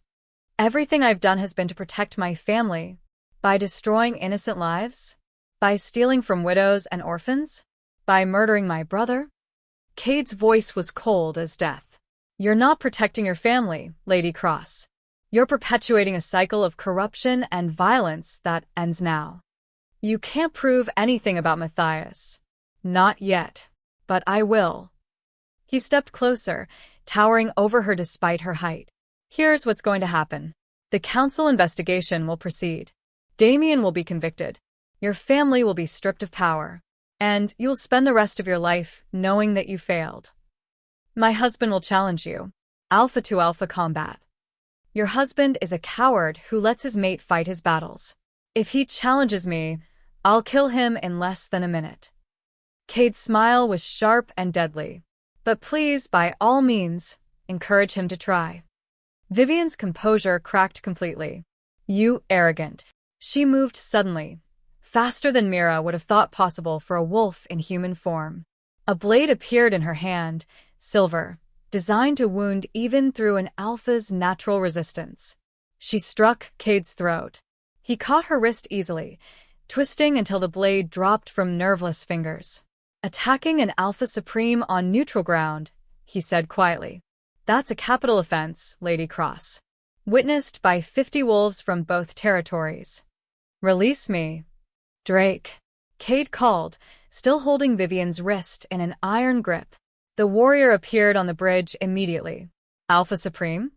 Everything I've done has been to protect my family. By destroying innocent lives? By stealing from widows and orphans? By murdering my brother? Cade's voice was cold as death. You're not protecting your family, Lady Cross. You're perpetuating a cycle of corruption and violence that ends now. You can't prove anything about Matthias. Not yet. But I will. He stepped closer, towering over her despite her height. Here's what's going to happen. The council investigation will proceed. Damian will be convicted. Your family will be stripped of power. And you'll spend the rest of your life knowing that you failed. My husband will challenge you. Alpha to alpha combat. Your husband is a coward who lets his mate fight his battles. If he challenges me, I'll kill him in less than a minute. Cade's smile was sharp and deadly. But please, by all means, encourage him to try. Vivian's composure cracked completely. You arrogant. She moved suddenly, faster than Mira would have thought possible for a wolf in human form. A blade appeared in her hand, silver, designed to wound even through an alpha's natural resistance. She struck Cade's throat. He caught her wrist easily, twisting until the blade dropped from nerveless fingers. Attacking an Alpha Supreme on neutral ground, he said quietly. That's a capital offense, Lady Cross. Witnessed by 50 wolves from both territories. Release me. Drake. Cade called, still holding Vivian's wrist in an iron grip. The warrior appeared on the bridge immediately. Alpha Supreme?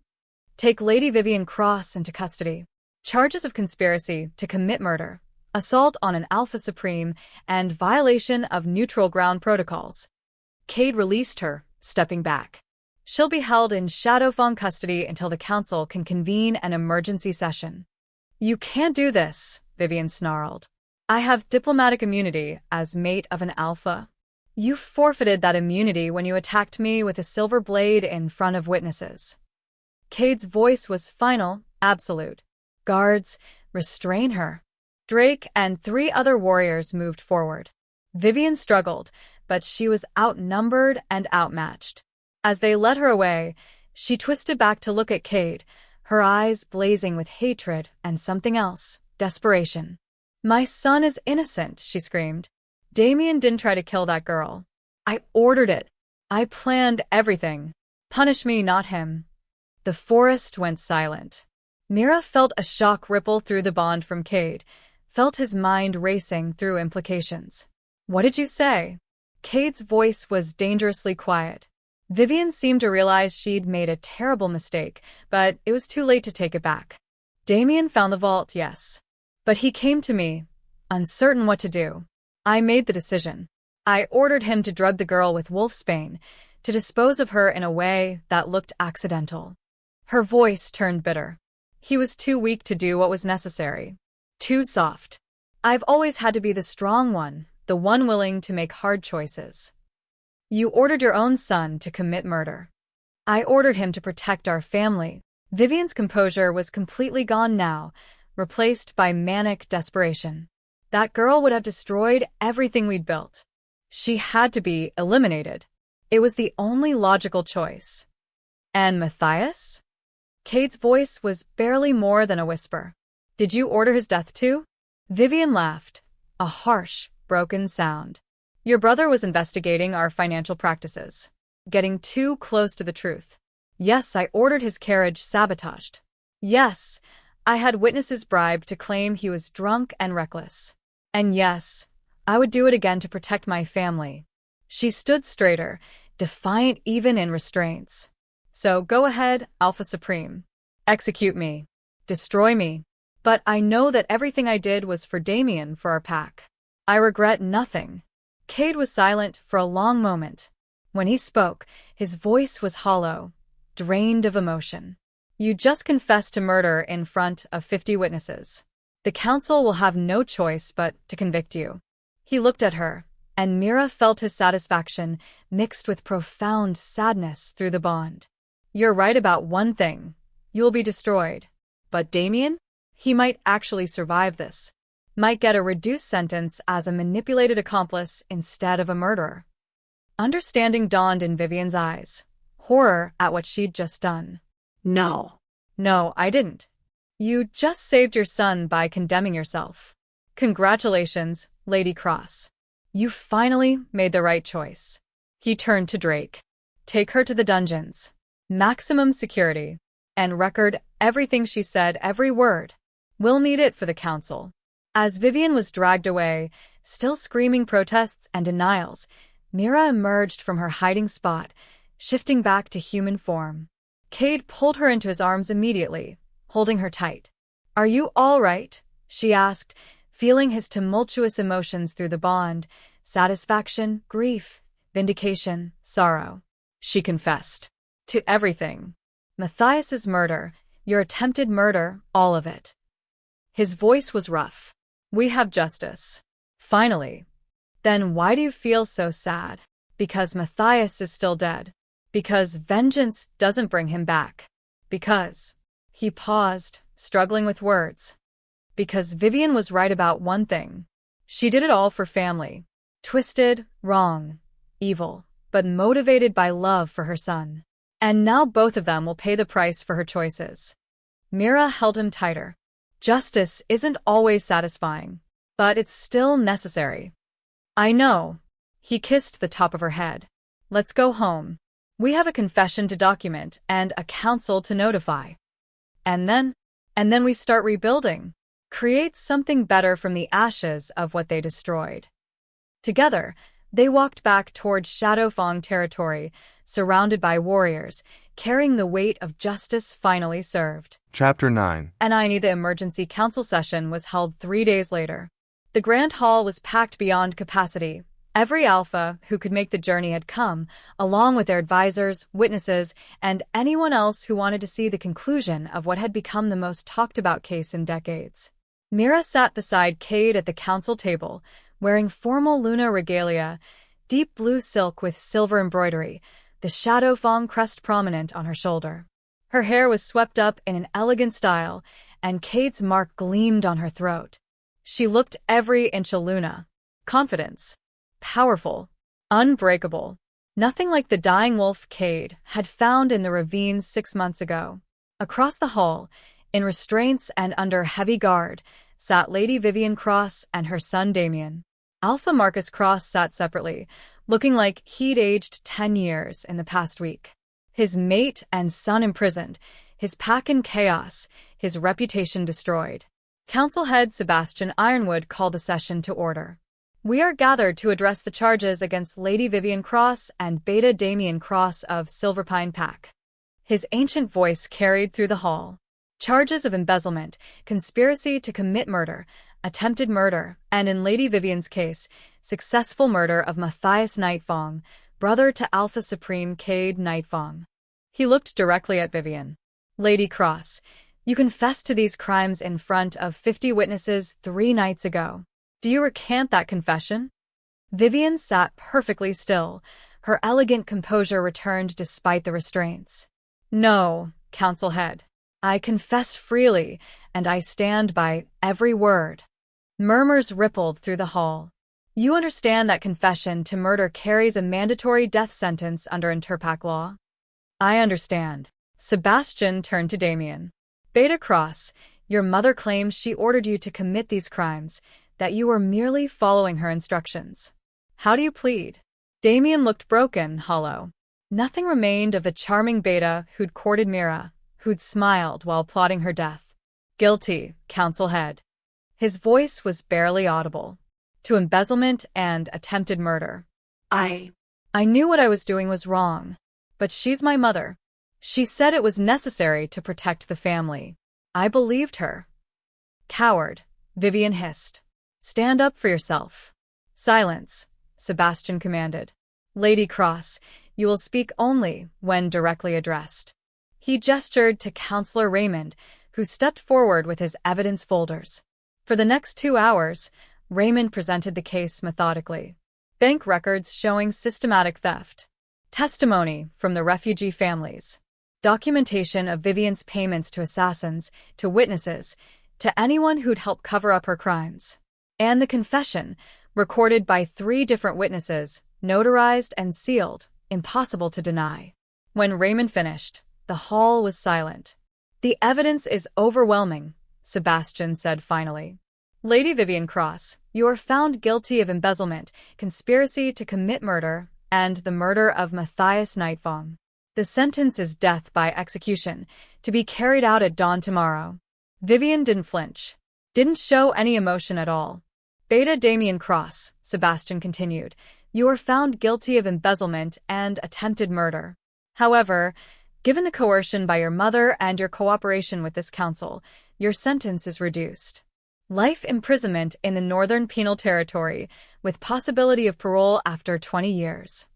Take Lady Vivian Cross into custody. Charges of conspiracy to commit murder, assault on an Alpha Supreme, and violation of neutral ground protocols. Cade released her, stepping back. She'll be held in Shadowfang custody until the council can convene an emergency session. You can't do this, Vivian snarled. I have diplomatic immunity as mate of an Alpha. You forfeited that immunity when you attacked me with a silver blade in front of witnesses. Cade's voice was final, absolute. Guards, restrain her. Drake and 3 other warriors moved forward. Vivian struggled, but she was outnumbered and outmatched. As they led her away, she twisted back to look at Cade, her eyes blazing with hatred and something else, desperation. My son is innocent, she screamed. Damian didn't try to kill that girl. I ordered it. I planned everything. Punish me, not him. The forest went silent. Mira felt a shock ripple through the bond from Cade, felt his mind racing through implications. What did you say? Cade's voice was dangerously quiet. Vivian seemed to realize she'd made a terrible mistake, but it was too late to take it back. Damian found the vault, yes. But he came to me, uncertain what to do. I made the decision. I ordered him to drug the girl with wolfsbane, to dispose of her in a way that looked accidental. Her voice turned bitter. He was too weak to do what was necessary. Too soft. I've always had to be the strong one, the one willing to make hard choices. You ordered your own son to commit murder. I ordered him to protect our family. Vivian's composure was completely gone now, replaced by manic desperation. That girl would have destroyed everything we'd built. She had to be eliminated. It was the only logical choice. And Matthias? Cade's voice was barely more than a whisper. Did you order his death too? Vivian laughed, a harsh, broken sound. Your brother was investigating our financial practices. getting too close to the truth. Yes, I ordered his carriage sabotaged. Yes, I had witnesses bribed to claim he was drunk and reckless. And yes, I would do it again to protect my family. She stood straighter, defiant even in restraints. So go ahead, Alpha Supreme. Execute me. Destroy me. But I know that everything I did was for Damian, for our pack. I regret nothing. Cade was silent for a long moment. When he spoke, his voice was hollow, drained of emotion. You just confessed to murder in front of 50 witnesses. The council will have no choice but to convict you. He looked at her, and Mira felt his satisfaction mixed with profound sadness through the bond. You're right about one thing. You'll be destroyed. But Damian? He might actually survive this. Might get a reduced sentence as a manipulated accomplice instead of a murderer. Understanding dawned in Vivian's eyes. Horror at what she'd just done. No. No, I didn't. You just saved your son by condemning yourself. Congratulations, Lady Cross. You finally made the right choice. He turned to Drake. Take her to the dungeons. Maximum security. And record everything she said, every word. We'll need it for the council. As Vivian was dragged away, still screaming protests and denials, Mira emerged from her hiding spot, shifting back to human form. Cade pulled her into his arms immediately, holding her tight. Are you all right? She asked, feeling his tumultuous emotions through the bond, satisfaction, grief, vindication, sorrow. She confessed. To everything. Matthias's murder, your attempted murder, all of it. His voice was rough. We have justice. Finally. Then why do you feel so sad? Because Matthias is still dead. Because vengeance doesn't bring him back. Because. He paused, struggling with words. Because Vivian was right about one thing. She did it all for family. Twisted, wrong, evil, but motivated by love for her son. And now both of them will pay the price for her choices. Mira held him tighter. Justice isn't always satisfying, but it's still necessary. I know. He kissed the top of her head. Let's go home. We have a confession to document and a council to notify. And then we start rebuilding. Create something better from the ashes of what they destroyed. Together, they walked back toward Shadowfang territory, surrounded by warriors, carrying the weight of justice finally served. Chapter 9. The emergency council session was held 3 days later. The grand hall was packed beyond capacity. Every alpha who could make the journey had come, along with their advisors, witnesses, and anyone else who wanted to see the conclusion of what had become the most talked-about case in decades. Mira sat beside Cade at the council table, wearing formal Luna regalia, deep blue silk with silver embroidery, the Shadowfang crest prominent on her shoulder. Her hair was swept up in an elegant style, and Cade's mark gleamed on her throat. She looked every inch a Luna. Confidence. Powerful. Unbreakable. Nothing like the dying wolf Cade had found in the ravine 6 months ago. Across the hall, in restraints and under heavy guard, sat Lady Vivian Cross and her son Damian. Alpha Marcus Cross sat separately, looking like he'd aged 10 years in the past week. His mate and son imprisoned, his pack in chaos, his reputation destroyed. Council head Sebastian Ironwood called the session to order. We are gathered to address the charges against Lady Vivian Cross and Beta Damian Cross of Silverpine Pack. His ancient voice carried through the hall. Charges of embezzlement, conspiracy to commit murder, attempted murder, and in Lady Vivian's case, successful murder of Matthias Nightfang, brother to Alpha Supreme Cade Nightfang. He looked directly at Vivian. Lady Cross, you confessed to these crimes in front of 50 witnesses 3 nights ago. Do you recant that confession? Vivian sat perfectly still. Her elegant composure returned despite the restraints. No, council head. I confess freely, and I stand by every word. Murmurs rippled through the hall. You understand that confession to murder carries a mandatory death sentence under Interpack law? I understand. Sebastian turned to Damian. Beta Cross, your mother claims she ordered you to commit these crimes, that you were merely following her instructions. How do you plead? Damian looked broken, hollow. Nothing remained of the charming beta who'd courted Mira, who'd smiled while plotting her death. Guilty, council head. His voice was barely audible. To embezzlement and attempted murder. I knew what I was doing was wrong. But she's my mother. She said it was necessary to protect the family. I believed her. Coward, Vivian hissed. Stand up for yourself. Silence, Sebastian commanded. Lady Cross, you will speak only when directly addressed. He gestured to Counselor Raymond, who stepped forward with his evidence folders. For the next 2 hours, Raymond presented the case methodically. Bank records showing systematic theft. Testimony from the refugee families. Documentation of Vivian's payments to assassins, to witnesses, to anyone who'd helped cover up her crimes. And the confession, recorded by 3 different witnesses, notarized and sealed, impossible to deny. When Raymond finished, the hall was silent. The evidence is overwhelming, Sebastian said finally. Lady Vivian Cross, you are found guilty of embezzlement, conspiracy to commit murder, and the murder of Matthias Nightfong. The sentence is death by execution, to be carried out at dawn tomorrow. Vivian didn't flinch. Didn't show any emotion at all. Beta Damian Cross, Sebastian continued, you are found guilty of embezzlement and attempted murder. However, given the coercion by your mother and your cooperation with this council, your sentence is reduced. Life imprisonment in the Northern Penal Territory, with possibility of parole after 20 years.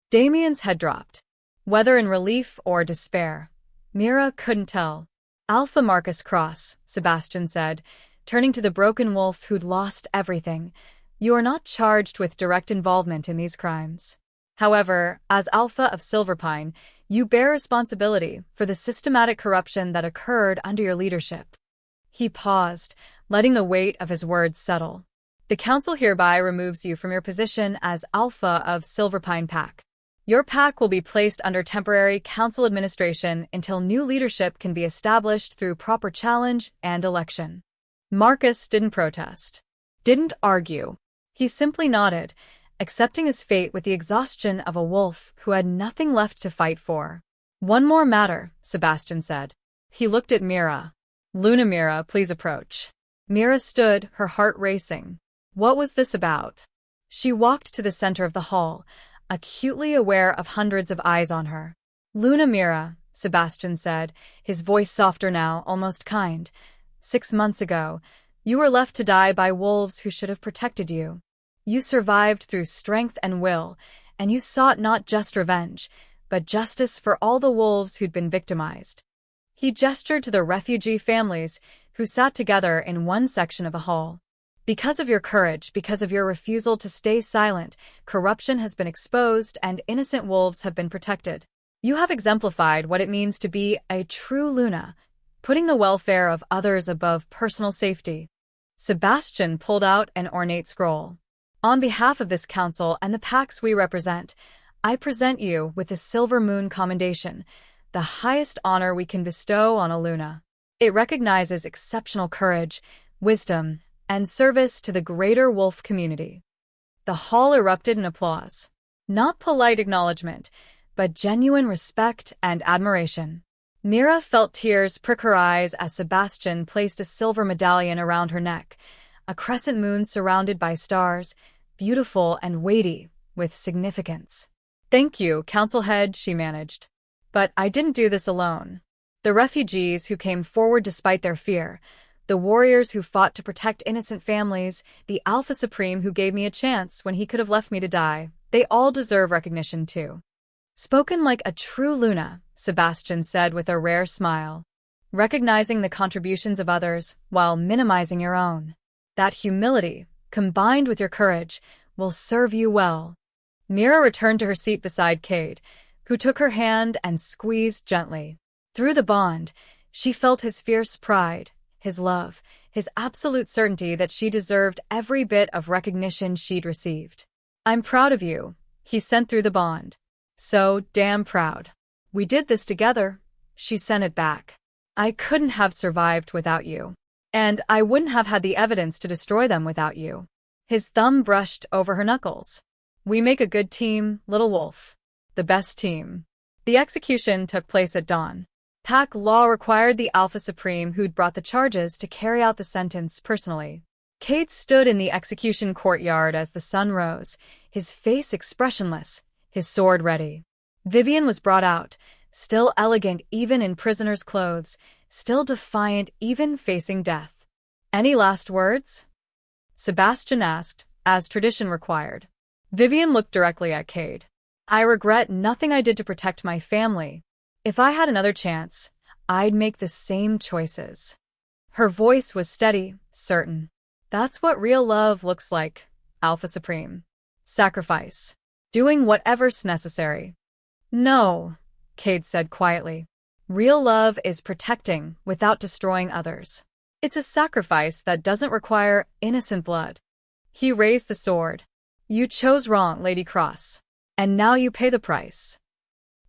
Damian's head dropped. Whether in relief or despair, Mira couldn't tell. Alpha Marcus Cross, Sebastian said, turning to the broken wolf who'd lost everything. You are not charged with direct involvement in these crimes. However, as Alpha of Silverpine, you bear responsibility for the systematic corruption that occurred under your leadership. He paused, letting the weight of his words settle. The council hereby removes you from your position as Alpha of Silverpine Pack. Your pack will be placed under temporary council administration until new leadership can be established through proper challenge and election. Marcus didn't protest. Didn't argue. He simply nodded, accepting his fate with the exhaustion of a wolf who had nothing left to fight for. One more matter, Sebastian said. He looked at Mira. Luna Mira, please approach. Mira stood, her heart racing. What was this about? She walked to the center of the hall, acutely aware of hundreds of eyes on her. Luna Mira, Sebastian said, his voice softer now, almost kind. 6 months ago, you were left to die by wolves who should have protected you. You survived through strength and will, and you sought not just revenge, but justice for all the wolves who'd been victimized. He gestured to the refugee families who sat together in one section of a hall. Because of your courage, because of your refusal to stay silent, corruption has been exposed and innocent wolves have been protected. You have exemplified what it means to be a true Luna, putting the welfare of others above personal safety. Sebastian pulled out an ornate scroll. On behalf of this council and the packs we represent, I present you with the Silver Moon Commendation, the highest honor we can bestow on a Luna. It recognizes exceptional courage, wisdom, and service to the greater wolf community. The hall erupted in applause. Not polite acknowledgement, but genuine respect and admiration. Mira felt tears prick her eyes as Sebastian placed a silver medallion around her neck, a crescent moon surrounded by stars, beautiful and weighty, with significance. Thank you, council head, she managed. But I didn't do this alone. The refugees who came forward despite their fear, the warriors who fought to protect innocent families, the Alpha Supreme who gave me a chance when he could have left me to die, they all deserve recognition too. Spoken like a true Luna, Sebastian said with a rare smile. Recognizing the contributions of others while minimizing your own. That humility, combined with your courage, will serve you well. Mira returned to her seat beside Cade, who took her hand and squeezed gently. Through the bond, she felt his fierce pride, his love, his absolute certainty that she deserved every bit of recognition she'd received. I'm proud of you, he sent through the bond. So damn proud. We did this together, she sent it back. I couldn't have survived without you. And I wouldn't have had the evidence to destroy them without you. His thumb brushed over her knuckles. We make a good team, little wolf. the best team. The execution took place at dawn. Pack law required the Alpha Supreme who'd brought the charges to carry out the sentence personally. Cade stood in the execution courtyard as the sun rose, his face expressionless, his sword ready. Vivian was brought out, still elegant even in prisoner's clothes, still defiant even facing death. "Any last words?" Sebastian asked, as tradition required. Vivian looked directly at Cade. "I regret nothing I did to protect my family. If I had another chance, I'd make the same choices." Her voice was steady, certain. "That's what real love looks like, Alpha Supreme. Sacrifice. Doing whatever's necessary." "No," Cade said quietly. "Real love is protecting without destroying others. It's a sacrifice that doesn't require innocent blood." He raised the sword. "You chose wrong, Lady Cross. And now you pay the price."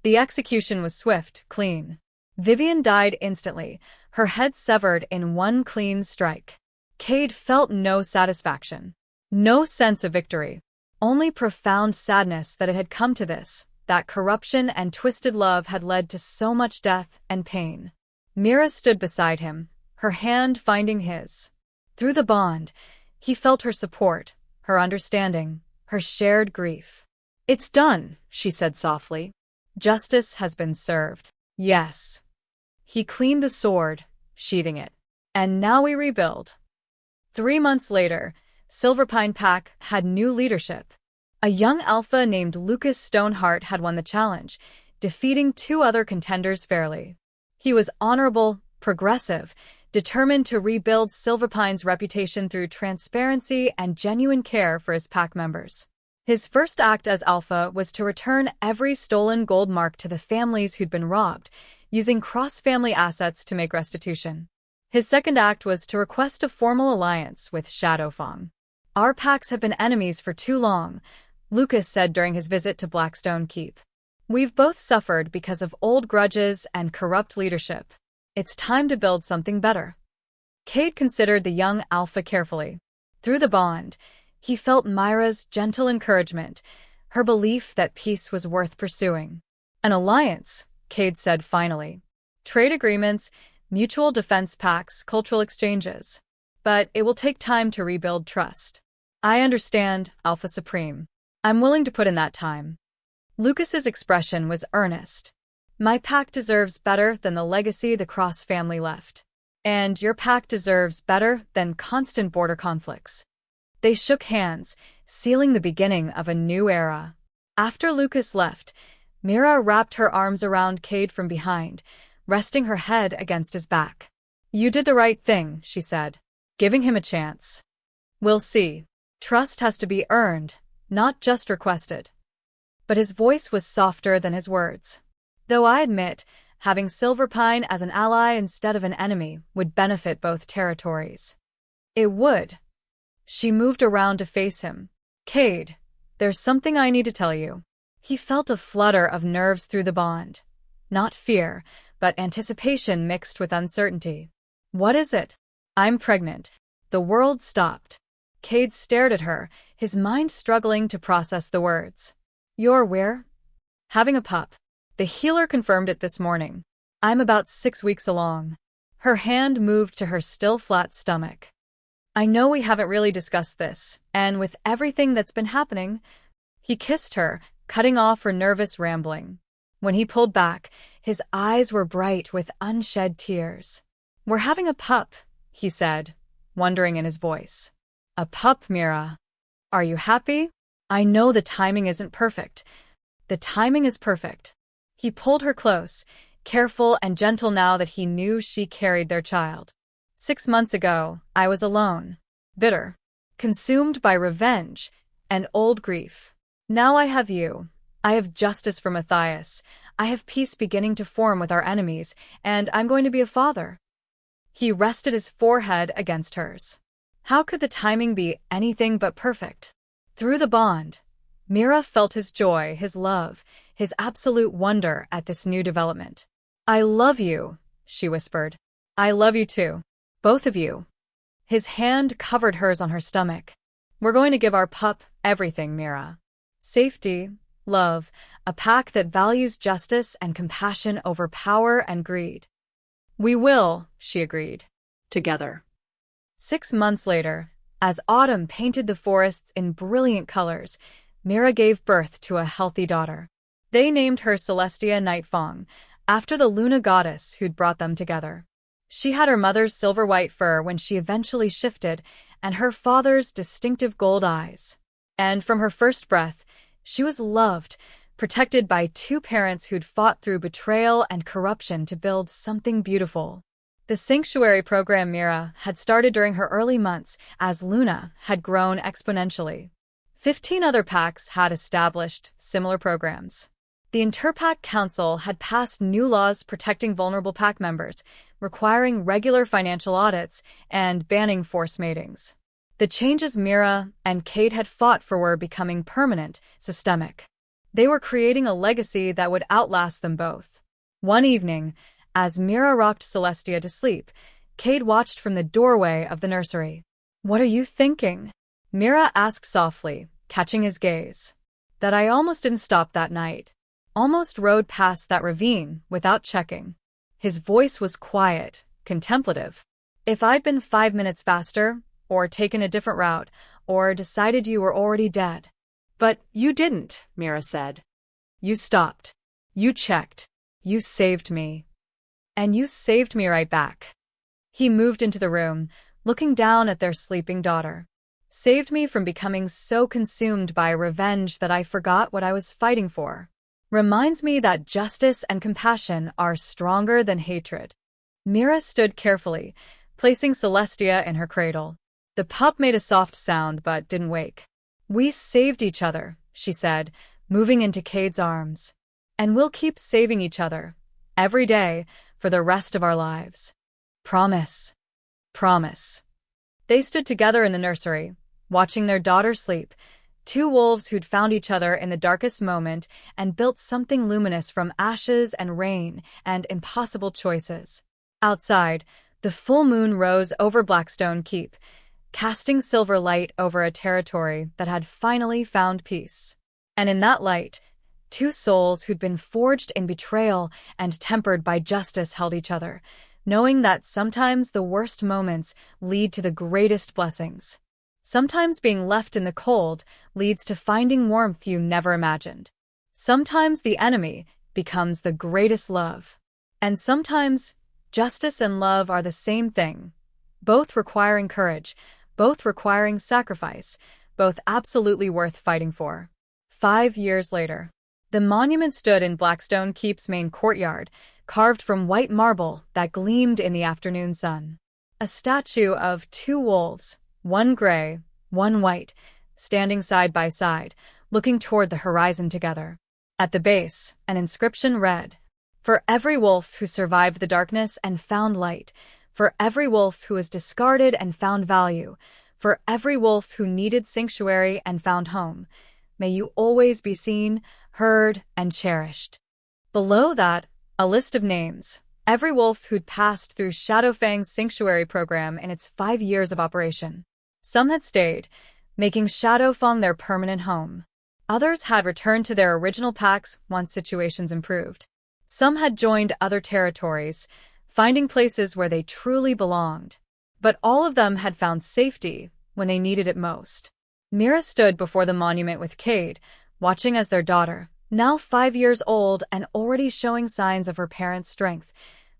The execution was swift, clean. Vivian died instantly, her head severed in one clean strike. Cade felt no satisfaction, no sense of victory, only profound sadness that it had come to this, that corruption and twisted love had led to so much death and pain. Mira stood beside him, her hand finding his. Through the bond, he felt her support, her understanding, her shared grief. "It's done," she said softly. "Justice has been served." "Yes." He cleaned the sword, sheathing it. "And now we rebuild." 3 months later, Silverpine Pack had new leadership. A young alpha named Lucas Stoneheart had won the challenge, defeating 2 other contenders fairly. He was honorable, progressive, determined to rebuild Silverpine's reputation through transparency and genuine care for his pack members. His first act as alpha was to return every stolen gold mark to the families who'd been robbed, using cross-family assets to make restitution. His second act was to request a formal alliance with Shadowfang. "Our packs have been enemies for too long," Lucas said during his visit to Blackstone Keep. "We've both suffered because of old grudges and corrupt leadership. It's time to build something better." Cade considered the young alpha carefully. Through the bond, he felt Myra's gentle encouragement, her belief that peace was worth pursuing. "An alliance," Cade said finally. "Trade agreements, mutual defense pacts, cultural exchanges. But it will take time to rebuild trust." "I understand, Alpha Supreme. I'm willing to put in that time." Lucas's expression was earnest. "My pack deserves better than the legacy the Cross family left. And your pack deserves better than constant border conflicts." They shook hands, sealing the beginning of a new era. After Lucas left, Mira wrapped her arms around Cade from behind, resting her head against his back. "You did the right thing," she said, giving him a chance. "We'll see. Trust has to be earned, not just requested." But his voice was softer than his words. "Though I admit, having Silverpine as an ally instead of an enemy would benefit both territories." "It would." She moved around to face him. "Cade, there's something I need to tell you." He felt a flutter of nerves through the bond. Not fear, but anticipation mixed with uncertainty. "What is it?" "I'm pregnant." The world stopped. Cade stared at her, his mind struggling to process the words. "You're where?" "Having a pup. The healer confirmed it this morning. I'm about 6 weeks along." Her hand moved to her still flat stomach. "I know we haven't really discussed this, and with everything that's been happening..." He kissed her, cutting off her nervous rambling. When he pulled back, his eyes were bright with unshed tears. "We're having a pup," he said, wondering in his voice. "A pup, Mira. Are you happy?" "I know the timing isn't perfect." "The timing is perfect." He pulled her close, careful and gentle now that he knew she carried their child. 6 months ago, I was alone, bitter, consumed by revenge and old grief. Now I have you. I have justice for Matthias. I have peace beginning to form with our enemies, and I'm going to be a father. He rested his forehead against hers. How could the timing be anything but perfect? Through the bond, Mira felt his joy, his love, his absolute wonder at this new development. "I love you," she whispered. "I love you too. Both of you." His hand covered hers on her stomach. "We're going to give our pup everything, Mira. Safety, Love, a pack that values justice and compassion over power and greed. We will, she agreed. Together. 6 months later, as autumn painted the forests in brilliant colors, Mira gave birth to a healthy daughter. They named her Celestia Nightfang, after the Luna goddess who'd brought them together. She had her mother's silver-white fur when she eventually shifted, and her father's distinctive gold eyes. And from her first breath, she was loved, protected by 2 parents who'd fought through betrayal and corruption to build something beautiful. The sanctuary program Mira had started during her early months as Luna had grown exponentially. 15 other packs had established similar programs. The Interpack Council had passed new laws protecting vulnerable pack members, requiring regular financial audits and banning forced matings. The changes Mira and Cade had fought for were becoming permanent, systemic. They were creating a legacy that would outlast them both. One evening, as Mira rocked Celestia to sleep, Cade watched from the doorway of the nursery. "What are you thinking?" Mira asked softly, catching his gaze. "That I almost didn't stop that night. Almost rode past that ravine without checking." His voice was quiet, contemplative. "If I'd been 5 minutes faster, or taken a different route, or decided you were already dead." "But you didn't," Mira said. "You stopped. You checked. You saved me. And you saved me right back." He moved into the room, looking down at their sleeping daughter. "Saved me from becoming so consumed by revenge that I forgot what I was fighting for. Reminds me that justice and compassion are stronger than hatred." Mira stood carefully, placing Celestia in her cradle. The pup made a soft sound but didn't wake. "We saved each other," she said, moving into Cade's arms. "And we'll keep saving each other, every day, for the rest of our lives. Promise. Promise." They stood together in the nursery, watching their daughter sleep, 2 wolves who'd found each other in the darkest moment and built something luminous from ashes and rain and impossible choices. Outside, the full moon rose over Blackstone Keep, casting silver light over a territory that had finally found peace. And in that light, 2 souls who'd been forged in betrayal and tempered by justice held each other, knowing that sometimes the worst moments lead to the greatest blessings. Sometimes being left in the cold leads to finding warmth you never imagined. Sometimes the enemy becomes the greatest love. And sometimes justice and love are the same thing, both requiring courage, both requiring sacrifice, both absolutely worth fighting for. 5 years later, the monument stood in Blackstone Keep's main courtyard, carved from white marble that gleamed in the afternoon sun. A statue of 2 wolves, one gray, one white, standing side by side, looking toward the horizon together. At the base, an inscription read, "For every wolf who survived the darkness and found light, for every wolf who was discarded and found value, for every wolf who needed sanctuary and found home, may you always be seen, heard, and cherished." Below that, a list of names, every wolf who'd passed through Shadowfang's sanctuary program in its 5 years of operation. Some had stayed, making Shadowfang their permanent home. Others had returned to their original packs once situations improved. Some had joined other territories, finding places where they truly belonged. But all of them had found safety when they needed it most. Mira stood before the monument with Cade, watching as their daughter, now 5 years old and already showing signs of her parents' strength,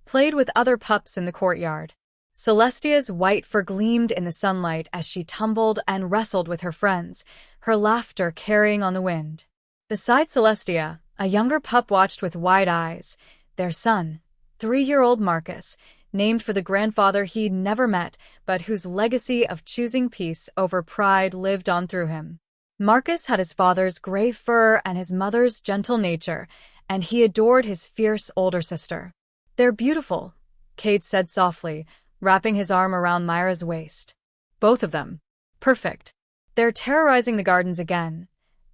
played with other pups in the courtyard. Celestia's white fur gleamed in the sunlight as she tumbled and wrestled with her friends, her laughter carrying on the wind. Beside Celestia, a younger pup watched with wide eyes, their son, 3-year-old Marcus, named for the grandfather he'd never met, but whose legacy of choosing peace over pride lived on through him. Marcus had his father's gray fur and his mother's gentle nature, and he adored his fierce older sister. "They're beautiful," Cade said softly, wrapping his arm around Myra's waist. "Both of them. Perfect. They're terrorizing the gardens again,"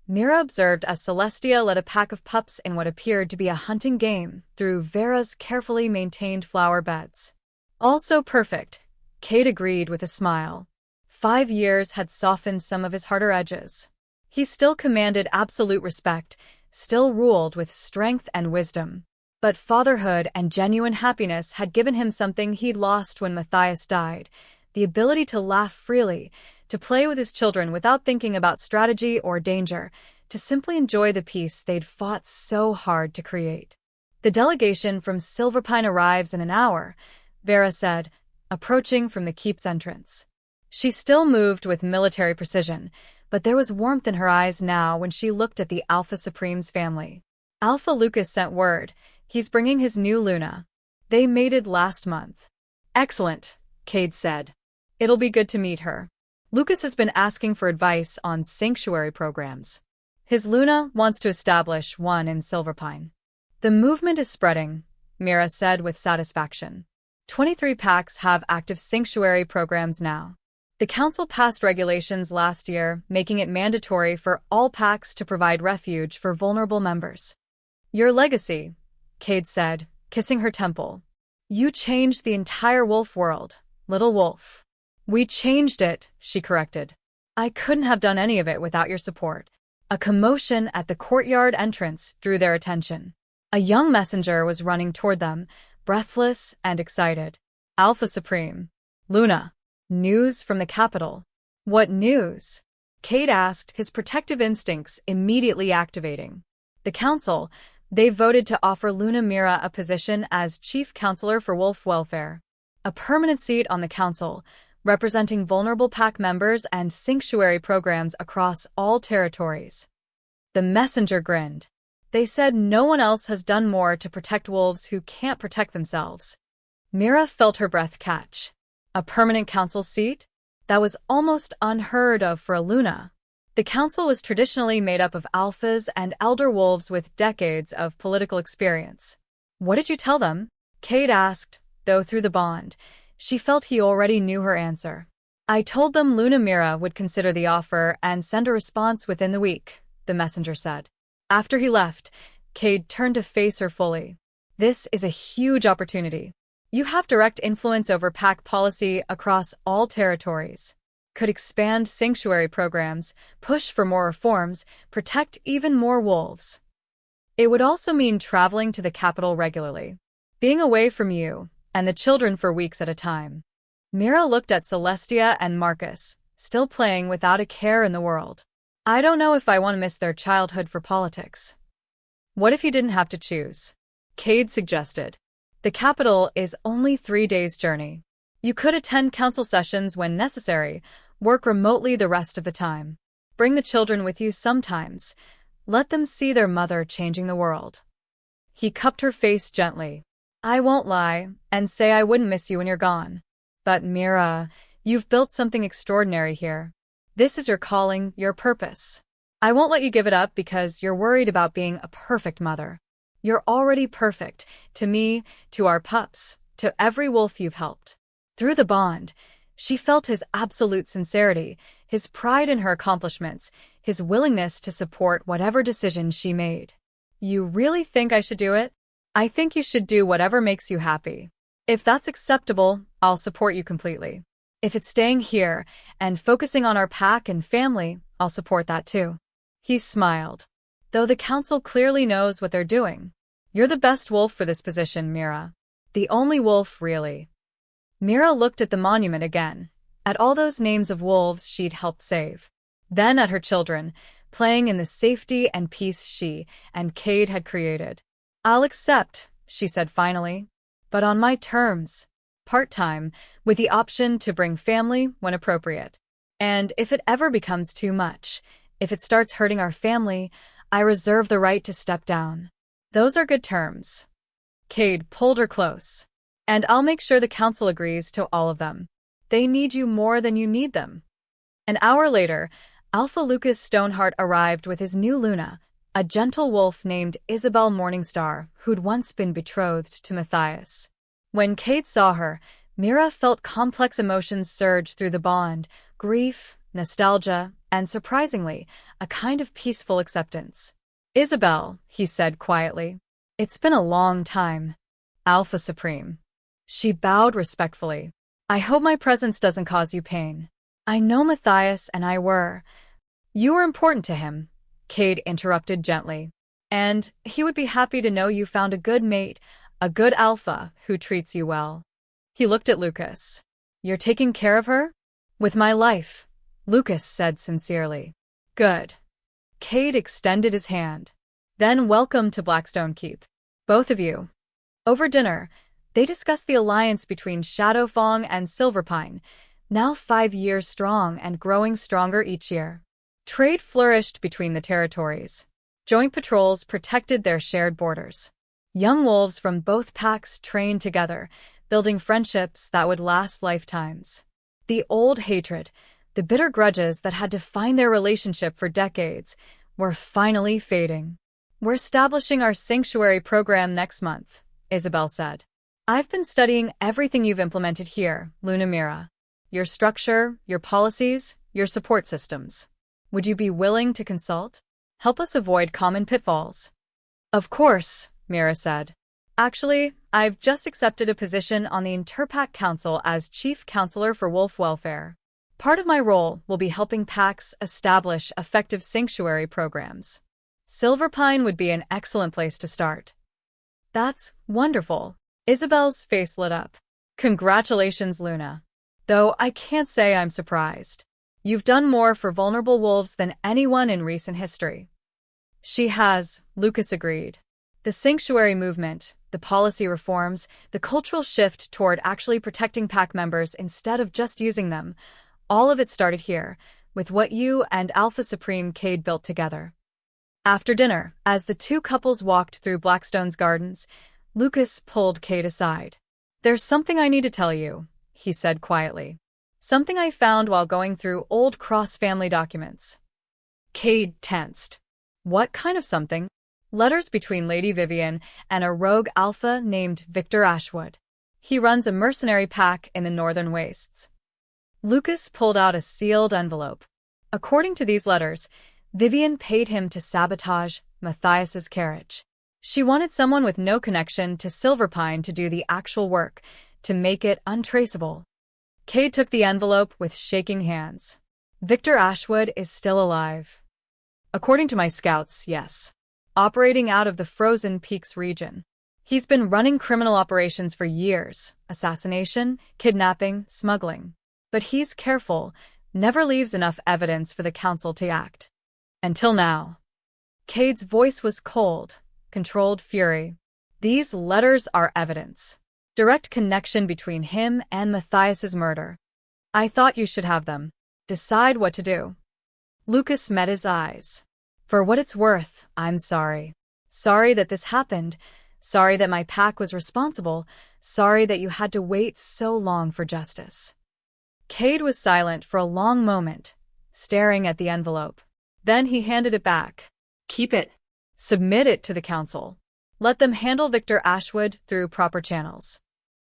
Mira observed as Celestia led a pack of pups in what appeared to be a hunting game through Vera's carefully maintained flower beds. "Also perfect," Cade agreed with a smile. 5 years had softened some of his harder edges. He still commanded absolute respect, still ruled with strength and wisdom. But fatherhood and genuine happiness had given him something he'd lost when Matthias died: the ability to laugh freely, to play with his children without thinking about strategy or danger, to simply enjoy the peace they'd fought so hard to create. The delegation from Silverpine arrives in an hour, Vera said, approaching from the keep's entrance. She still moved with military precision, but there was warmth in her eyes now when she looked at the Alpha Supreme's family. Alpha Lucas sent word. He's bringing his new Luna. They mated last month. Excellent, Cade said. It'll be good to meet her. Lucas has been asking for advice on sanctuary programs. His Luna wants to establish one in Silverpine. The movement is spreading, Mira said with satisfaction. 23 packs have active sanctuary programs now. The council passed regulations last year, making it mandatory for all packs to provide refuge for vulnerable members. Your legacy, Cade said, kissing her temple. You changed the entire wolf world, little wolf. We changed it, she corrected. I couldn't have done any of it without your support. A commotion at the courtyard entrance drew their attention. A young messenger was running toward them, breathless and excited. Alpha Supreme. Luna. News from the capital. What news? Cade asked, his protective instincts immediately activating. The council, they voted to offer Luna Mira a position as chief counselor for wolf welfare. A permanent seat on the council, representing vulnerable pack members and sanctuary programs across all territories. The messenger grinned. They said no one else has done more to protect wolves who can't protect themselves. Mira felt her breath catch. A permanent council seat? That was almost unheard of for a Luna. The council was traditionally made up of alphas and elder wolves with decades of political experience. What did you tell them? Cade asked, though through the bond, she felt he already knew her answer. I told them Luna Mira would consider the offer and send a response within the week, the messenger said. After he left, Cade turned to face her fully. This is a huge opportunity. You have direct influence over pack policy across all territories. Could expand sanctuary programs, push for more reforms, protect even more wolves. It would also mean traveling to the capital regularly, being away from you and the children for weeks at a time. Mira looked at Celestia and Marcus, still playing without a care in the world. I don't know if I want to miss their childhood for politics. What if you didn't have to choose? Cade suggested. The capital is only 3 days' journey. You could attend council sessions when necessary, work remotely the rest of the time. Bring the children with you sometimes. Let them see their mother changing the world. He cupped her face gently. I won't lie and say I wouldn't miss you when you're gone. But Mira, you've built something extraordinary here. This is your calling, your purpose. I won't let you give it up because you're worried about being a perfect mother. You're already perfect, to me, to our pups, to every wolf you've helped. Through the bond, she felt his absolute sincerity, his pride in her accomplishments, his willingness to support whatever decision she made. You really think I should do it? I think you should do whatever makes you happy. If that's acceptable, I'll support you completely. If it's staying here and focusing on our pack and family, I'll support that too. He smiled. Though the council clearly knows what they're doing. You're the best wolf for this position, Mira. The only wolf, really. Mira looked at the monument again, at all those names of wolves she'd helped save. Then at her children, playing in the safety and peace she and Cade had created. I'll accept, she said finally. But on my terms. Part-time, with the option to bring family when appropriate. And if it ever becomes too much, if it starts hurting our family, I reserve the right to step down. Those are good terms. Cade pulled her close. And I'll make sure the council agrees to all of them. They need you more than you need them. An hour later, Alpha Lucas Stoneheart arrived with his new Luna, a gentle wolf named Isabel Morningstar, who'd once been betrothed to Matthias. When Cade saw her, Mira felt complex emotions surge through the bond: grief, nostalgia, and surprisingly, a kind of peaceful acceptance. Isabel, he said quietly. It's been a long time. Alpha Supreme. She bowed respectfully. I hope my presence doesn't cause you pain. I know Matthias and I were. You were important to him, Cade interrupted gently. And he would be happy to know you found a good mate, a good alpha who treats you well. He looked at Lucas. You're taking care of her? With my life, Lucas said sincerely. Good. Cade extended his hand. Then welcome to Blackstone Keep. Both of you. Over dinner, they discussed the alliance between Shadowfang and Silverpine, now 5 years strong and growing stronger each year. Trade flourished between the territories. Joint patrols protected their shared borders. Young wolves from both packs trained together, building friendships that would last lifetimes. The old hatred, the bitter grudges that had defined their relationship for decades, were finally fading. We're establishing our sanctuary program next month, Isabel said. I've been studying everything you've implemented here, Luna Mira. Your structure, your policies, your support systems. Would you be willing to consult? Help us avoid common pitfalls. Of course, Mira said. Actually, I've just accepted a position on the Interpack Council as Chief Counselor for Wolf Welfare. Part of my role will be helping packs establish effective sanctuary programs. Silverpine would be an excellent place to start. That's wonderful. Isabel's face lit up. Congratulations, Luna. Though I can't say I'm surprised. You've done more for vulnerable wolves than anyone in recent history. She has, Lucas agreed. The sanctuary movement, the policy reforms, the cultural shift toward actually protecting pack members instead of just using them, all of it started here, with what you and Alpha Supreme Cade built together. After dinner, as the two couples walked through Blackstone's gardens, Lucas pulled Cade aside. There's something I need to tell you, he said quietly. Something I found while going through old cross-family documents. Cade tensed. What kind of something? Letters between Lady Vivian and a rogue alpha named Victor Ashwood. He runs a mercenary pack in the northern wastes. Lucas pulled out a sealed envelope. According to these letters, Vivian paid him to sabotage Matthias's carriage. She wanted someone with no connection to Silverpine to do the actual work, to make it untraceable. Cade took the envelope with shaking hands. Victor Ashwood is still alive. According to my scouts, yes. Operating out of the Frozen Peaks region. He's been running criminal operations for years. Assassination, kidnapping, smuggling. But he's careful, never leaves enough evidence for the council to act. Until now. Cade's voice was cold, controlled fury. These letters are evidence. Direct connection between him and Matthias's murder. I thought you should have them. Decide what to do. Lucas met his eyes. For what it's worth, I'm sorry. Sorry that this happened. Sorry that my pack was responsible. Sorry that you had to wait so long for justice. Cade was silent for a long moment, staring at the envelope. Then he handed it back. Keep it. Submit it to the council. Let them handle Victor Ashwood through proper channels.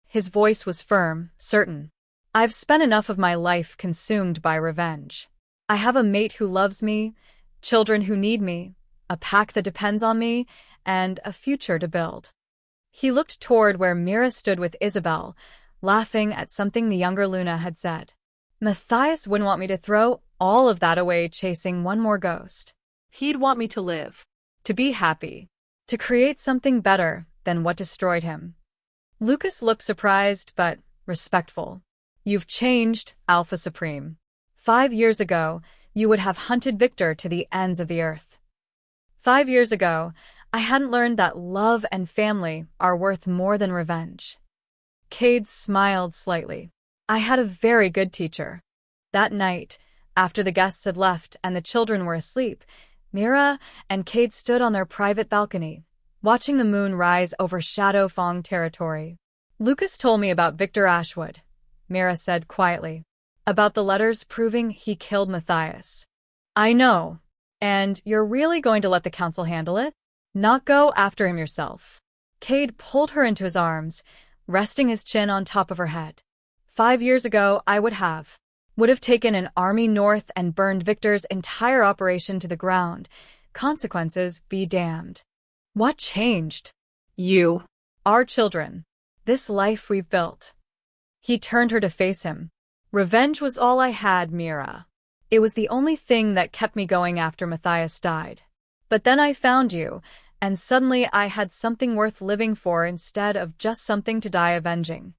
His voice was firm, certain. I've spent enough of my life consumed by revenge. I have a mate who loves me, children who need me, a pack that depends on me, and a future to build. He looked toward where Mira stood with Isabel, laughing at something the younger Luna had said. Matthias wouldn't want me to throw all of that away chasing one more ghost. He'd want me to live, to be happy, to create something better than what destroyed him. Lucas looked surprised but respectful. You've changed, Alpha Supreme. 5 years ago, you would have hunted Victor to the ends of the earth. 5 years ago, I hadn't learned that love and family are worth more than revenge. Cade smiled slightly. I had a very good teacher. That night, after the guests had left and the children were asleep, Mira and Cade stood on their private balcony, watching the moon rise over Shadowfang territory. Lucas told me about Victor Ashwood, Mira said quietly. About the letters proving he killed Matthias. I know. And you're really going to let the council handle it? Not go after him yourself. Cade pulled her into his arms, resting his chin on top of her head. 5 years ago, I would have taken an army north and burned Victor's entire operation to the ground. Consequences be damned. What changed? You. Our children. This life we've built. He turned her to face him. Revenge was all I had, Mira. It was the only thing that kept me going after Matthias died. But then I found you, And suddenly I had something worth living for instead of just something to die avenging.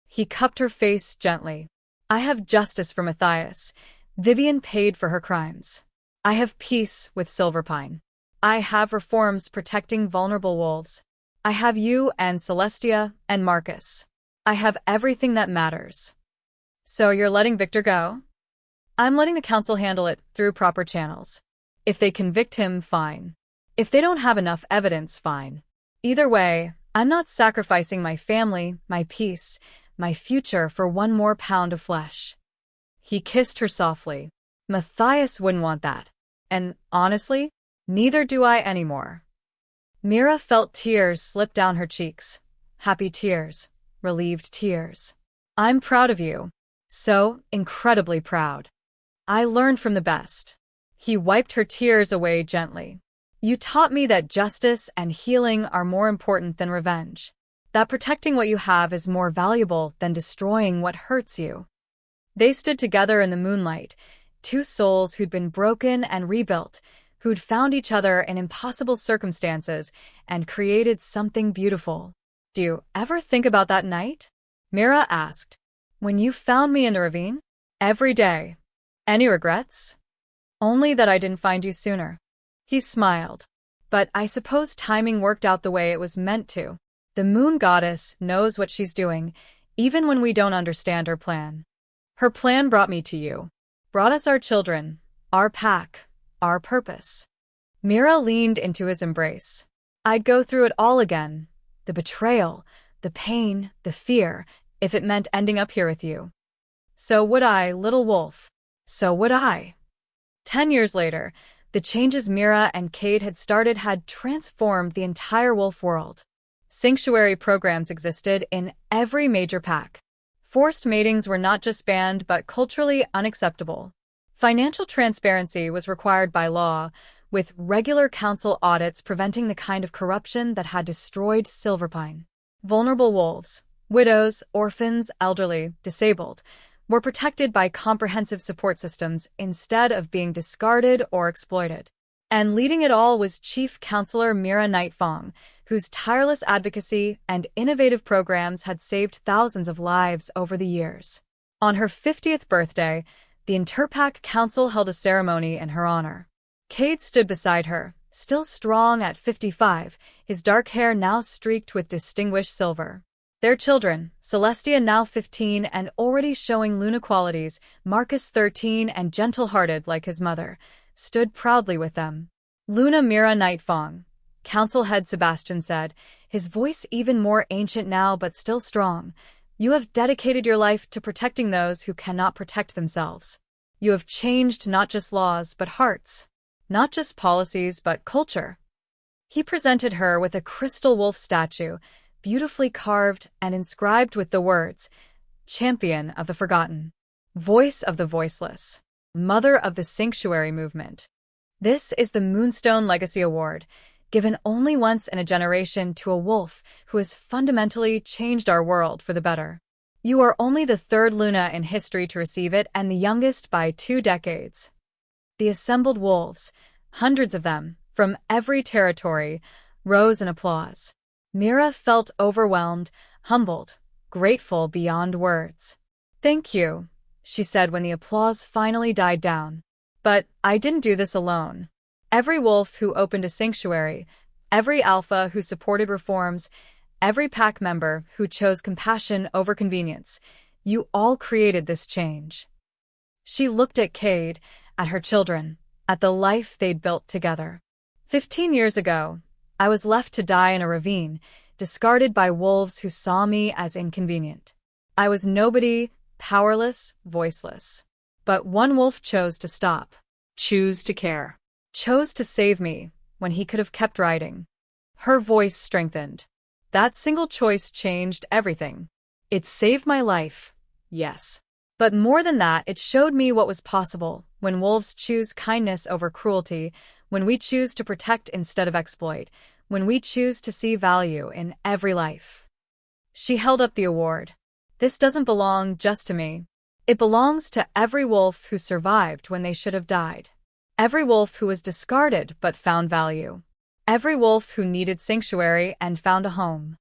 He cupped her face gently. I have justice for Matthias. Vivian paid for her crimes. I have peace with Silverpine. I have reforms protecting vulnerable wolves. I have you and Celestia and Marcus. I have everything that matters. So you're letting Victor go? I'm letting the council handle it through proper channels. If they convict him, fine. If they don't have enough evidence, fine. Either way, I'm not sacrificing my family, my peace, my future for one more pound of flesh. He kissed her softly. Matthias wouldn't want that. And honestly, neither do I anymore. Mira felt tears slip down her cheeks. Happy tears. Relieved tears. I'm proud of you. So incredibly proud. I learned from the best. He wiped her tears away gently. You taught me that justice and healing are more important than revenge. That protecting what you have is more valuable than destroying what hurts you. They stood together in the moonlight, two souls who'd been broken and rebuilt, who'd found each other in impossible circumstances and created something beautiful. Do you ever think about that night? Mira asked. When you found me in the ravine? Every day. Any regrets? Only that I didn't find you sooner. He smiled. But I suppose timing worked out the way it was meant to. The moon goddess knows what she's doing, even when we don't understand her plan. Her plan brought me to you. Brought us our children, our pack, our purpose. Mira leaned into his embrace. I'd go through it all again. The betrayal, the pain, the fear, if it meant ending up here with you. So would I, little wolf. So would I. 10 years later, the changes Mira and Cade had started had transformed the entire wolf world. Sanctuary programs existed in every major pack. Forced matings were not just banned but culturally unacceptable. Financial transparency was required by law, with regular council audits preventing the kind of corruption that had destroyed Silverpine. Vulnerable wolves, widows, orphans, elderly, disabled, were protected by comprehensive support systems instead of being discarded or exploited. And leading it all was Chief Counselor Mira Nightfang, whose tireless advocacy and innovative programs had saved thousands of lives over the years. On her 50th birthday, the Interpack Council held a ceremony in her honor. Cade stood beside her, still strong at 55, his dark hair now streaked with distinguished silver. Their children, Celestia now 15 and already showing Luna qualities, Marcus 13 and gentle-hearted like his mother, stood proudly with them. Luna Mira Nightfang, Council Head Sebastian said, his voice even more ancient now but still strong. You have dedicated your life to protecting those who cannot protect themselves. You have changed not just laws but hearts. Not just policies but culture. He presented her with a crystal wolf statue, beautifully carved and inscribed with the words, Champion of the Forgotten, Voice of the Voiceless, Mother of the Sanctuary Movement. This is the Moonstone Legacy Award, given only once in a generation to a wolf who has fundamentally changed our world for the better. You are only the third Luna in history to receive it and the youngest by 2 decades. The assembled wolves, hundreds of them, from every territory, rose in applause. Mira felt overwhelmed, humbled, grateful beyond words. Thank you, she said when the applause finally died down. But I didn't do this alone. Every wolf who opened a sanctuary, every alpha who supported reforms, every pack member who chose compassion over convenience, you all created this change. She looked at Cade, at her children, at the life they'd built together. 15 years ago, I was left to die in a ravine, discarded by wolves who saw me as inconvenient. I was nobody, powerless, voiceless. But one wolf chose to stop. Choose to care. Chose to save me, when he could have kept riding. Her voice strengthened. That single choice changed everything. It saved my life, yes. But more than that, it showed me what was possible when wolves choose kindness over cruelty, when we choose to protect instead of exploit, when we choose to see value in every life. She held up the award. This doesn't belong just to me. It belongs to every wolf who survived when they should have died. Every wolf who was discarded but found value. Every wolf who needed sanctuary and found a home.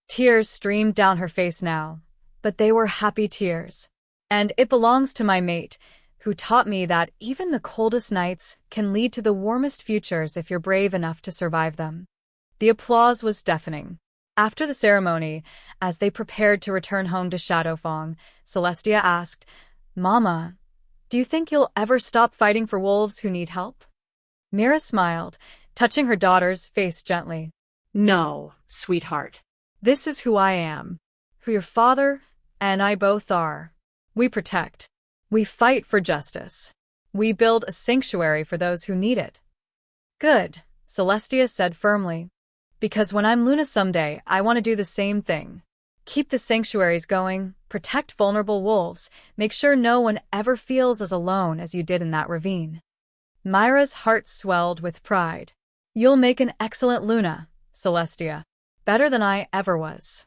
Tears streamed down her face now, but they were happy tears. And it belongs to my mate, who taught me that even the coldest nights can lead to the warmest futures if you're brave enough to survive them. The applause was deafening. After the ceremony, as they prepared to return home to Shadowfang, Celestia asked, "Mama, do you think you'll ever stop fighting for wolves who need help?" Mira smiled, touching her daughter's face gently. "No, sweetheart. This is who I am. Who your father and I both are. We protect. We fight for justice. We build a sanctuary for those who need it." "Good," Celestia said firmly. "Because when I'm Luna someday, I want to do the same thing. Keep the sanctuaries going, protect vulnerable wolves, make sure no one ever feels as alone as you did in that ravine." Myra's heart swelled with pride. "You'll make an excellent Luna, Celestia. Better than I ever was."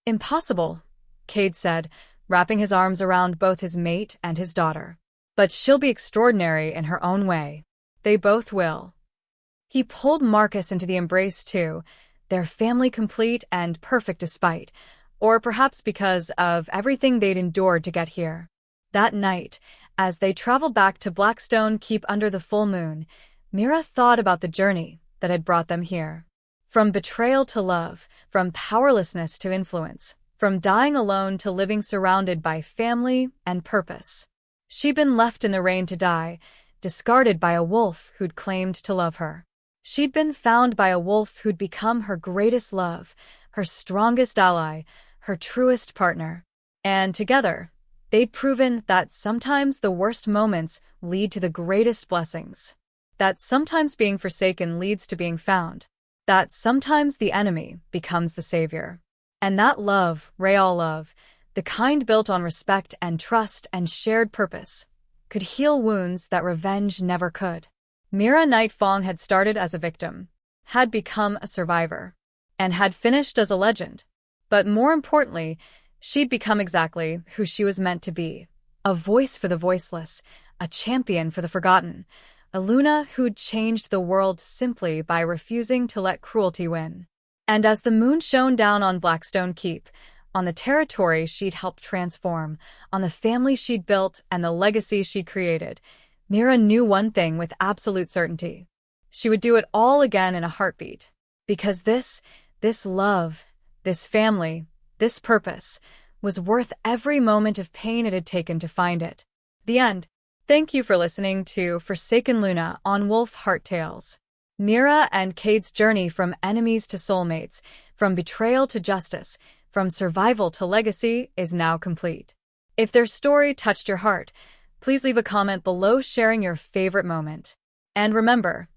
"Impossible," Cade said, wrapping his arms around both his mate and his daughter. "But she'll be extraordinary in her own way. They both will." He pulled Marcus into the embrace too, their family complete and perfect despite, or perhaps because of everything they'd endured to get here. That night, as they traveled back to Blackstone Keep under the full moon, Mira thought about the journey that had brought them here. From betrayal to love, from powerlessness to influence, from dying alone to living surrounded by family and purpose. She'd been left in the rain to die, discarded by a wolf who'd claimed to love her. She'd been found by a wolf who'd become her greatest love, her strongest ally, her truest partner. And together, they'd proven that sometimes the worst moments lead to the greatest blessings. That sometimes being forsaken leads to being found. That sometimes the enemy becomes the savior. And that love, real love, the kind built on respect and trust and shared purpose, could heal wounds that revenge never could. Mira Nightfang had started as a victim, had become a survivor, and had finished as a legend. But more importantly, she'd become exactly who she was meant to be. A voice for the voiceless, a champion for the forgotten, a Luna who'd changed the world simply by refusing to let cruelty win. And as the moon shone down on Blackstone Keep, on the territory she'd helped transform, on the family she'd built and the legacy she'd created, Mira knew one thing with absolute certainty. She would do it all again in a heartbeat. Because this love, this family, this purpose, was worth every moment of pain it had taken to find it. The end. Thank you for listening to Forsaken Luna on Wolf Heart Tales. Mira and Cade's journey from enemies to soulmates, from betrayal to justice, from survival to legacy is now complete. If their story touched your heart, please leave a comment below sharing your favorite moment. And remember,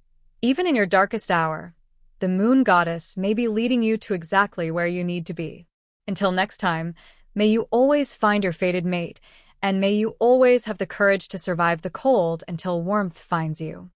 even in your darkest hour, the moon goddess may be leading you to exactly where you need to be. Until next time, may you always find your fated mate, and may you always have the courage to survive the cold until warmth finds you.